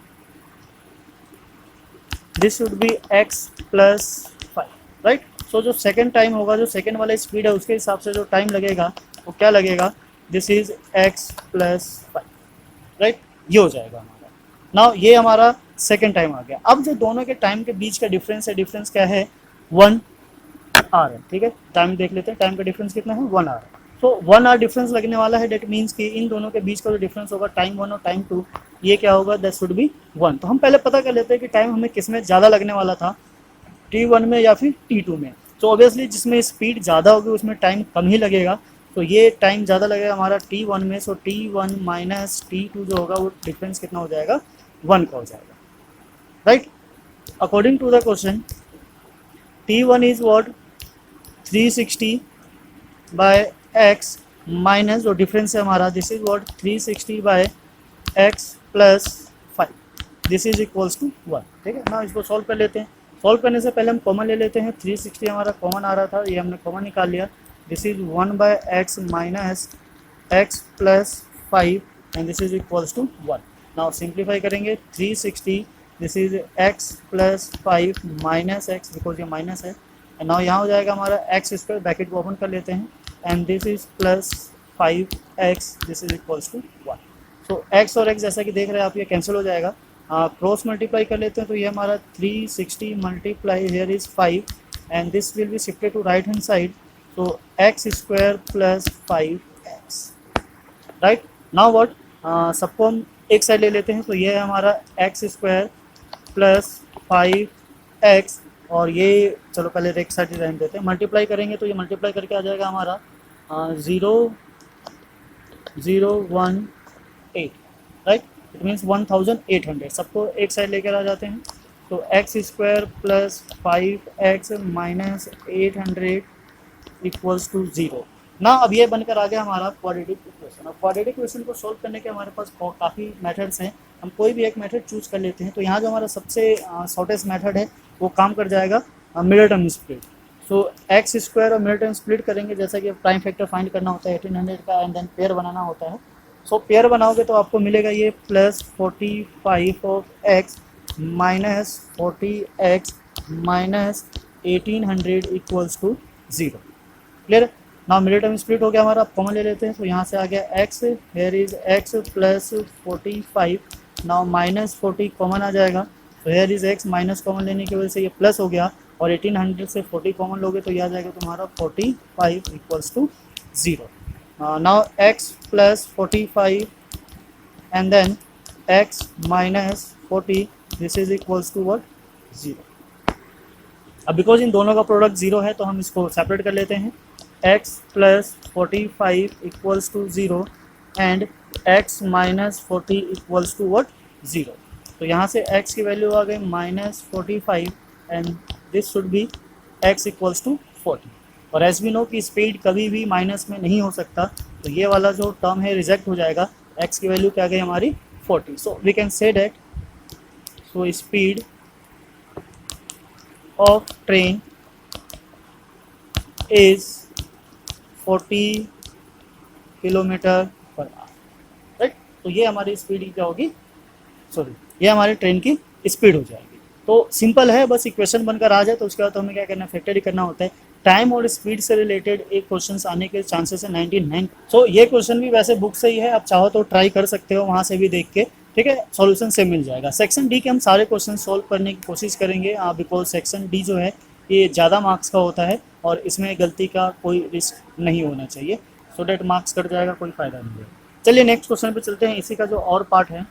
this should be x plus 5, right. So जो सेकेंड टाइम होगा, जो सेकेंड वाला स्पीड है उसके हिसाब से जो टाइम लगेगा वो क्या लगेगा, this is x plus 5, right. ये हो जाएगा हमारा। नाउ ये हमारा सेकेंड टाइम आ गया। अब जो दोनों के टाइम के बीच का डिफरेंस है, डिफरेंस क्या है, 1 आर है, ठीक है। टाइम देख लेते हैं, टाइम का डिफरेंस कितना है, 1 आर। तो 1 आर डिफरेंस लगने वाला है, डेट मीन्स कि इन दोनों के बीच का जो डिफरेंस होगा, टाइम 1 और टाइम 2, ये क्या होगा, दैट शुड बी 1। तो हम पहले पता कर लेते हैं कि टाइम हमें किस में ज़्यादा लगने वाला था, T1 में या फिर T2 में। तो ऑब्वियसली जिसमें स्पीड ज़्यादा होगी उसमें टाइम कम ही लगेगा, तो ये टाइम ज़्यादा लगेगा हमारा T1 में। सो T1 माइनस T2 जो होगा वो डिफरेंस कितना हो जाएगा, 1 का हो जाएगा, right. According to the question, T1 is what, 360 by x minus जो डिफरेंस है हमारा, this is what, 360 by x plus 5, this is equals to 1, ठीक है ना। इसको सॉल्व कर लेते हैं। सॉल्व करने से पहले हम कॉमन ले लेते हैं। 360 हमारा कॉमन आ रहा था, ये हमने कॉमन निकाल लिया। This is 1 by x minus x plus 5 and this is equals to 1। Now simplify करेंगे, 360, this is x plus 5 minus x, because ये माइनस है, एंड नाउ यहाँ हो जाएगा हमारा एक्स स्क्वायर, ब्रैकेट को ओपन कर लेते हैं, and this is plus 5x, this is equals to 1। So x और x जैसा कि देख रहे हैं आप, ये कैंसिल हो जाएगा। क्रॉस मल्टीप्लाई कर लेते हैं, तो ये हमारा 360 multiply here is 5 and this will be shifted to right hand side, so x square plus 5x, right. Now what, सबको हम एक साइड ले लेते हैं, तो ये है हमारा एक्स स्क्वायर प्लस 5x, और ये चलो पहले एक साइड रहने देते हैं। मल्टीप्लाई करेंगे तो ये मल्टीप्लाई करके आ जाएगा हमारा 0018, राइट। It means 1800। सबको एक साइड लेकर आ जाते हैं, तो x square plus 5x minus 800 equals to 0 ना। अब ये बनकर आ गया हमारा क्वाड्रेटिक इक्वेशन। अब क्वाड्रेटिक इक्वेशन को सॉल्व करने के हमारे पास काफ़ी मेथड्स हैं, हम कोई भी एक मेथड चूज़ कर लेते हैं। तो यहाँ जो हमारा सबसे शॉर्टेस्ट मेथड है वो काम कर जाएगा, मिडल टर्म स्प्लिट। सो एक्स स्क्वायर और मिड टर्म स्प्लिट करेंगे, जैसा कि प्राइम फैक्टर फाइंड करना होता है 1800 का, एंड देन पेयर बनाना होता है। सो पेयर बनाओगे तो आपको मिलेगा ये plus 45 of x minus 40x minus 1800 equals to 0। Clear. Now middle term split हो गया हमारा, आप कॉमन ले लेते हैं, तो यहाँ से आ गया x, here is x plus 45, now minus 40 common आ जाएगा, तो here is x, minus common लेने की वजह से ये प्लस हो गया, और 1800 से 40 कॉमन लोगे तो ये आ जाएगा तुम्हारा 45 equals to 0। Now x plus 45 and then x minus 40, this is equals to what, 0। अब बिकॉज इन दोनों का प्रोडक्ट 0 है तो हम इसको सेपरेट कर लेते हैं, x plus 45 equals to 0 and x minus 40 equals to what, 0। तो यहाँ से x की वैल्यू आ गई minus 45 and this should be x equals to 40। और एज वी नो कि स्पीड कभी भी माइनस में नहीं हो सकता, तो ये वाला जो टर्म है रिजेक्ट हो जाएगा, x की वैल्यू क्या गई हमारी 40। So we can say that, so speed of train is 40 kilometre per hour, right. तो ये हमारी स्पीड क्या होगी, सॉरी ये हमारी ट्रेन की स्पीड हो जाएगी। तो सिंपल है, बस इक्वेशन बनकर आ जाए तो उसके बाद तो हमें क्या करना है, फैक्टर ही करना होता है। टाइम और स्पीड से रिलेटेड एक क्वेश्चन आने के चांसेस है 99। सो ये क्वेश्चन भी वैसे बुक से ही है, आप चाहो तो ट्राई कर सकते हो वहाँ से भी देख के, ठीक है, सॉल्यूशन से मिल जाएगा। सेक्शन डी के हम सारे क्वेश्चन सॉल्व करने की कोशिश करेंगे, बिकॉज सेक्शन डी जो है ये ज़्यादा मार्क्स का होता है और इसमें गलती का कोई रिस्क नहीं होना चाहिए, सो डेट मार्क्स कट जाएगा, कोई फ़ायदा नहीं है। चलिए नेक्स्ट क्वेश्चन पे चलते हैं। इसी का जो और पार्ट है,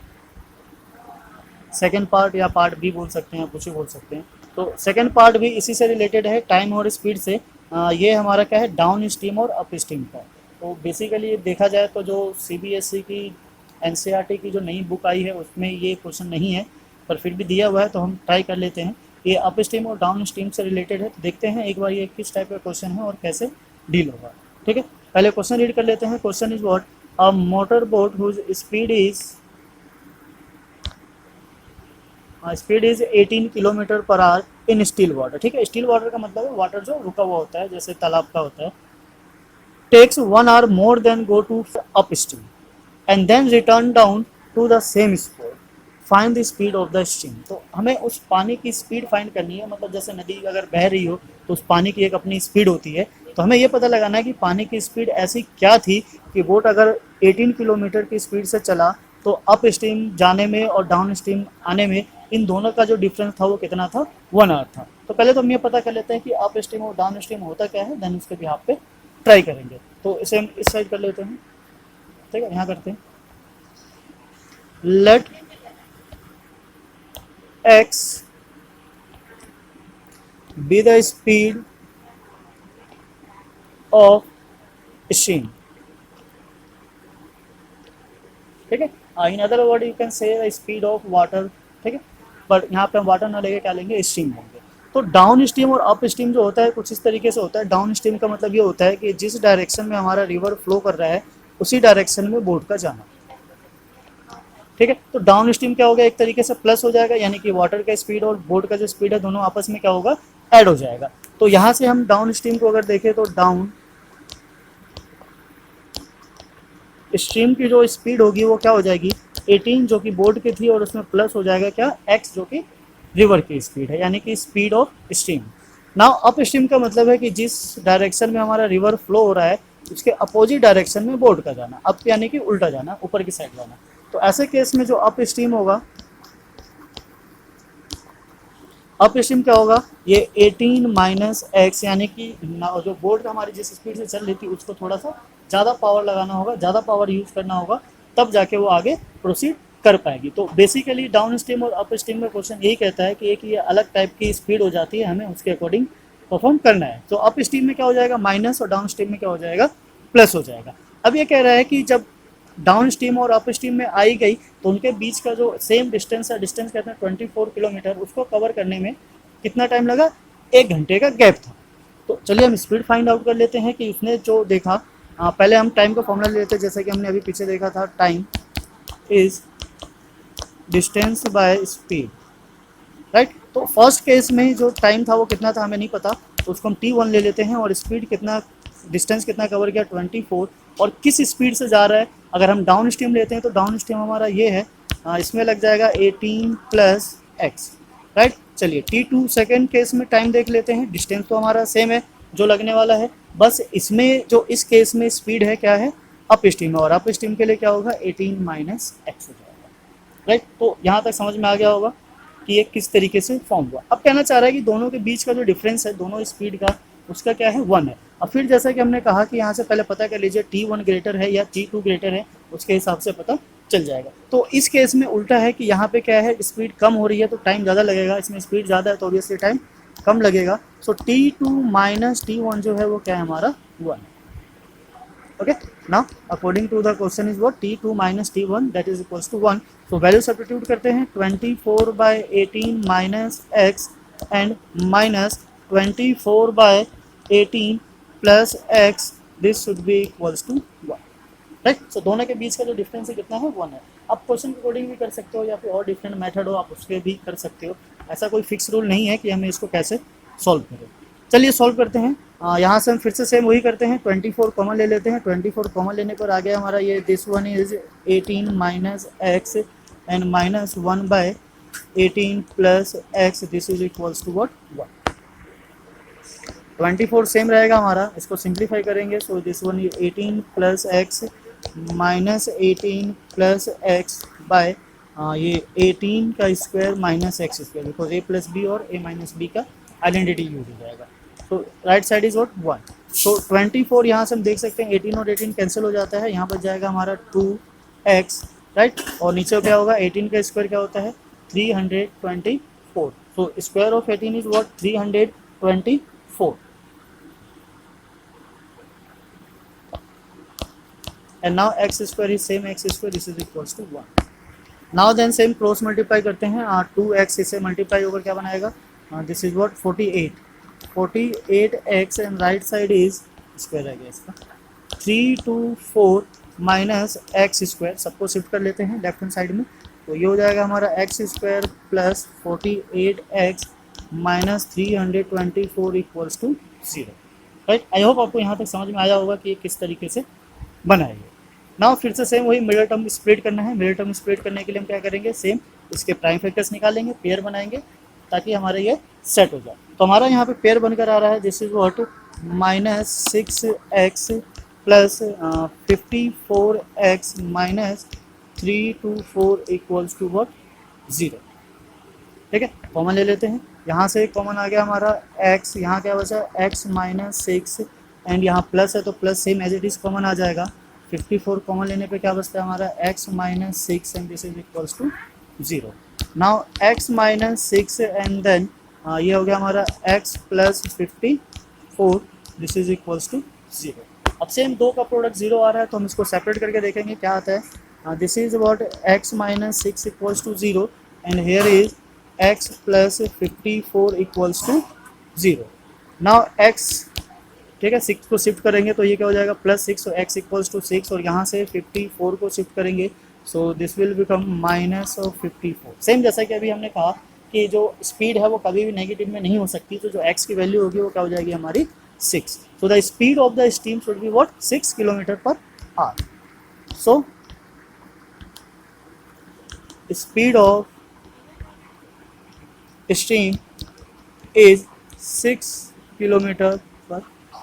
सेकेंड पार्ट या पार्ट बी बोल सकते हैं, कुछ ही बोल सकते हैं। तो सेकेंड पार्ट भी इसी से रिलेटेड है, टाइम और स्पीड से। ये हमारा क्या है, डाउन स्ट्रीम और अप स्ट्रीम का। तो बेसिकली देखा जाए तो जो CBSE की NCERT की जो नई बुक आई है उसमें ये क्वेश्चन नहीं है, पर फिर भी दिया हुआ है तो हम ट्राई कर लेते हैं। ये अप स्ट्रीम और डाउन स्ट्रीम से रिलेटेड है, तो देखते हैं एक बार ये किस टाइप का क्वेश्चन है और कैसे डील होगा, ठीक है। पहले क्वेश्चन रीड कर लेते हैं। Question is what, a motor boat whose speed is 18 kilometre per hour in still water, ठीक है। स्टिल वाटर का मतलब है वाटर जो रुका हुआ होता है, जैसे तालाब का होता है। Takes 1 hour more than go to upstream and then return down to the same spot, find the speed of the stream. तो हमें उस पानी की स्पीड फाइंड करनी है, मतलब जैसे नदी अगर बह रही हो तो उस पानी की एक अपनी स्पीड होती है, तो हमें ये पता लगाना है कि पानी की स्पीड ऐसी क्या थी कि बोट अगर 18 किलोमीटर की स्पीड से चला तो अप स्ट्रीम जाने में और डाउन स्ट्रीम आने में इन दोनों का जो डिफरेंस था वो कितना था, 1 hour था। तो पहले तो हम ये पता कर लेते हैं कि अप स्ट्रीम और डाउन स्ट्रीम होता क्या है, देन उसके बिहाफ पे ट्राई करेंगे। तो इसे हम इस साइड कर लेते हैं, ठीक है, यहाँ करते हैं। Let x be the speed of stream, ठीक है। In other word you can say speed of water, ठीक है, पर यहाँ पे हम वाटर ना लेके क्या लेंगे, स्ट्रीम लेंगे। तो डाउन स्ट्रीम और अप स्ट्रीम जो होता है कुछ इस तरीके से होता है। डाउन स्ट्रीम का मतलब ये होता है कि जिस डायरेक्शन में हमारा रिवर फ्लो कर रहा है उसी डायरेक्शन में बोट का जाना, ठीक है। तो डाउन स्ट्रीम क्या होगा, एक तरीके से प्लस हो जाएगा, यानी कि वाटर का स्पीड और बोट का जो स्पीड है दोनों आपस में क्या होगा, ऐड हो जाएगा। तो यहाँ से हम डाउन स्ट्रीम को अगर देखें तो डाउन स्ट्रीम की जो स्पीड होगी वो क्या हो जाएगी, 18 जो कि बोट की थी, और उसमें प्लस हो जाएगा क्या, x जो कि रिवर की स्पीड है, यानी कि speed of stream. Now up stream का मतलब है कि जिस डायरेक्शन में हमारा रिवर फ्लो हो रहा है उसके अपोजिट डायरेक्शन में बोट का जाना, अप यानी कि उल्टा जाना, ऊपर की साइड जाना। तो ऐसे केस में जो अप स्ट्रीम होगा, अप स्ट्रीम क्या होगा, ये 18 माइनस एक्स, यानी कि जो बोट हमारी जिस स्पीड से चल रही थी उसको थोड़ा सा ज़्यादा पावर लगाना होगा, ज़्यादा पावर यूज़ करना होगा, तब जाके वो आगे प्रोसीड कर पाएगी। तो बेसिकली डाउन स्ट्रीम और अप स्ट्रीम का क्वेश्चन यही कहता है कि एक ये अलग टाइप की स्पीड हो जाती है, हमें उसके अकॉर्डिंग परफॉर्म करना है। तो अप स्ट्रीम में क्या हो जाएगा, माइनस, और डाउन स्ट्रीम में क्या हो जाएगा, प्लस हो जाएगा। अब ये कह रहा है कि जब डाउन स्ट्रीम और अप स्ट्रीम में आई गई तो उनके बीच का जो सेम डिस्टेंस है, डिस्टेंस कहते हैं 24 किलोमीटर, उसको कवर करने में कितना टाइम लगा, 1 घंटे का गैप था। तो चलिए हम स्पीड फाइंड आउट कर लेते हैं कि उसने जो देखा। पहले हम टाइम का फॉर्मूला ले लेते हैं, जैसे कि हमने अभी पीछे देखा था, time is distance by speed, right. तो फर्स्ट केस में जो टाइम था वो कितना था हमें नहीं पता, तो उसको हम T1 ले लेते हैं और स्पीड कितना, डिस्टेंस कितना कवर किया 24, और किस स्पीड से जा रहा है, अगर हम डाउन स्ट्रीम लेते हैं तो डाउन स्ट्रीम हमारा ये है, इसमें लग जाएगा 18 + x, राइट। चलिए T2 सेकेंड केस में टाइम देख लेते हैं, डिस्टेंस तो हमारा सेम है जो लगने वाला है, बस इसमें जो इस केस में स्पीड है क्या है, अप स्ट्रीम है, और अप स्ट्रीम के लिए क्या होगा 18 - x हो जाएगा, राइट। तो यहाँ तक समझ में आ गया होगा कि ये किस तरीके से फॉर्म हुआ। अब कहना चाह रहा है कि दोनों के बीच का जो डिफरेंस है दोनों स्पीड का, उसका क्या है 1 है। अब फिर जैसा कि हमने कहा कि यहाँ से पहले पता कर लीजिए T1 ग्रेटर है या T2 ग्रेटर है, उसके हिसाब से पता चल जाएगा। तो इस केस में उल्टा है कि यहाँ पे क्या है, स्पीड कम हो रही है तो टाइम ज़्यादा लगेगा, इसमें स्पीड ज़्यादा है तो ऑब्वियसली टाइम कम लगेगा। सो T2 - T1 जो है वो क्या है हमारा 1 है। Okay, now according to the question is what, T2 - T1 that is equals to 1. So value substitute करते हैं, 24/18 - x and minus 24/18 plus x, this should be equals to 1, right. So दोनों के बीच का जो डिफरेंस है कितना है 1 है। आप क्वेश्चन के अकॉर्डिंग भी कर सकते हो या फिर और डिफरेंट मेथड हो आप उसके भी कर सकते हो, ऐसा कोई फिक्स रूल नहीं है कि हमें इसको कैसे सॉल्व करें। चलिए सॉल्व करते हैं। यहाँ से हम फिर से सेम वही करते हैं, 24 कॉमन ले लेते हैं, 24 कॉमन लेने पर आ गया हमारा ये, this one is 18 - x and -1/18 + x, this is equals to what 1। 24 same रहेगा हमारा, इसको सिंप्लीफाई करेंगे, so this one is 18 + x -18 + x by ये 18 का square - x square, because a + b और a - b का आइडेंटिटी यूज हो जाएगा। तो right side is what 1। So 24 यहाँ से हम देख सकते हैं 18 और 18 कैंसिल हो जाता है, यहाँ पर जाएगा हमारा 2x, राइट। और नीचे क्या होगा, 18 का स्क्वायर क्या होता है 324। So square of 18 is what 324, and now x square is same x square, this is equals to 1. now then same cross multiply करते हैं, 2x इसे मल्टीप्लाई होकर क्या बनाएगा, this is what 48x and right side is square आ गया इसका 324 माइनस एक्स स्क्वायर, सबको शिफ्ट कर लेते हैं लेफ्ट हैंड साइड में, तो ये हो जाएगा हमारा x square plus 48x minus 324 equals to 0, right. I hope आपको यहाँ तक समझ में आया होगा कि ये किस तरीके से बनाएंगे। नाउ फिर से सेम वही मिडिल टर्म स्प्लिट करना है, मिडिल टर्म स्प्लिट करने के लिए हम क्या करेंगे, सेम इसके प्राइम फैक्टर्स निकालेंगे, पेयर बनाएंगे ताकि हमारे ये सेट हो जाए। तो हमारा यहाँ पे पेयर बनकर आ रहा है, this is what -6x plus 54x minus 324 equals to what 0, ठीक है। कॉमन ले लेते हैं, यहाँ से कॉमन आ गया हमारा x, यहाँ क्या बचा x -6 एंड यहाँ प्लस है तो plus same as it is common आ जाएगा। 54 कॉमन लेने पे क्या बचता है हमारा x -6 and this is equals to 0। Now x -6 and then ये हो गया हमारा x plus 54, this is equals to 0। अब सेम दो का प्रोडक्ट 0 आ रहा है तो हम इसको सेपरेट करके देखेंगे क्या आता है। This is what x -6 equals to 0 and here is x plus 54 equals to 0। Now x, ठीक है, 6 को शिफ्ट करेंगे तो ये क्या हो जाएगा +6, तो x इक्वल्स टू 6, और यहाँ से 54 को शिफ्ट करेंगे so this will become -54। Same जैसा कि अभी हमने कहा कि जो स्पीड है वो कभी भी नेगेटिव में नहीं हो सकती, तो जो x की वैल्यू होगी वो क्या हो जाएगी हमारी 6। So the speed of the steam should be what 6 km/h। So speed of steam is 6 km/h।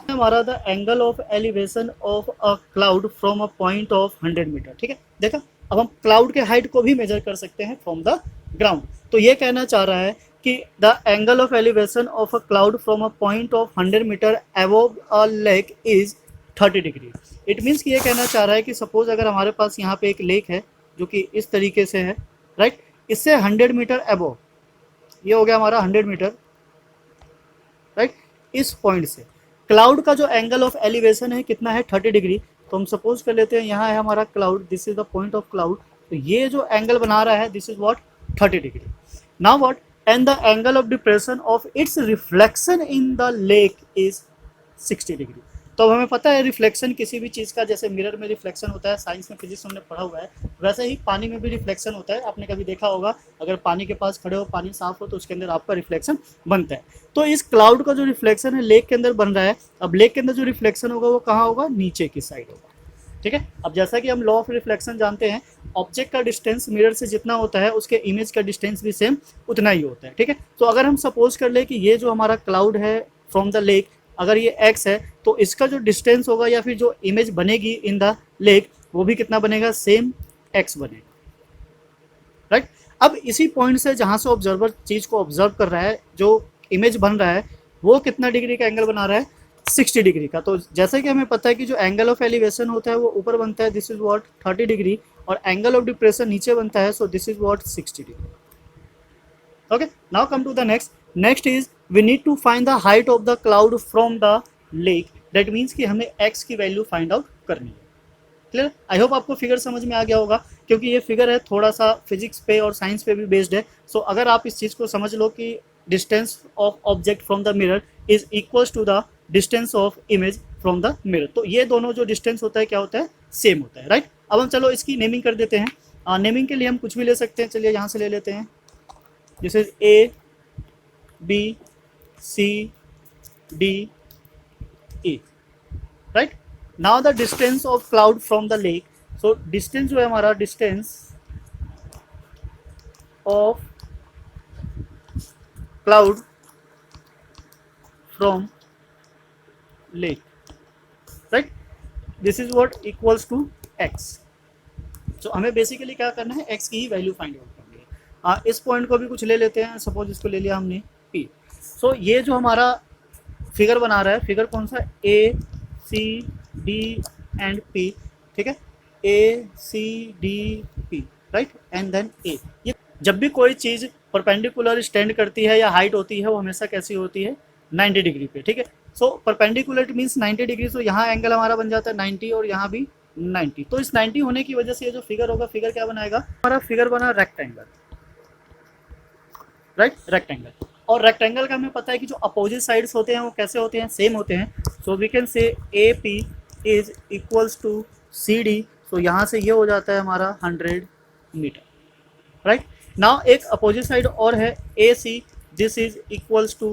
हमारा the angle of elevation of a cloud from a point of 100 metre, ठीक है। देखा, अब हम क्लाउड के हाइट को भी मेजर कर सकते हैं फ्रॉम द ग्राउंड। तो ये कहना चाह रहा है कि the angle of elevation of a cloud from a point of 100 metre above a lake is 30 degree. It means कि ये कहना चाह रहा है कि सपोज अगर हमारे पास यहाँ पे एक लेक है जो कि इस तरीके से है, राइट, इससे 100 मीटर अबव, ये हो गया हमारा 100 मीटर, राइट। इस पॉइंट से क्लाउड का जो एंगल ऑफ एलिवेशन है कितना है 30 डिग्री। तो हम सपोज कर लेते हैं यहाँ है हमारा cloud, this is the point of cloud, तो ये जो एंगल बना रहा है this is what 30 degree. Now what, and the angle of depression of its reflection in the lake is 60 degree. तो अब हमें पता है रिफ्लेक्शन किसी भी चीज़ का, जैसे मिरर में रिफ्लेक्शन होता है, साइंस में फिजिक्स हमने पढ़ा हुआ है, वैसे ही पानी में भी रिफ्लेक्शन होता है। आपने कभी देखा होगा, अगर पानी के पास खड़े हो, पानी साफ हो, तो उसके अंदर आपका रिफ्लेक्शन बनता है। तो इस क्लाउड का जो रिफ्लेक्शन है लेक के अंदर बन रहा है। अब लेक के अंदर जो रिफ्लेक्शन होगा वो कहाँ होगा, नीचे की साइड होगा, ठीक है। अब जैसा कि हम लॉ ऑफ रिफ्लेक्शन जानते हैं, ऑब्जेक्ट का डिस्टेंस मिरर से जितना होता है उसके इमेज का डिस्टेंस भी सेम उतना ही होता है, ठीक है। तो अगर हम सपोज कर ले कि ये जो हमारा क्लाउड है फ्रॉम द लेक, अगर ये x है, तो इसका जो डिस्टेंस होगा या फिर जो इमेज बनेगी इन द लेक, वो भी कितना बनेगा, सेम x बनेगा, राइट। अब इसी पॉइंट से जहां से ऑब्जर्वर चीज को ऑब्जर्व कर रहा है, जो इमेज बन रहा है वो कितना डिग्री का एंगल बना रहा है, 60 डिग्री का। तो जैसे कि हमें पता है कि जो एंगल ऑफ एलिवेशन होता है वो ऊपर बनता है, दिस इज व्हाट 30 डिग्री, और एंगल ऑफ डिप्रेशन नीचे बनता है, so this is what 60 degree. Okay, now come to the next is we need to find the height of the cloud from the lake. That means कि हमें x की वैल्यू फाइंड आउट करनी है। क्लियर? आई होप आपको फिगर समझ में आ गया होगा, क्योंकि ये फिगर है थोड़ा सा फिजिक्स पे और साइंस पे भी बेस्ड है। सो अगर आप इस चीज़ को समझ लो कि distance of object from the mirror is equals to the distance of image from the mirror, तो ये दोनों जो डिस्टेंस होता है क्या होता है, सेम होता है, राइट। अब हम चलो इसकी नेमिंग कर देते हैं। नेमिंग के लिए हम कुछ भी ले सकते हैं, चलिए यहाँ से ले लेते हैं, this is A B C D E, right. Now the distance of cloud from the lake, so distance जो है हमारा, distance of cloud from lake, right, this is what equals to x। सो हमें बेसिकली क्या करना है, x की ही वैल्यू फाइंड आउट करनी है। इस पॉइंट को भी कुछ ले लेते हैं, सपोज इसको ले लिया हमने P। सो ये जो हमारा फिगर बना रहा है, फिगर कौन सा, A C D and P, ठीक है, A C D P, right, and then A। ये जब भी कोई चीज़ परपेंडिकुलर स्टैंड करती है या हाइट होती है, वो हमेशा कैसी होती है, 90 डिग्री पे, ठीक है। सो परपेंडिकुलर मीन्स 90 डिग्री, तो यहाँ एंगल हमारा बन जाता है 90 और यहाँ भी 90। तो इस 90 होने की वजह से ये जो फिगर होगा, फिगर क्या बनाएगा, हमारा फिगर बना रेक्टेंगल, राइट, रेक्टेंगल। और रेक्टेंगल का हमें पता है कि जो अपोजिट साइड्स होते हैं वो कैसे होते हैं, सेम होते हैं। So we can say AP is equals to CD, so यहाँ से ये हो जाता है हमारा 100 मीटर, राइट। नाउ एक अपोजिट साइड और है AC, this is equals to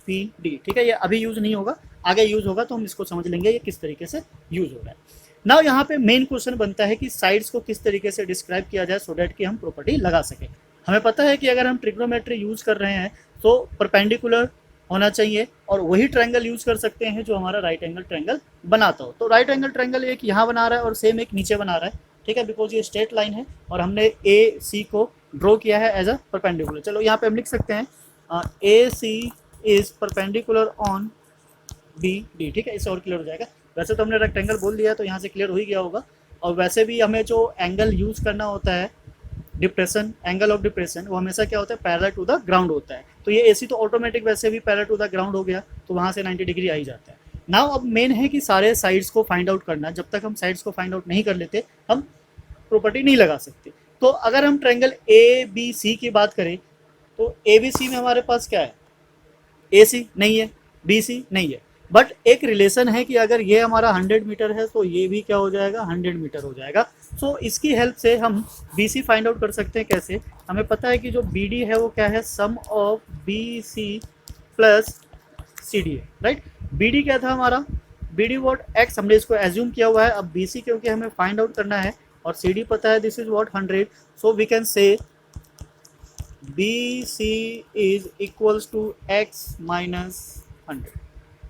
PD, ठीक है। ये अभी यूज नहीं होगा, आगे यूज होगा तो हम इसको समझ लेंगे ये किस तरीके से यूज हो रहा है। नाउ यहाँ पे मेन क्वेश्चन बनता है कि साइड्स को किस तरीके से डिस्क्राइब किया जाए सो डैट कि हम प्रॉपर्टी लगा सकें। हमें पता है कि अगर हम ट्रिग्नोमेट्री यूज कर रहे हैं तो परपेंडिकुलर होना चाहिए, और वही ट्रायंगल यूज कर सकते हैं जो हमारा राइट एंगल ट्रायंगल बनाता हो। तो राइट एंगल ट्रायंगल एक यहाँ बना रहा है और सेम एक नीचे बना रहा है, ठीक है, बिकॉज ये स्ट्रेट लाइन है और हमने AC को ड्रॉ किया है एज अ परपेंडिकुलर। चलो यहाँ पे हम लिख सकते हैं AC is perpendicular on BD, ठीक है, इससे और क्लियर हो जाएगा। वैसे तो हमने रेक्टेंगल बोल दिया तो यहाँ से क्लियर हो ही गया होगा। और वैसे भी हमें जो एंगल यूज करना होता है, डिप्रेशन, एंगल ऑफ डिप्रेशन, वो हमेशा क्या होता है, पैरेलल टू द ग्राउंड होता है। तो ये AC तो ऑटोमेटिक वैसे भी पैरेलल टू द ग्राउंड हो गया, तो वहाँ से 90 डिग्री आ ही जाता है। नाउ अब मेन है कि सारे साइड्स को फाइंड आउट करना। जब तक हम साइड्स को फाइंड आउट नहीं कर लेते हम प्रॉपर्टी नहीं लगा सकते। तो अगर हम ट्रायंगल ABC की बात करें तो ABC में हमारे पास क्या है, AC नहीं है, BC नहीं है, बट एक रिलेशन है कि अगर ये हमारा 100 मीटर है तो ये भी क्या हो जाएगा, 100 मीटर हो जाएगा। सो इसकी हेल्प से हम BC फाइंड आउट कर सकते हैं। कैसे, हमें पता है कि जो BD है वो क्या है, sum of BC plus CD है, राइट। BD क्या था हमारा, BD वॉट X, हमने इसको एज्यूम किया हुआ है। अब BC क्योंकि हमें फाइंड आउट करना है और CD पता है, this is what 100, so we can say BC is equals to x minus 100,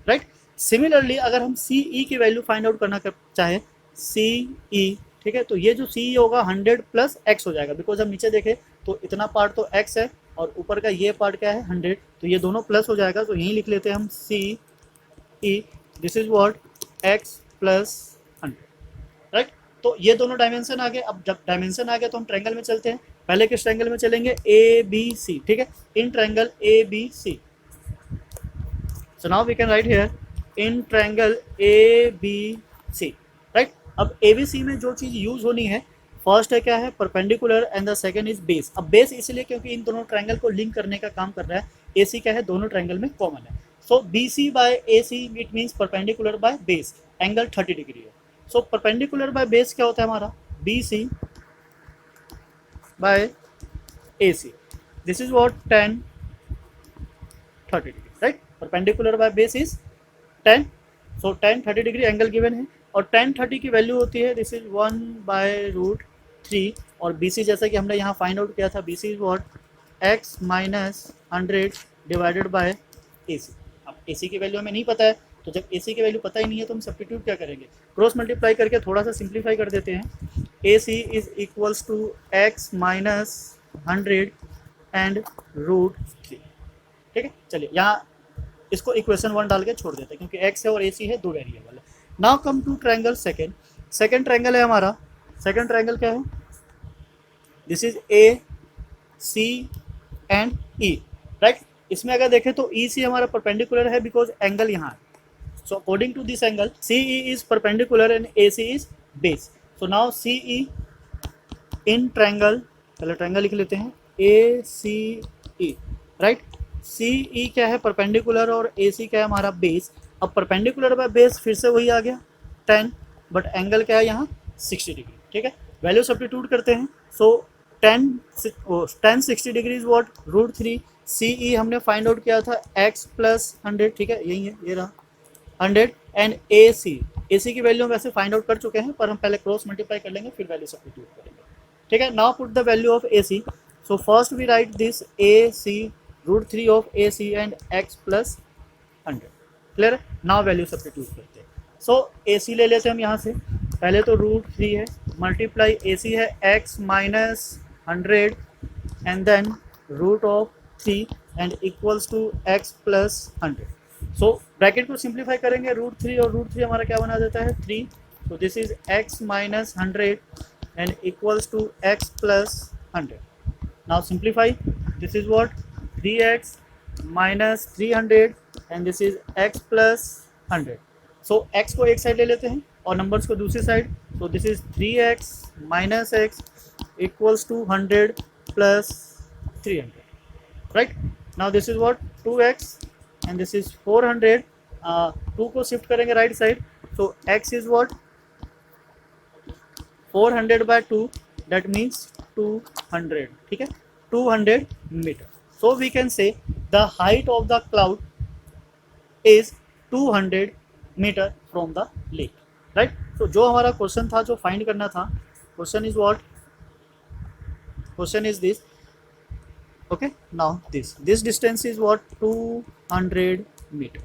right. Similarly अगर हम CE की वैल्यू फाइंड आउट करना चाहे, CE, ठीक है, तो ये जो CE होगा 100 प्लस x हो जाएगा, बिकॉज हम नीचे देखें तो इतना पार्ट तो x है और ऊपर का ये पार्ट क्या है, 100, तो ये दोनों प्लस हो जाएगा। तो यहीं लिख लेते हैं हम CE, this is what x plus 100, right. तो ये दोनों डायमेंशन आ गए। अब जब डायमेंशन आ गया तो हम ट्रायंगल में चलते हैं। पहले किस ट्रायंगल में चलेंगे, ABC, ठीक है, in triangle ABC। So now we can write here in triangle ABC, right. अब ABC में जो चीज़ यूज होनी है, फर्स्ट है क्या है, perpendicular, and the second is base. अब बेस इसलिए क्योंकि इन दोनों ट्रायंगल को लिंक करने का काम कर रहा है। AC क्या है, दोनों ट्रायंगल में कॉमन है। So B C by A C it means perpendicular by base, angle 30 degree है। सो परपेंडिकुलर बाय बेस क्या होता है हमारा, B C by A C, this is what 10 30 degree, right. Perpendicular by base is 10, so 10 30 degree angle given है, और 10 30 की वैल्यू होती है दिस इज 1/√3, और बी सी जैसा कि हमने यहाँ फाइंड आउट किया था, B C is what x minus 100 divided by A C. अब ए सी की वैल्यू हमें नहीं पता है, तो जब ए सी की वैल्यू पता ही नहीं है तो हम सब्स्टिट्यूट क्या करेंगे, क्रॉस मल्टीप्लाई करके थोड़ा सा सिंप्लीफाई कर देते हैं। A C is equals to x minus 100 and √3, ठीक है। चलिए यहाँ इसको इक्वेशन 1 डाल के छोड़ देते हैं क्योंकि x है और AC है, दो वेरिएबल है। Now come to triangle second, second triangle है हमारा, सेकंड ट्रायंगल क्या है, this is A C and E, right. इसमें अगर देखें तो ई सी हमारा परपेंडिकुलर है बिकॉज एंगल यहाँ है, so according to this angle C E is perpendicular and A C is base. So now C E in triangle, पहले ट्रायंगल लिख लेते हैं, ए सी ई, राइट। सी ई क्या है, परपेंडिकुलर, और ए सी क्या है हमारा बेस। अब परपेंडिकुलर बाय बेस फिर से वही आ गया 10, बट एंगल क्या है यहाँ 60 डिग्री, ठीक है। वैल्यू सब्स्टिट्यूट करते हैं, सो 10 60 डिग्री इज वॉट √3, सी ई हमने फाइंड आउट किया था x प्लस 100, ठीक है, यही है, ये रहा 100, एंड ए सी की वैल्यू हम वैसे फाइंड आउट कर चुके हैं, पर हम पहले क्रॉस मल्टीप्लाई कर लेंगे फिर वैल्यू सब्स्टिट्यूट करेंगे, ठीक है। Now put the value of A C, so first we write this A C √3 of A C and x plus 100, clear है। नाउ वैल्यू सब्स्टिट्यूट करते हैं, सो ए सी ले लेते हैं हम यहाँ से, पहले तो √3 है, मल्टीप्लाई ए सी है x minus 100 and then √3 and equals to x plus 100। So bracket को सिंप्लीफाई करेंगे, √3 और √3 हमारा क्या बना देता है 3, so this is x minus 100 and equals to x plus 100। Now simplify, this is what 3x minus 300 and this is x plus 100। So x को एक साइड ले लेते हैं और नंबर्स को दूसरी side, so this is 3x minus x equals to 100 plus 300, right. Now this is what 2x and this is 400, 2 को शिफ्ट करेंगे right side, so x is what 400 by 2, that means 200, ठीक है, 200 metre. So we can say the height of the cloud is 200 metre from the lake, right. तो जो हमारा क्वेश्चन था, जो फाइंड करना था, question is what, question is this, okay. Now this distance is what 200 metre.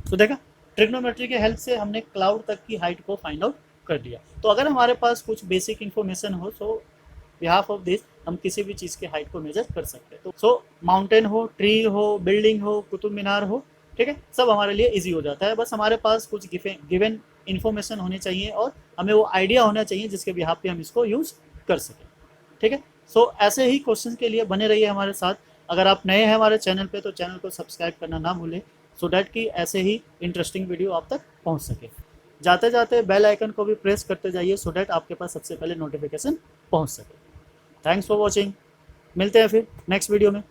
तो देखा, ट्रिग्नोमेट्री के हेल्प से हमने क्लाउड तक की हाइट को फाइंड आउट कर दिया। तो अगर हमारे पास कुछ बेसिक इन्फॉर्मेशन हो, सो बिहाफ ऑफ दिस हम किसी भी चीज़ की हाइट को मेजर कर सकते हैं। तो सो माउंटेन हो, ट्री हो, बिल्डिंग हो, कुतुब मीनार हो, ठीक है, सब हमारे लिए इजी हो जाता है। बस हमारे पास कुछ गिवन इन्फॉर्मेशन होनी चाहिए और हमें वो आइडिया होना चाहिए जिसके बिहाफ पे हम इसको यूज़ कर सकें, ठीक है। सो ऐसे ही क्वेश्चन के लिए बने रहिए हमारे साथ। अगर आप नए हैं हमारे चैनल पे तो चैनल को सब्सक्राइब करना ना भूलें, सो डैट कि ऐसे ही इंटरेस्टिंग वीडियो आप तक पहुंच सके। जाते जाते बेल आइकन को भी प्रेस करते जाइए सो डैट आपके पास सबसे पहले नोटिफिकेशन पहुंच सके। थैंक्स फॉर वॉचिंग, मिलते हैं फिर नेक्स्ट वीडियो में।